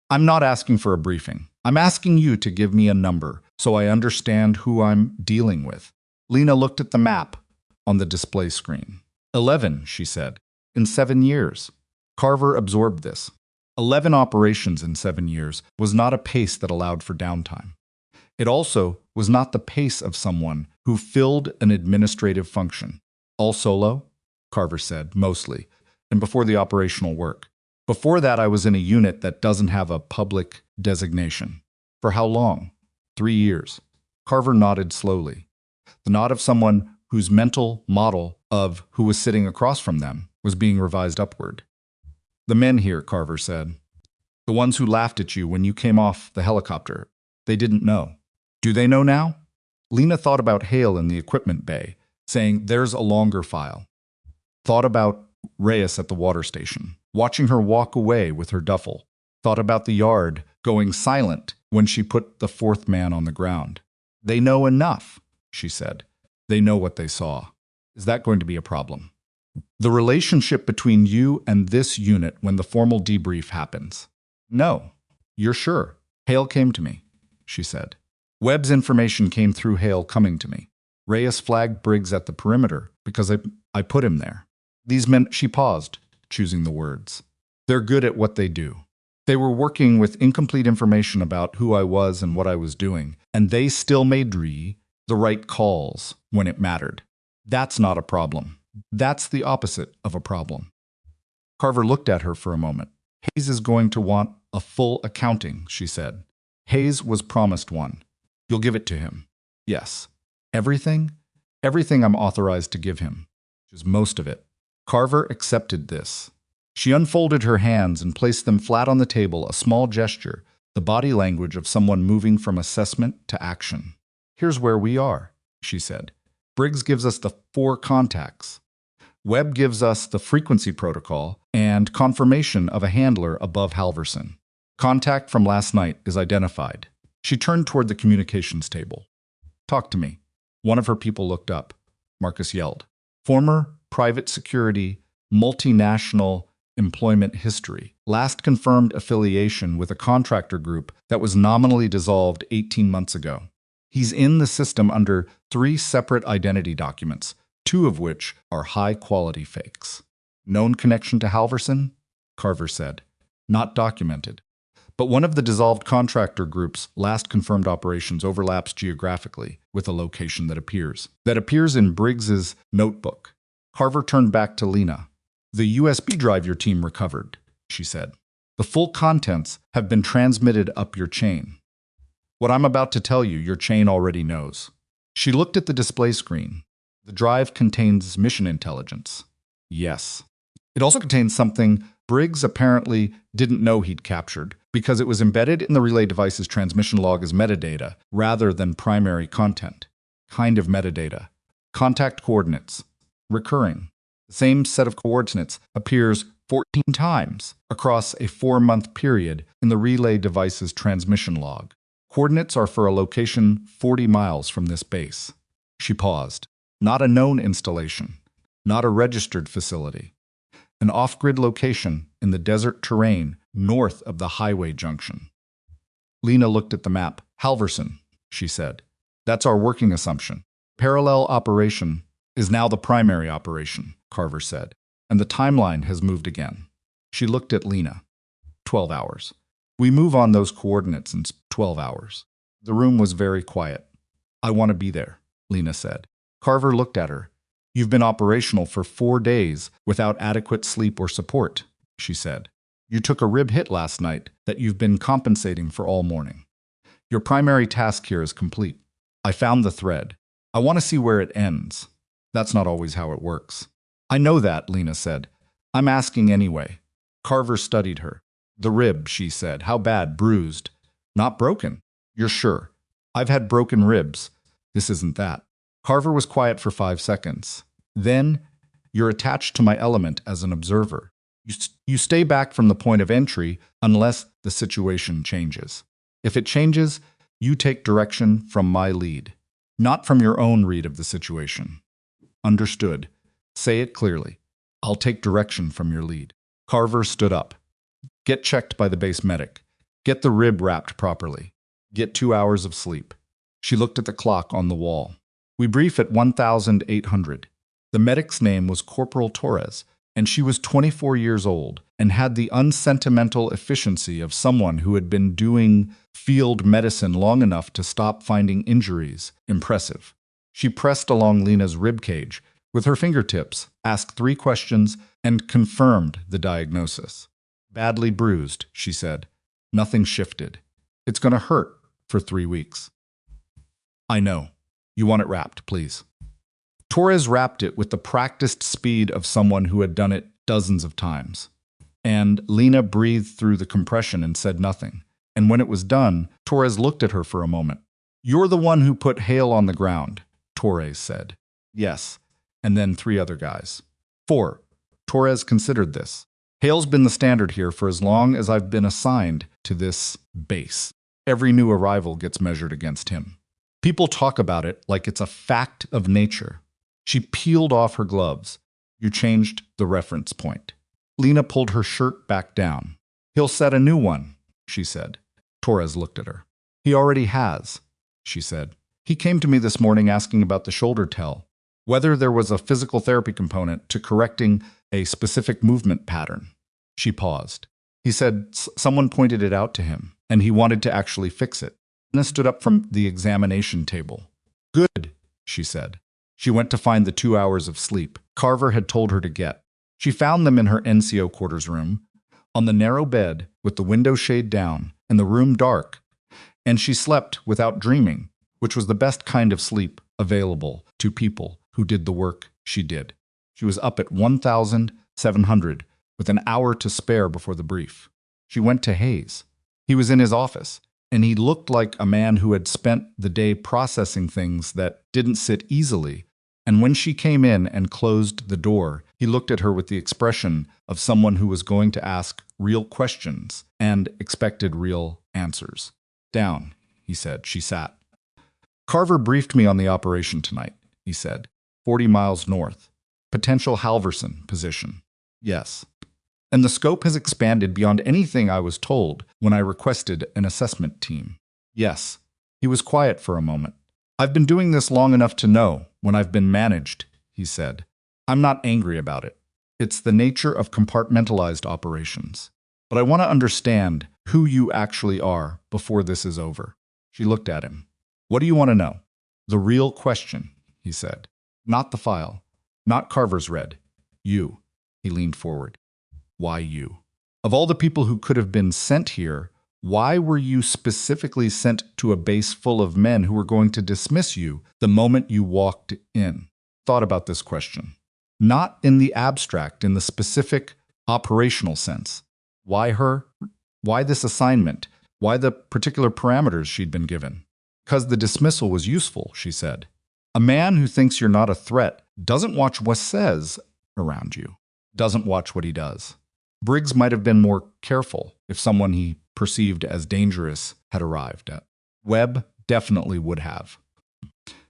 I'm not asking for a briefing. I'm asking you to give me a number so I understand who I'm dealing with. Lena looked at the map on the display screen. 11, she said, in 7 years. Carver absorbed this. 11 operations in 7 years was not a pace that allowed for downtime. It also was not the pace of someone who filled an administrative function. All solo? Carver said, mostly, and before the operational work. Before that, I was in a unit that doesn't have a public designation. For how long? 3 years. Carver nodded slowly. The nod of someone whose mental model of who was sitting across from them was being revised upward. The men here, Carver said. The ones who laughed at you when you came off the helicopter. They didn't know. Do they know now? Lena thought about Hale in the equipment bay, saying, there's a longer file. Thought about Reyes at the water station, watching her walk away with her duffel. Thought about the yard going silent when she put the fourth man on the ground. They know enough, she said. They know what they saw. Is that going to be a problem? The relationship between you and this unit when the formal debrief happens. No. You're sure? Hale came to me, she said. Webb's information came through Hale coming to me. Reyes flagged Briggs at the perimeter because I put him there. These men, she paused, choosing the words. They're good at what they do. They were working with incomplete information about who I was and what I was doing, and they still made the right calls when it mattered. That's not a problem. That's the opposite of a problem. Carver looked at her for a moment. Hayes is going to want a full accounting, she said. Hayes was promised one. You'll give it to him. Yes. Everything? Everything I'm authorized to give him, which is most of it. Carver accepted this. She unfolded her hands and placed them flat on the table, a small gesture, the body language of someone moving from assessment to action. Here's where we are, she said. Briggs gives us the 4 contacts. Webb gives us the frequency protocol and confirmation of a handler above Halverson. Contact from last night is identified. She turned toward the communications table. Talk to me. One of her people looked up. Marcus yelled. Former private security, multinational employment history. Last confirmed affiliation with a contractor group that was nominally dissolved 18 months ago. He's in the system under 3 separate identity documents, 2 of which are high-quality fakes. Known connection to Halverson? Carver said. Not documented. But one of the dissolved contractor group's last confirmed operations overlaps geographically with a location that appears in Briggs's notebook. Carver turned back to Lena. The USB drive your team recovered, she said. The full contents have been transmitted up your chain. What I'm about to tell you, your chain already knows. She looked at the display screen. The drive contains mission intelligence. Yes. It also contains something Briggs apparently didn't know he'd captured, because it was embedded in the relay device's transmission log as metadata rather than primary content. Kind of metadata. Contact coordinates. Recurring. The same set of coordinates appears 14 times across a 4-month period in the relay device's transmission log. Coordinates are for a location 40 miles from this base. She paused. Not a known installation. Not a registered facility. An off-grid location in the desert terrain north of the highway junction. Lena looked at the map. Halverson, she said. That's our working assumption. Parallel operation is now the primary operation, Carver said, and the timeline has moved again. She looked at Lena. 12 hours. We move on those coordinates in 12 hours. The room was very quiet. I want to be there, Lena said. Carver looked at her. You've been operational for 4 days without adequate sleep or support, she said. You took a rib hit last night that you've been compensating for all morning. Your primary task here is complete. I found the thread. I want to see where it ends. That's not always how it works. I know that, Lena said. I'm asking anyway. Carver studied her. The rib, she said. How bad? Bruised. Not broken. You're sure? I've had broken ribs. This isn't that. Carver was quiet for 5 seconds. Then, you're attached to my element as an observer. You stay back from the point of entry unless the situation changes. If it changes, you take direction from my lead, not from your own read of the situation. Understood. Say it clearly. I'll take direction from your lead. Carver stood up. Get checked by the base medic. Get the rib wrapped properly. Get 2 hours of sleep. She looked at the clock on the wall. We brief at 1800. The medic's name was Corporal Torres, and she was 24 years old and had the unsentimental efficiency of someone who had been doing field medicine long enough to stop finding injuries impressive. She pressed along Lena's rib cage with her fingertips, asked 3 questions, and confirmed the diagnosis. Badly bruised, she said. Nothing shifted. It's going to hurt for 3 weeks. I know. You want it wrapped, please. Torres wrapped it with the practiced speed of someone who had done it dozens of times. And Lena breathed through the compression and said nothing. And when it was done, Torres looked at her for a moment. You're the one who put Hale on the ground, Torres said. Yes. And then 3 other guys. 4. Torres considered this. Hale's been the standard here for as long as I've been assigned to this base. Every new arrival gets measured against him. People talk about it like it's a fact of nature. She peeled off her gloves. You changed the reference point. Lena pulled her shirt back down. He'll set a new one, she said. Torres looked at her. He already has, she said. He came to me this morning asking about the shoulder tell, whether there was a physical therapy component to correcting a specific movement pattern. She paused. He said someone pointed it out to him, and he wanted to actually fix it. Lena stood up from the examination table. Good, she said. She went to find the 2 hours of sleep Carver had told her to get. She found them in her NCO quarters room, on the narrow bed with the window shade down and the room dark, and she slept without dreaming, which was the best kind of sleep available to people who did the work she did. She was up at 1700 with an hour to spare before the brief. She went to Hayes. He was in his office, and he looked like a man who had spent the day processing things that didn't sit easily. And when she came in and closed the door, he looked at her with the expression of someone who was going to ask real questions and expected real answers. Down, he said. She sat. Carver briefed me on the operation tonight, he said. 40 miles north. Potential Halverson position. Yes. And the scope has expanded beyond anything I was told when I requested an assessment team. Yes. He was quiet for a moment. I've been doing this long enough to know when I've been managed, he said. I'm not angry about it. It's the nature of compartmentalized operations. But I want to understand who you actually are before this is over. She looked at him. What do you want to know? The real question, he said. Not the file. Not Carver's red. You. He leaned forward. Why you? Of all the people who could have been sent here, why were you specifically sent to a base full of men who were going to dismiss you the moment you walked in? Thought about this question. Not in the abstract, in the specific operational sense. Why her? Why this assignment? Why the particular parameters she'd been given? Because the dismissal was useful, she said. A man who thinks you're not a threat doesn't watch what says around you, doesn't watch what he does. Briggs might have been more careful if someone he perceived as dangerous had arrived at. Webb definitely would have.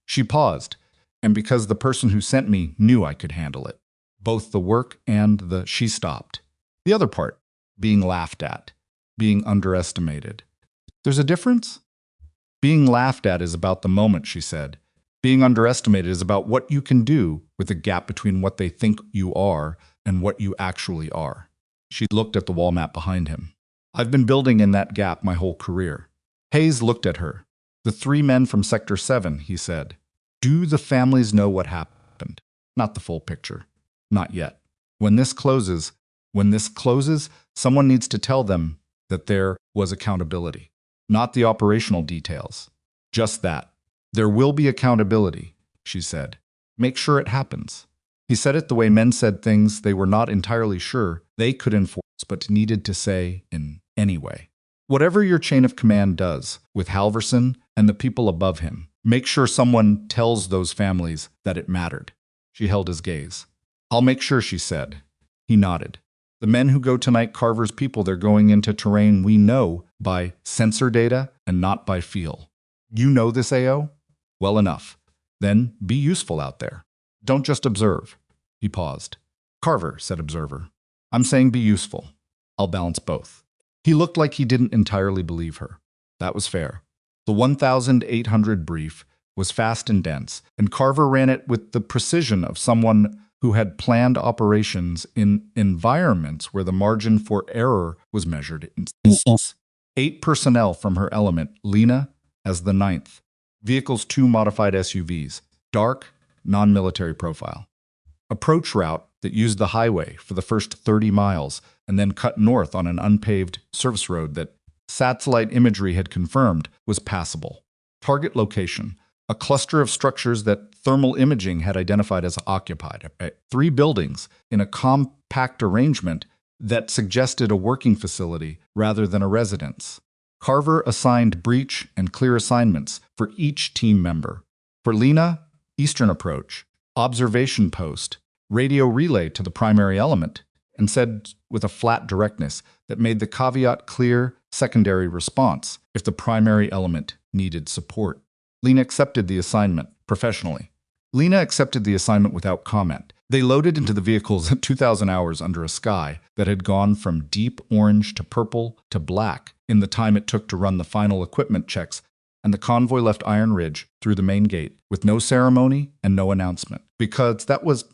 She paused, and because the person who sent me knew I could handle it, both the work and she stopped. The other part, being laughed at, being underestimated. There's a difference? Being laughed at is about the moment, she said. Being underestimated is about what you can do with the gap between what they think you are and what you actually are. She looked at the wall map behind him. I've been building in that gap my whole career. Hayes looked at her. The 3 men from Sector 7, he said. Do the families know what happened? Not the full picture. Not yet. When this closes, When this closes, someone needs to tell them that there was accountability, not the operational details. Just that. There will be accountability, she said. Make sure it happens. He said it the way men said things they were not entirely sure they could enforce but needed to say in any way. Whatever your chain of command does with Halverson and the people above him, make sure someone tells those families that it mattered. She held his gaze. I'll make sure, she said. He nodded. The men who go tonight, Carver's people, they're going into terrain we know by sensor data and not by feel. You know this, AO? Well enough. Then be useful out there. Don't just observe. He paused. Carver, said Observer. I'm saying be useful. I'll balance both. He looked like he didn't entirely believe her. That was fair. The 1,800 brief was fast and dense, and Carver ran it with the precision of someone who had planned operations in environments where the margin for error was measured in inches. 8 personnel from her element, Lena as the 9th. Vehicles 2 modified SUVs, dark, non-military profile. Approach route that used the highway for the first 30 miles and then cut north on an unpaved service road that satellite imagery had confirmed was passable. Target location, a cluster of structures that thermal imaging had identified as occupied. 3 buildings in a compact arrangement that suggested a working facility rather than a residence. Carver assigned breach and clear assignments for each team member. For Lena, eastern approach, observation post, radio relay to the primary element, and said with a flat directness that made the caveat clear secondary response if the primary element needed support. Lena accepted the assignment professionally. Lena accepted the assignment without comment. They loaded into the vehicles at 2,000 hours under a sky that had gone from deep orange to purple to black in the time it took to run the final equipment checks, and the convoy left Iron Ridge through the main gate with no ceremony and no announcement, because that was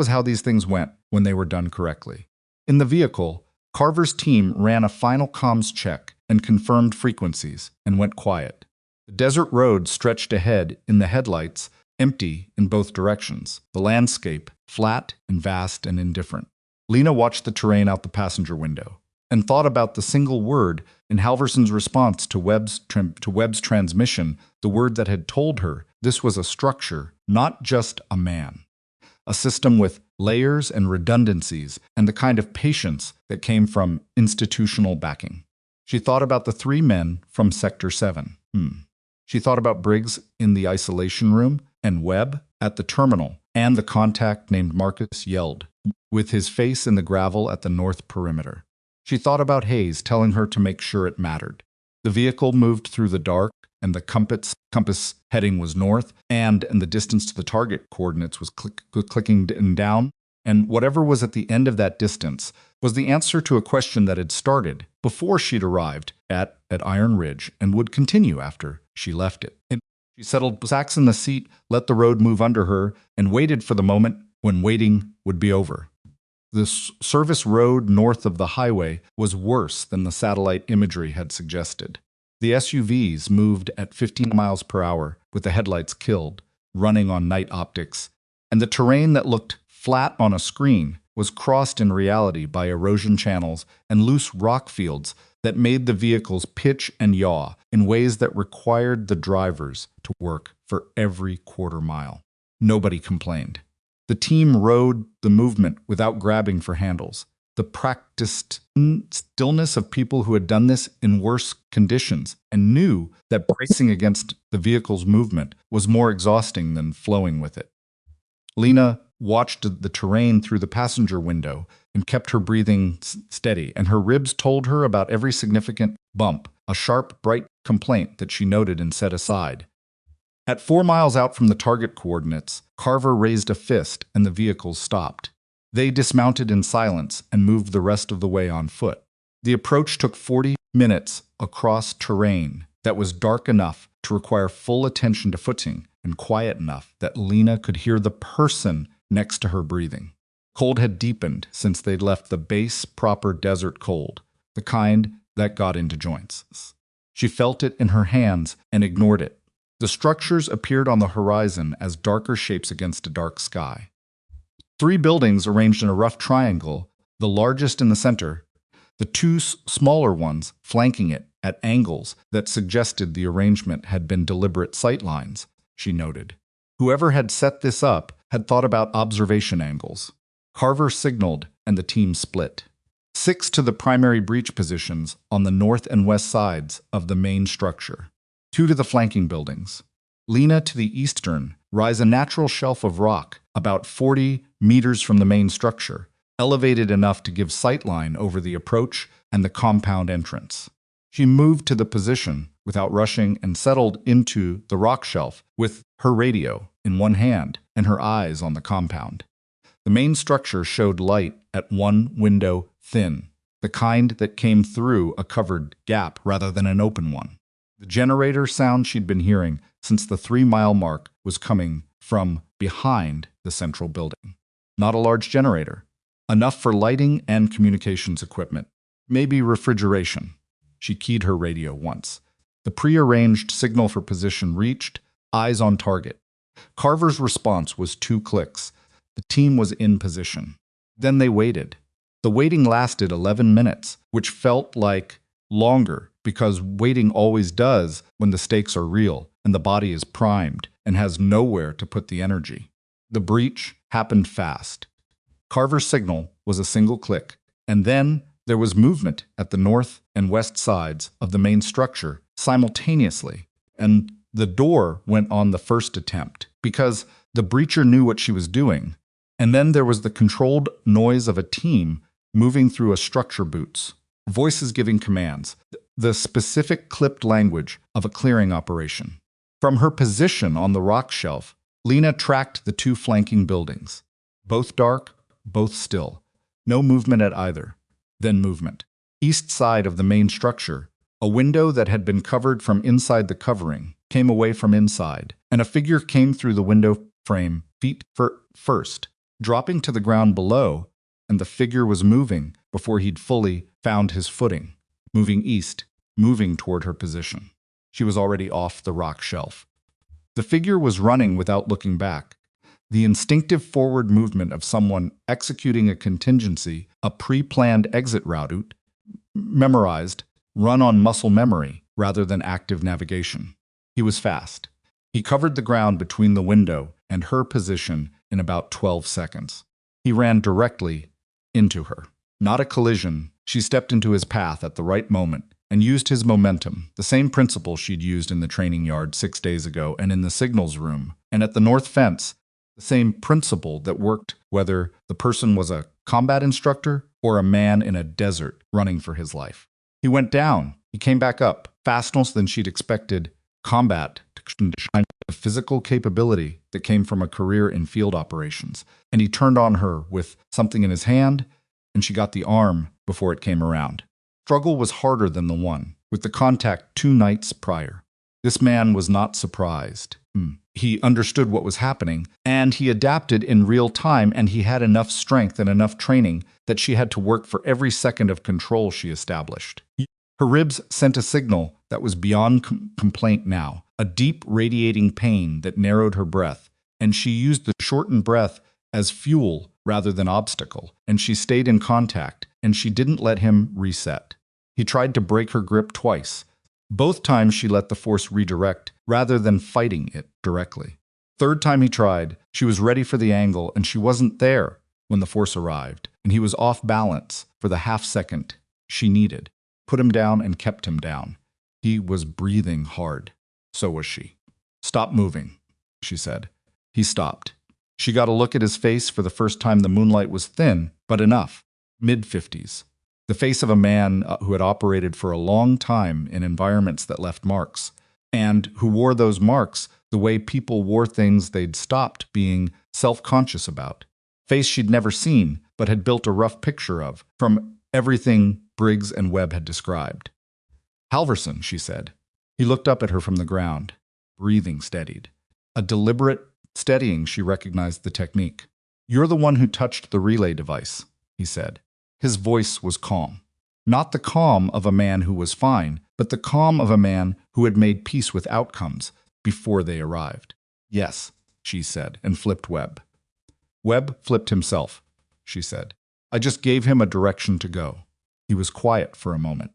how these things went when they were done correctly. In the vehicle, Carver's team ran a final comms check and confirmed frequencies and went quiet. The desert road stretched ahead in the headlights, empty in both directions, the landscape flat and vast and indifferent. Lena watched the terrain out the passenger window and thought about the single word in Halverson's response to Webb's transmission, the word that had told her this was a structure, not just a man. A system with layers and redundancies and the kind of patience that came from institutional backing. She thought about the 3 men from Sector 7. She thought about Briggs in the isolation room and Webb at the terminal, and the contact named Marcus Yeld, with his face in the gravel at the north perimeter. She thought about Hayes telling her to make sure it mattered. The vehicle moved through the dark, and the compass heading was north, and the distance to the target coordinates was clicking down, and whatever was at the end of that distance was the answer to a question that had started before she'd arrived at Iron Ridge and would continue after she left it. And she settled sacks in the seat, let the road move under her, and waited for the moment when waiting would be over. The service road north of the highway was worse than the satellite imagery had suggested. The SUVs moved at 15 miles per hour with the headlights killed, running on night optics, and the terrain that looked flat on a screen was crossed in reality by erosion channels and loose rock fields that made the vehicles pitch and yaw in ways that required the drivers to work for every quarter mile. Nobody complained. The team rode the movement without grabbing for handles. The practiced stillness of people who had done this in worse conditions and knew that bracing against the vehicle's movement was more exhausting than flowing with it. Lena watched the terrain through the passenger window and kept her breathing steady, and her ribs told her about every significant bump, a sharp, bright complaint that she noted and set aside. At 4 miles out from the target coordinates, Carver raised a fist and the vehicles stopped. They dismounted in silence and moved the rest of the way on foot. The approach took 40 minutes across terrain that was dark enough to require full attention to footing and quiet enough that Lena could hear the person next to her breathing. Cold had deepened since they'd left the base proper desert cold, the kind that got into joints. She felt it in her hands and ignored it. The structures appeared on the horizon as darker shapes against a dark sky. Three buildings arranged in a rough triangle, the largest in the center, the two smaller ones flanking it at angles that suggested the arrangement had been deliberate sightlines, she noted. Whoever had set this up had thought about observation angles. Carver signaled, and the team split. 6 to the primary breach positions on the north and west sides of the main structure. 2 to the flanking buildings. Lena to the eastern rise a natural shelf of rock about 40 meters from the main structure, elevated enough to give sightline over the approach and the compound entrance. She moved to the position without rushing and settled into the rock shelf with her radio in one hand and her eyes on the compound. The main structure showed light at one window thin, the kind that came through a covered gap rather than an open one. The generator sound she'd been hearing since the 3-mile mark was coming from behind the central building. Not a large generator. Enough for lighting and communications equipment. Maybe refrigeration. She keyed her radio once. The prearranged signal for position reached, eyes on target. Carver's response was 2 clicks. The team was in position. Then they waited. The waiting lasted 11 minutes, which felt like longer because waiting always does when the stakes are real and the body is primed and has nowhere to put the energy. The breach happened fast. Carver's signal was a single click, and then there was movement at the north and west sides of the main structure simultaneously, and the door went on the first attempt because the breacher knew what she was doing. And then there was the controlled noise of a team moving through a structure boots, voices giving commands, the specific clipped language of a clearing operation. From her position on the rock shelf, Lena tracked the 2 flanking buildings. Both dark, both still. No movement at either. Then movement. East side of the main structure, a window that had been covered from inside the covering came away from inside, and a figure came through the window frame, feet first, dropping to the ground below, and the figure was moving before he'd fully found his footing, moving east, moving toward her position. She was already off the rock shelf. The figure was running without looking back, the instinctive forward movement of someone executing a contingency, a pre-planned exit route, memorized, run on muscle memory rather than active navigation. He was fast. He covered the ground between the window and her position in about 12 seconds. He ran directly into her. Not a collision. She stepped into his path at the right moment and used his momentum, the same principle she'd used in the training yard 6 days ago and in the signals room, and at the north fence, the same principle that worked whether the person was a combat instructor or a man in a desert running for his life. He went down. He came back up, faster than she'd expected combat to shine a physical capability that came from a career in field operations. And he turned on her with something in his hand, and she got the arm before it came around. Struggle was harder than the one, with the contact 2 nights prior. This man was not surprised. He understood what was happening, and he adapted in real time, and he had enough strength and enough training that she had to work for every second of control she established. Her ribs sent a signal that was beyond complaint now, a deep radiating pain that narrowed her breath, and she used the shortened breath as fuel rather than obstacle, and she stayed in contact, and she didn't let him reset. He tried to break her grip twice. Both times she let the force redirect rather than fighting it directly. Third time he tried, she was ready for the angle, and she wasn't there when the force arrived, and he was off balance for the half second she needed. Put him down and kept him down. He was breathing hard. So was she. "Stop moving," she said. He stopped. She got a look at his face for the first time. The moonlight was thin, but enough. Mid-50s. The face of a man who had operated for a long time in environments that left marks, and who wore those marks the way people wore things they'd stopped being self-conscious about. Face she'd never seen, but had built a rough picture of, from everything Briggs and Webb had described. "Halverson," she said. He looked up at her from the ground. Breathing steadied. A deliberate steadying, she recognized the technique. "You're the one who touched the relay device," he said. His voice was calm. Not the calm of a man who was fine, but the calm of a man who had made peace with outcomes before they arrived. "Yes," she said, and flipped Webb. Webb flipped himself, she said. I just gave him a direction to go. He was quiet for a moment.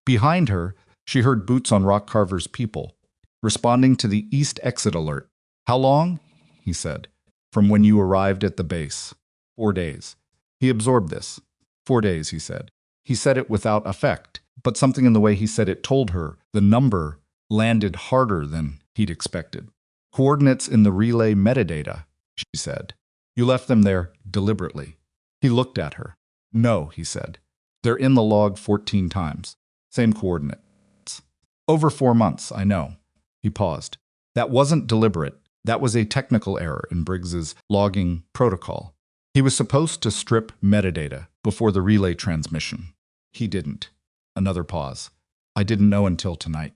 Behind her, she heard boots on Rock Carver's people, responding to the east exit alert. How long? He said. From when you arrived at the base. 4 days. He absorbed this. 4 days, he said. He said it without affect, but something in the way he said it told her the number landed harder than he'd expected. Coordinates in the relay metadata, she said. You left them there deliberately. He looked at her. No, he said. They're in the log 14 times. Same coordinates. Over 4 months, I know. He paused. That wasn't deliberate. That was a technical error in Briggs's logging protocol. He was supposed to strip metadata before the relay transmission. He didn't. Another pause. I didn't know until tonight.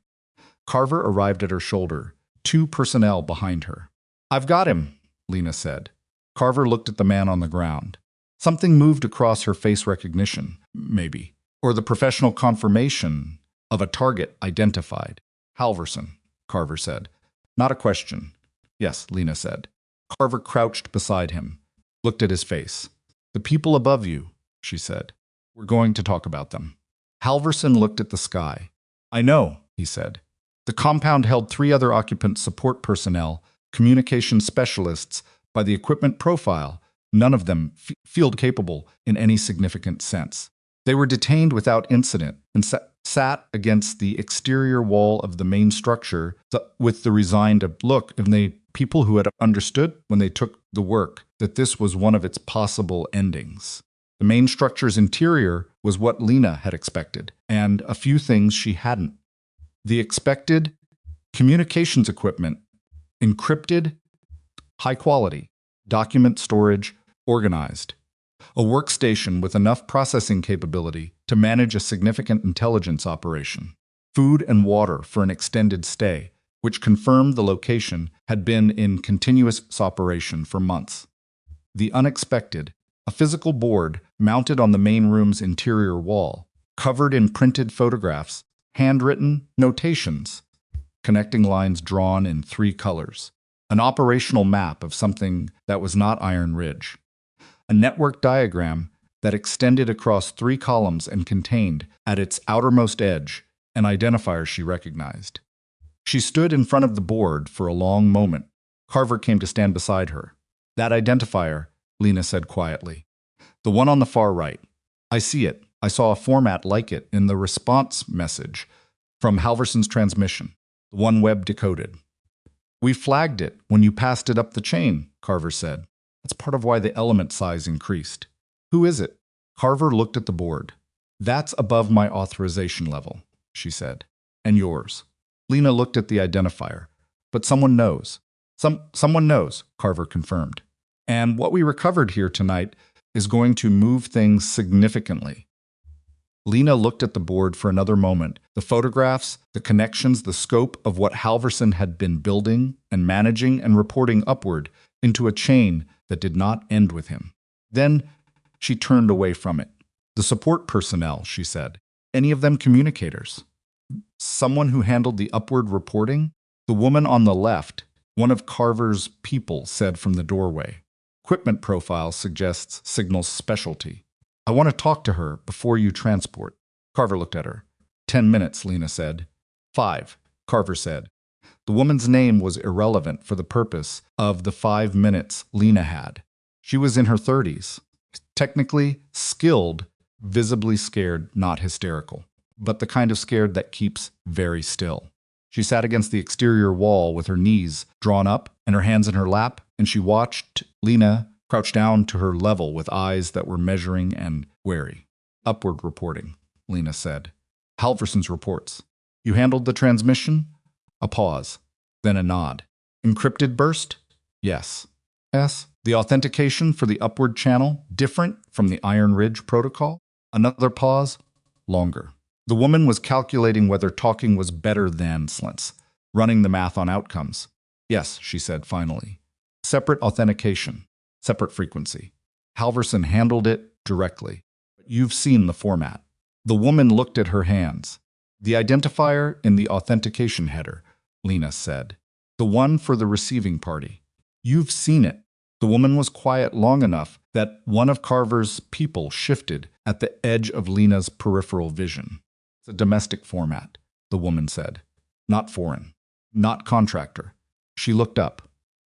Carver arrived at her shoulder, 2 personnel behind her. I've got him, Lena said. Carver looked at the man on the ground. Something moved across her face recognition, maybe, or the professional confirmation of a target identified. Halverson, Carver said. Not a question. Yes, Lena said. Carver crouched beside him, looked at his face. The people above you, she said. We're going to talk about them. Halverson looked at the sky. I know, he said. The compound held 3 other occupant support personnel, communication specialists, by the equipment profile, none of them field capable in any significant sense. They were detained without incident and sat against the exterior wall of the main structure with the resigned look, and they people who had understood when they took the work that this was one of its possible endings. The main structure's interior was what Lena had expected, and a few things she hadn't. The expected communications equipment, encrypted, high quality, document storage, organized. A workstation with enough processing capability to manage a significant intelligence operation. Food and water for an extended stay, which confirmed the location had been in continuous operation for months. The unexpected, a physical board mounted on the main room's interior wall, covered in printed photographs, handwritten notations, connecting lines drawn in 3 colors. An operational map of something that was not Iron Ridge. A network diagram that extended across 3 columns and contained, at its outermost edge, an identifier she recognized. She stood in front of the board for a long moment. Carver came to stand beside her. That identifier, Lena said quietly. The one on the far right. I see it. I saw a format like it in the response message from Halverson's transmission, the one Webb decoded. We flagged it when you passed it up the chain, Carver said. That's part of why the element size increased. Who is it? Carver looked at the board. That's above my authorization level, she said. And yours. Lena looked at the identifier. But someone knows. Someone knows, Carver confirmed. And what we recovered here tonight is going to move things significantly. Lena looked at the board for another moment. The photographs, the connections, the scope of what Halverson had been building and managing and reporting upward into a chain that did not end with him. Then she turned away from it. The support personnel, she said. Any of them communicators? Someone who handled the upward reporting? The woman on the left, one of Carver's people, said from the doorway. Equipment profile suggests signals specialty. I want to talk to her before you transport. Carver looked at her. 10 minutes, Lena said. 5, Carver said. The woman's name was irrelevant for the purpose of the 5 minutes Lena had. She was in her 30s. Technically skilled, visibly scared, not hysterical, but the kind of scared that keeps very still. She sat against the exterior wall with her knees drawn up and her hands in her lap, and she watched Lena crouch down to her level with eyes that were measuring and wary. Upward reporting, Lena said. Halverson's reports. You handled the transmission? A pause, then a nod. Encrypted burst? Yes. Yes. The authentication for the upward channel different from the Iron Ridge protocol? Another pause, longer. The woman was calculating whether talking was better than silence, running the math on outcomes. Yes, she said finally. Separate authentication. Separate frequency. Halverson handled it directly. You've seen the format. The woman looked at her hands. The identifier in the authentication header, Lena said. The one for the receiving party. You've seen it. The woman was quiet long enough that one of Carver's people shifted at the edge of Lena's peripheral vision. It's a domestic format, the woman said. Not foreign. Not contractor. She looked up.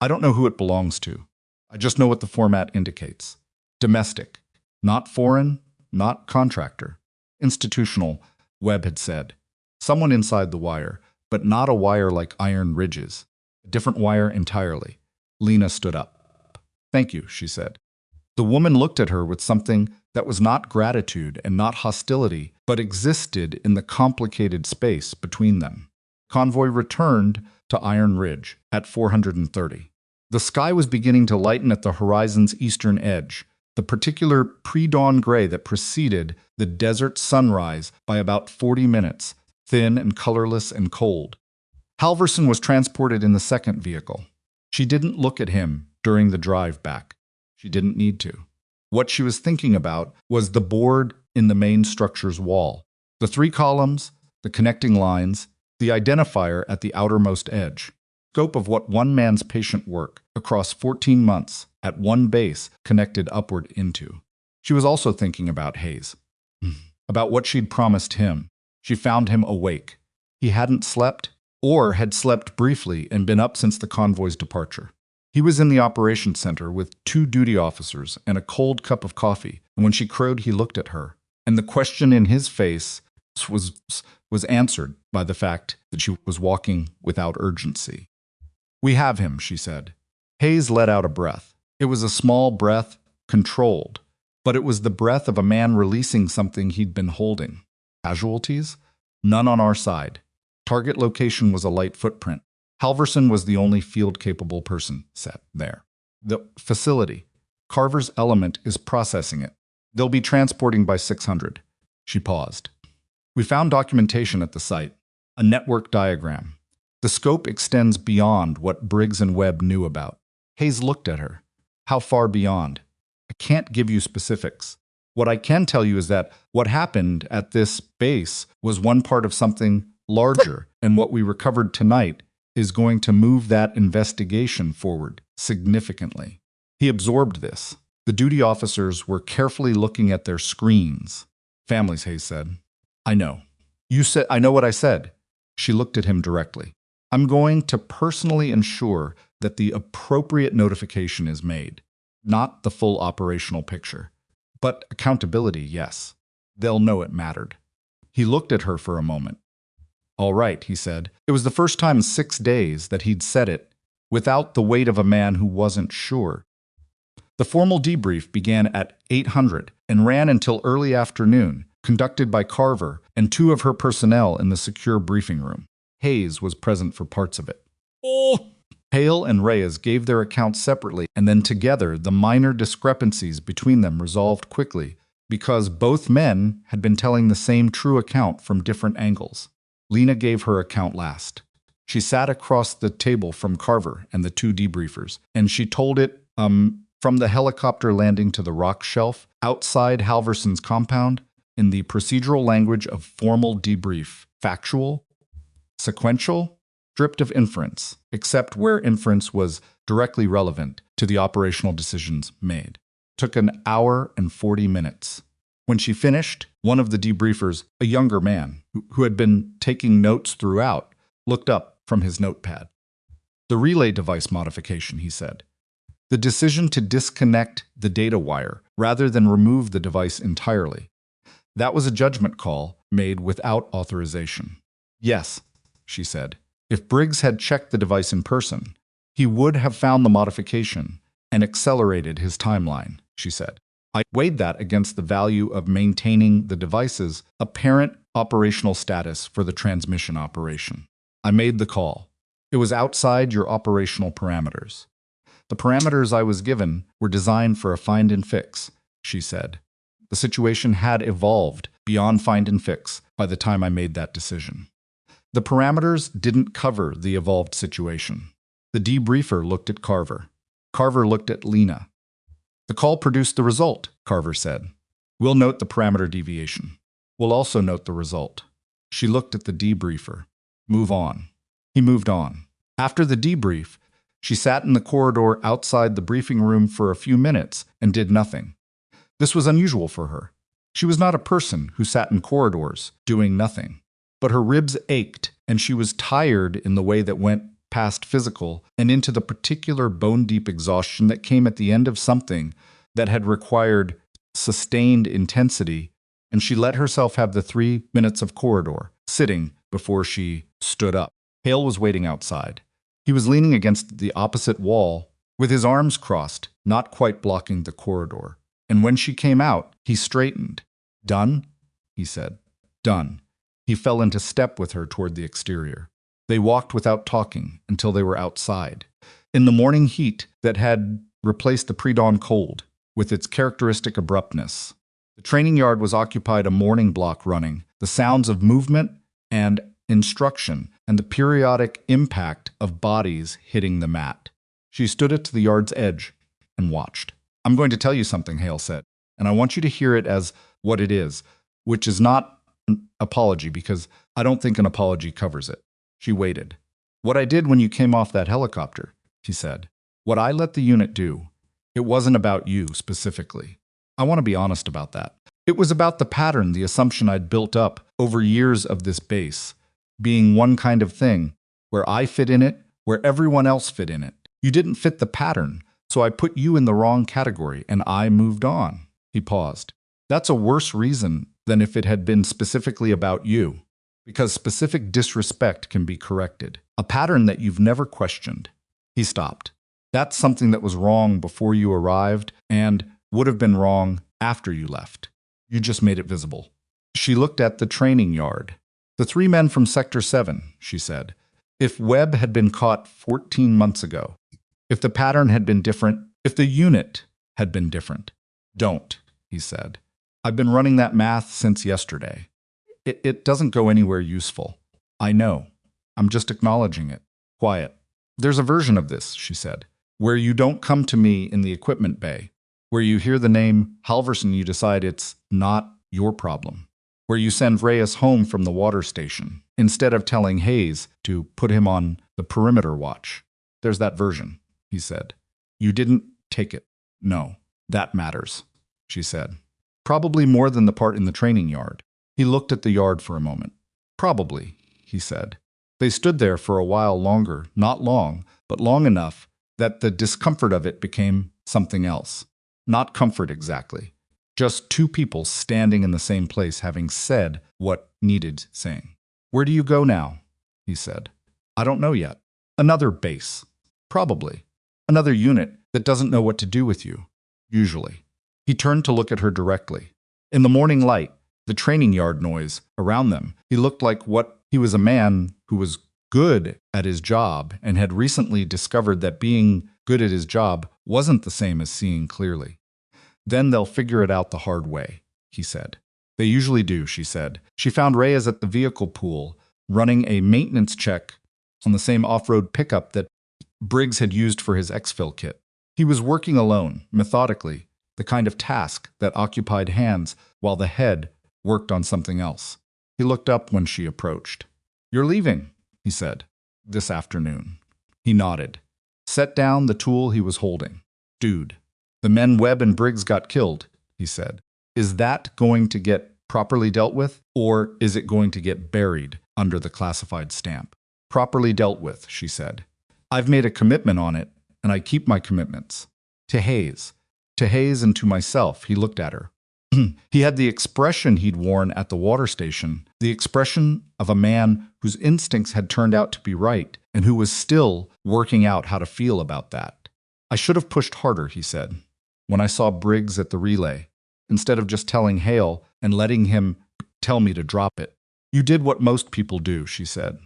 I don't know who it belongs to. I just know what the format indicates. Domestic. Not foreign, not contractor. Institutional, Webb had said. Someone inside the wire, but not a wire like iron ridges. A different wire entirely. Lena stood up. Thank you, she said. The woman looked at her with something that was not gratitude and not hostility, but existed in the complicated space between them. Convoy returned to Iron Ridge at 430. The sky was beginning to lighten at the horizon's eastern edge, the particular pre-dawn gray that preceded the desert sunrise by about 40 minutes, thin and colorless and cold. Halverson was transported in the second vehicle. She didn't look at him during the drive back. She didn't need to. What she was thinking about was the board in the main structure's wall, the 3 columns, the connecting lines, the identifier at the outermost edge. Scope of what one man's patient work across 14 months at one base connected upward into. She was also thinking about Hayes, about what she'd promised him. She found him awake. He hadn't slept, or had slept briefly and been up since the convoy's departure. He was in the operations center with 2 duty officers and a cold cup of coffee, and when she crowed, he looked at her, and the question in his face was answered by the fact that she was walking without urgency. We have him, she said. Hayes let out a breath. It was a small breath, controlled, but it was the breath of a man releasing something he'd been holding. Casualties? None on our side. Target location was a light footprint. Halverson was the only field-capable person set there. The facility. Carver's element is processing it. They'll be transporting by 600. She paused. We found documentation at the site, a network diagram. The scope extends beyond what Briggs and Webb knew about. Hayes looked at her. How far beyond? I can't give you specifics. What I can tell you is that what happened at this base was one part of something larger, and what we recovered tonight is going to move that investigation forward significantly. He absorbed this. The duty officers were carefully looking at their screens. Families, Hayes said. I know. You said, I know what I said. She looked at him directly. I'm going to personally ensure that the appropriate notification is made, not the full operational picture. But accountability, yes. They'll know it mattered. He looked at her for a moment. All right, he said. It was the first time in 6 days that he'd said it, without the weight of a man who wasn't sure. The formal debrief began at 800 and ran until early afternoon, conducted by Carver and 2 of her personnel in the secure briefing room. Hayes was present for parts of it. Hale and Reyes gave their accounts separately, and then together the minor discrepancies between them resolved quickly because both men had been telling the same true account from different angles. Lena gave her account last. She sat across the table from Carver and the 2 debriefers, and she told it from the helicopter landing to the rock shelf outside Halverson's compound in the procedural language of formal debrief, factual, sequential, stripped of inference, except where inference was directly relevant to the operational decisions made. It took an hour and 40 minutes. When she finished, one of the debriefers, a younger man who had been taking notes throughout, looked up from his notepad. The relay device modification, he said. The decision to disconnect the data wire rather than remove the device entirely. That was a judgment call made without authorization. Yes, she said. If Briggs had checked the device in person, he would have found the modification and accelerated his timeline, she said. I weighed that against the value of maintaining the device's apparent operational status for the transmission operation. I made the call. It was outside your operational parameters. The parameters I was given were designed for a find and fix, she said. The situation had evolved beyond find and fix by the time I made that decision. The parameters didn't cover the evolved situation. The debriefer looked at Carver. Carver looked at Lena. The call produced the result, Carver said. We'll note the parameter deviation. We'll also note the result. She looked at the debriefer. Move on. He moved on. After the debrief, She sat in the corridor outside the briefing room for a few minutes and did nothing. This was unusual for her. She was not a person who sat in corridors doing nothing. But her ribs ached, and she was tired in the way that went past physical and into the particular bone-deep exhaustion that came at the end of something that had required sustained intensity, and she let herself have the 3 minutes of corridor, sitting before she stood up. Hale was waiting outside. He was leaning against the opposite wall, with his arms crossed, not quite blocking the corridor. And when she came out, he straightened. "Done?" he said. "Done." He fell into step with her toward the exterior. They walked without talking until they were outside, in the morning heat that had replaced the pre-dawn cold, with its characteristic abruptness. The training yard was occupied a morning block running, the sounds of movement and instruction, and the periodic impact of bodies hitting the mat. She stood at the yard's edge and watched. "I'm going to tell you something," Hale said, "and I want you to hear it as what it is, which is not an apology, because I don't think an apology covers it." She waited. "What I did when you came off that helicopter," he said, "what I let the unit do, it wasn't about you specifically. I want to be honest about that. It was about the pattern, the assumption I'd built up over years of this base, being one kind of thing, where I fit in it, where everyone else fit in it. You didn't fit the pattern, so I put you in the wrong category, and I moved on." He paused. "That's a worse reason than if it had been specifically about you, because specific disrespect can be corrected. A pattern that you've never questioned." He stopped. "That's something that was wrong before you arrived and would have been wrong after you left. You just made it visible." She looked at the training yard. "The 3 men from Sector 7, she said. "If Webb had been caught 14 months ago, if the pattern had been different, if the unit had been different." "Don't," he said. "I've been running that math since yesterday. It doesn't go anywhere useful. I know. I'm just acknowledging it. Quiet. There's a version of this," she said, "where you don't come to me in the equipment bay, where you hear the name Halverson, you decide it's not your problem, where you send Reyes home from the water station, instead of telling Hayes to put him on the perimeter watch. There's that version," he said. "You didn't take it." "No, that matters," she said. "Probably more than the part in the training yard." He looked at the yard for a moment. "Probably," he said. They stood there for a while longer, not long, but long enough that the discomfort of it became something else. Not comfort exactly. Just 2 people standing in the same place having said what needed saying. "Where do you go now?" he said. "I don't know yet. Another base. Probably. Another unit that doesn't know what to do with you. Usually." He turned to look at her directly. In the morning light, the training yard noise around them, he looked like what he was, a man who was good at his job and had recently discovered that being good at his job wasn't the same as seeing clearly. "Then they'll figure it out the hard way," he said. "They usually do," she said. She found Reyes at the vehicle pool, running a maintenance check on the same off-road pickup that Briggs had used for his exfil kit. He was working alone, methodically, the kind of task that occupied hands while the head worked on something else. He looked up when she approached. "You're leaving," he said. "This afternoon." He nodded. Set down the tool he was holding. "Dude, the men Webb and Briggs got killed," he said. "Is that going to get properly dealt with, or is it going to get buried under the classified stamp?" "Properly dealt with," she said. "I've made a commitment on it, and I keep my commitments. To Hayes. To Hayes and to myself." He looked at her. He had the expression he'd worn at the water station, the expression of a man whose instincts had turned out to be right, and who was still working out how to feel about that. "I should have pushed harder," he said, "when I saw Briggs at the relay, instead of just telling Hale and letting him tell me to drop it." "You did what most people do," she said.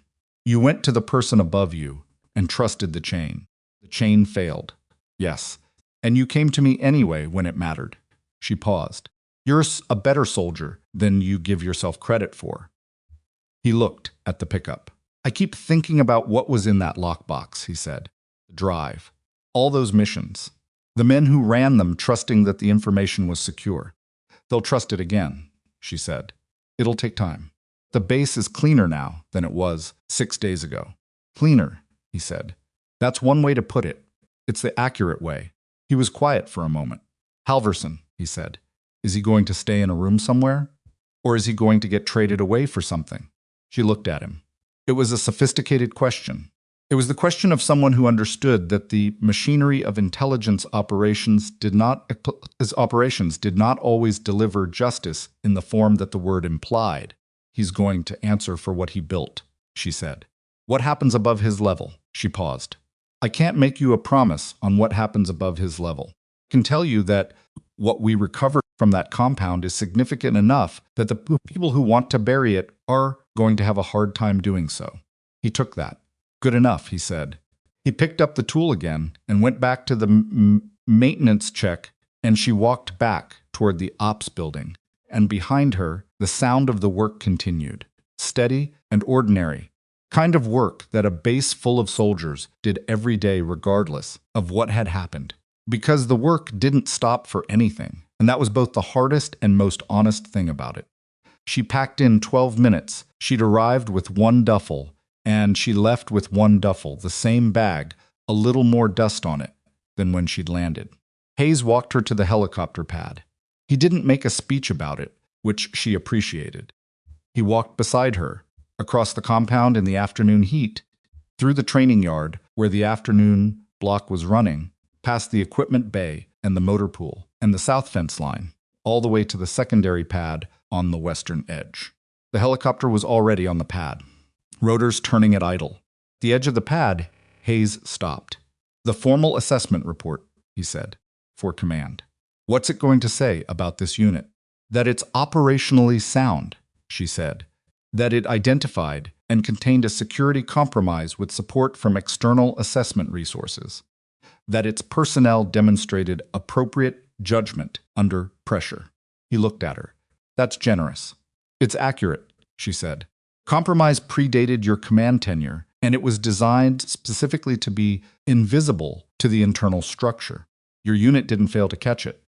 "You went to the person above you and trusted the chain. The chain failed." "Yes. And you came to me anyway when it mattered." She paused. "You're a better soldier than you give yourself credit for." He looked at the pickup. "I keep thinking about what was in that lockbox," he said. "The drive. All those missions. The men who ran them trusting that the information was secure. They'll trust it again," she said. "It'll take time. The base is cleaner now than it was 6 days ago." "Cleaner," he said. That's one way to put it. It's the accurate way. He was quiet for a moment. Halverson, he said. Is he going to stay in a room somewhere? Or is he going to get traded away for something? She looked at him. It was a sophisticated question. It was the question of someone who understood that the machinery of intelligence operations did not always deliver justice in the form that the word implied. He's going to answer for what he built, she said. What happens above his level? She paused. I can't make you a promise on what happens above his level. I can tell you that what we recover from that compound is significant enough that the people who want to bury it are going to have a hard time doing so. He took that. Good enough, he said. He picked up the tool again and went back to the maintenance check, and she walked back toward the ops building. And behind her, the sound of the work continued, steady and ordinary, kind of work that a base full of soldiers did every day regardless of what had happened. Because the work didn't stop for anything, and that was both the hardest and most honest thing about it. She packed in 12 minutes. She'd arrived with one duffel, and she left with one duffel, the same bag, a little more dust on it than when she'd landed. Hayes walked her to the helicopter pad. He didn't make a speech about it, which she appreciated. He walked beside her, across the compound in the afternoon heat, through the training yard where the afternoon block was running, past the equipment bay and the motor pool and the south fence line, all the way to the secondary pad on the western edge. The helicopter was already on the pad, rotors turning at idle. At the edge of the pad, Hayes stopped. The formal assessment report, he said, for command. What's it going to say about this unit? That it's operationally sound, she said. That it identified and contained a security compromise with support from external assessment resources. That its personnel demonstrated appropriate judgment under pressure. He looked at her. That's generous. It's accurate, she said. Compromise predated your command tenure, and it was designed specifically to be invisible to the internal structure. Your unit didn't fail to catch it.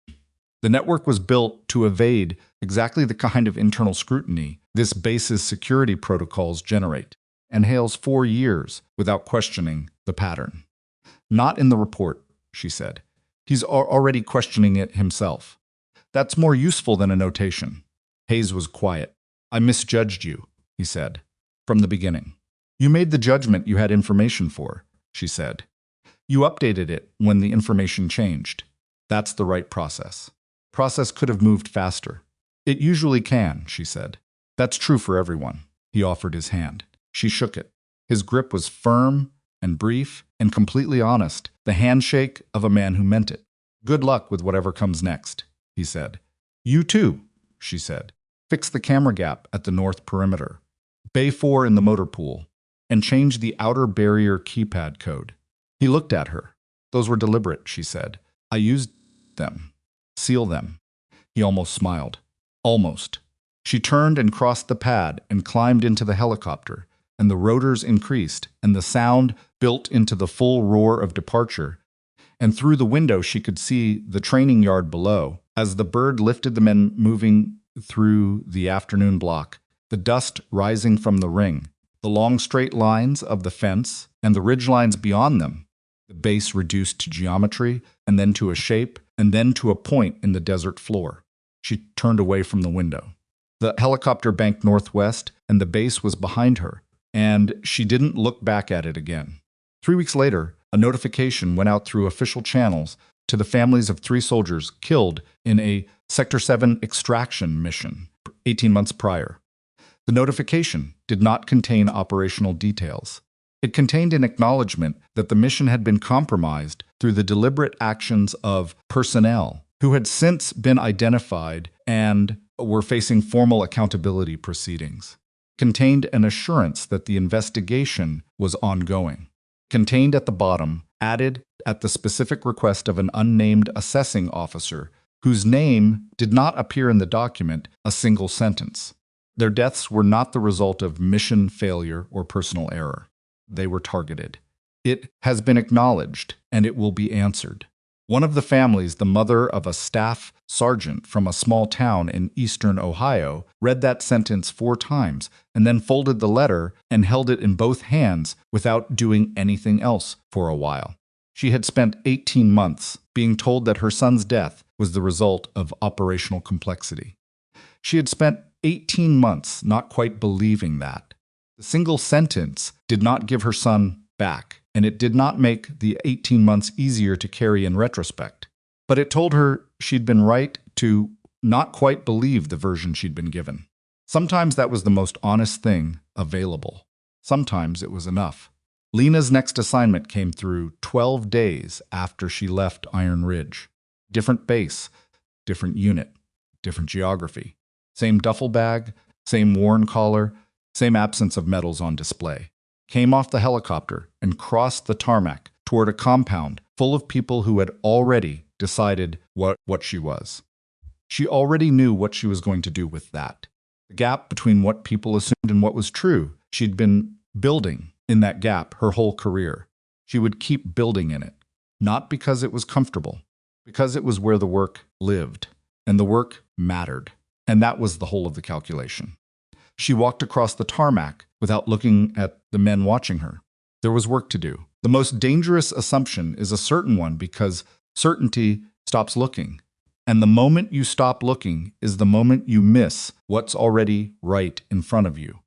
The network was built to evade exactly the kind of internal scrutiny this base's security protocols generate, and hails 4 years without questioning the pattern. Not in the report, she said. He's already questioning it himself. That's more useful than a notation. Hayes was quiet. I misjudged you, he said, from the beginning. You made the judgment you had information for, she said. You updated it when the information changed. That's the right process. Process could have moved faster. It usually can, she said. That's true for everyone. He offered his hand. She shook it. His grip was firm and brief and completely honest, the handshake of a man who meant it. Good luck with whatever comes next, he said. You too, she said. Fix the camera gap at the north perimeter. Bay 4 in the motor pool. And change the outer barrier keypad code. He looked at her. Those were deliberate, she said. I used them. Seal them. He almost smiled. Almost. She turned and crossed the pad and climbed into the helicopter, and the rotors increased, and the sound built into the full roar of departure. And through the window she could see the training yard below, as the bird lifted the men moving through the afternoon block, the dust rising from the ring, the long straight lines of the fence, and the ridge lines beyond them, the base reduced to geometry, and then to a shape, and then to a point in the desert floor. She turned away from the window. The helicopter banked northwest, and the base was behind her, and she didn't look back at it again. 3 weeks later, a notification went out through official channels to the families of 3 soldiers killed in a Sector 7 extraction mission 18 months prior. The notification did not contain operational details. It contained an acknowledgement that the mission had been compromised through the deliberate actions of personnel who had since been identified and were facing formal accountability proceedings. Contained an assurance that the investigation was ongoing. Contained at the bottom, added at the specific request of an unnamed assessing officer, whose name did not appear in the document, a single sentence. Their deaths were not the result of mission failure or personal error. They were targeted. It has been acknowledged, and it will be answered. One of the families, the mother of a staff sergeant from a small town in eastern Ohio, read that sentence 4 times and then folded the letter and held it in both hands without doing anything else for a while. She had spent 18 months being told that her son's death was the result of operational complexity. She had spent 18 months not quite believing that. The single sentence did not give her son back, and it did not make the 18 months easier to carry in retrospect. But it told her she'd been right to not quite believe the version she'd been given. Sometimes that was the most honest thing available. Sometimes it was enough. Lena's next assignment came through 12 days after she left Iron Ridge. Different base, different unit, different geography. Same duffel bag, same worn collar, same absence of medals on display. Came off the helicopter and crossed the tarmac toward a compound full of people who had already decided what she was. She already knew what she was going to do with that. The gap between what people assumed and what was true, she'd been building in that gap her whole career. She would keep building in it, not because it was comfortable, because it was where the work lived, and the work mattered, and that was the whole of the calculation. She walked across the tarmac without looking at the men watching her. There was work to do. The most dangerous assumption is a certain one because certainty stops looking. And the moment you stop looking is the moment you miss what's already right in front of you.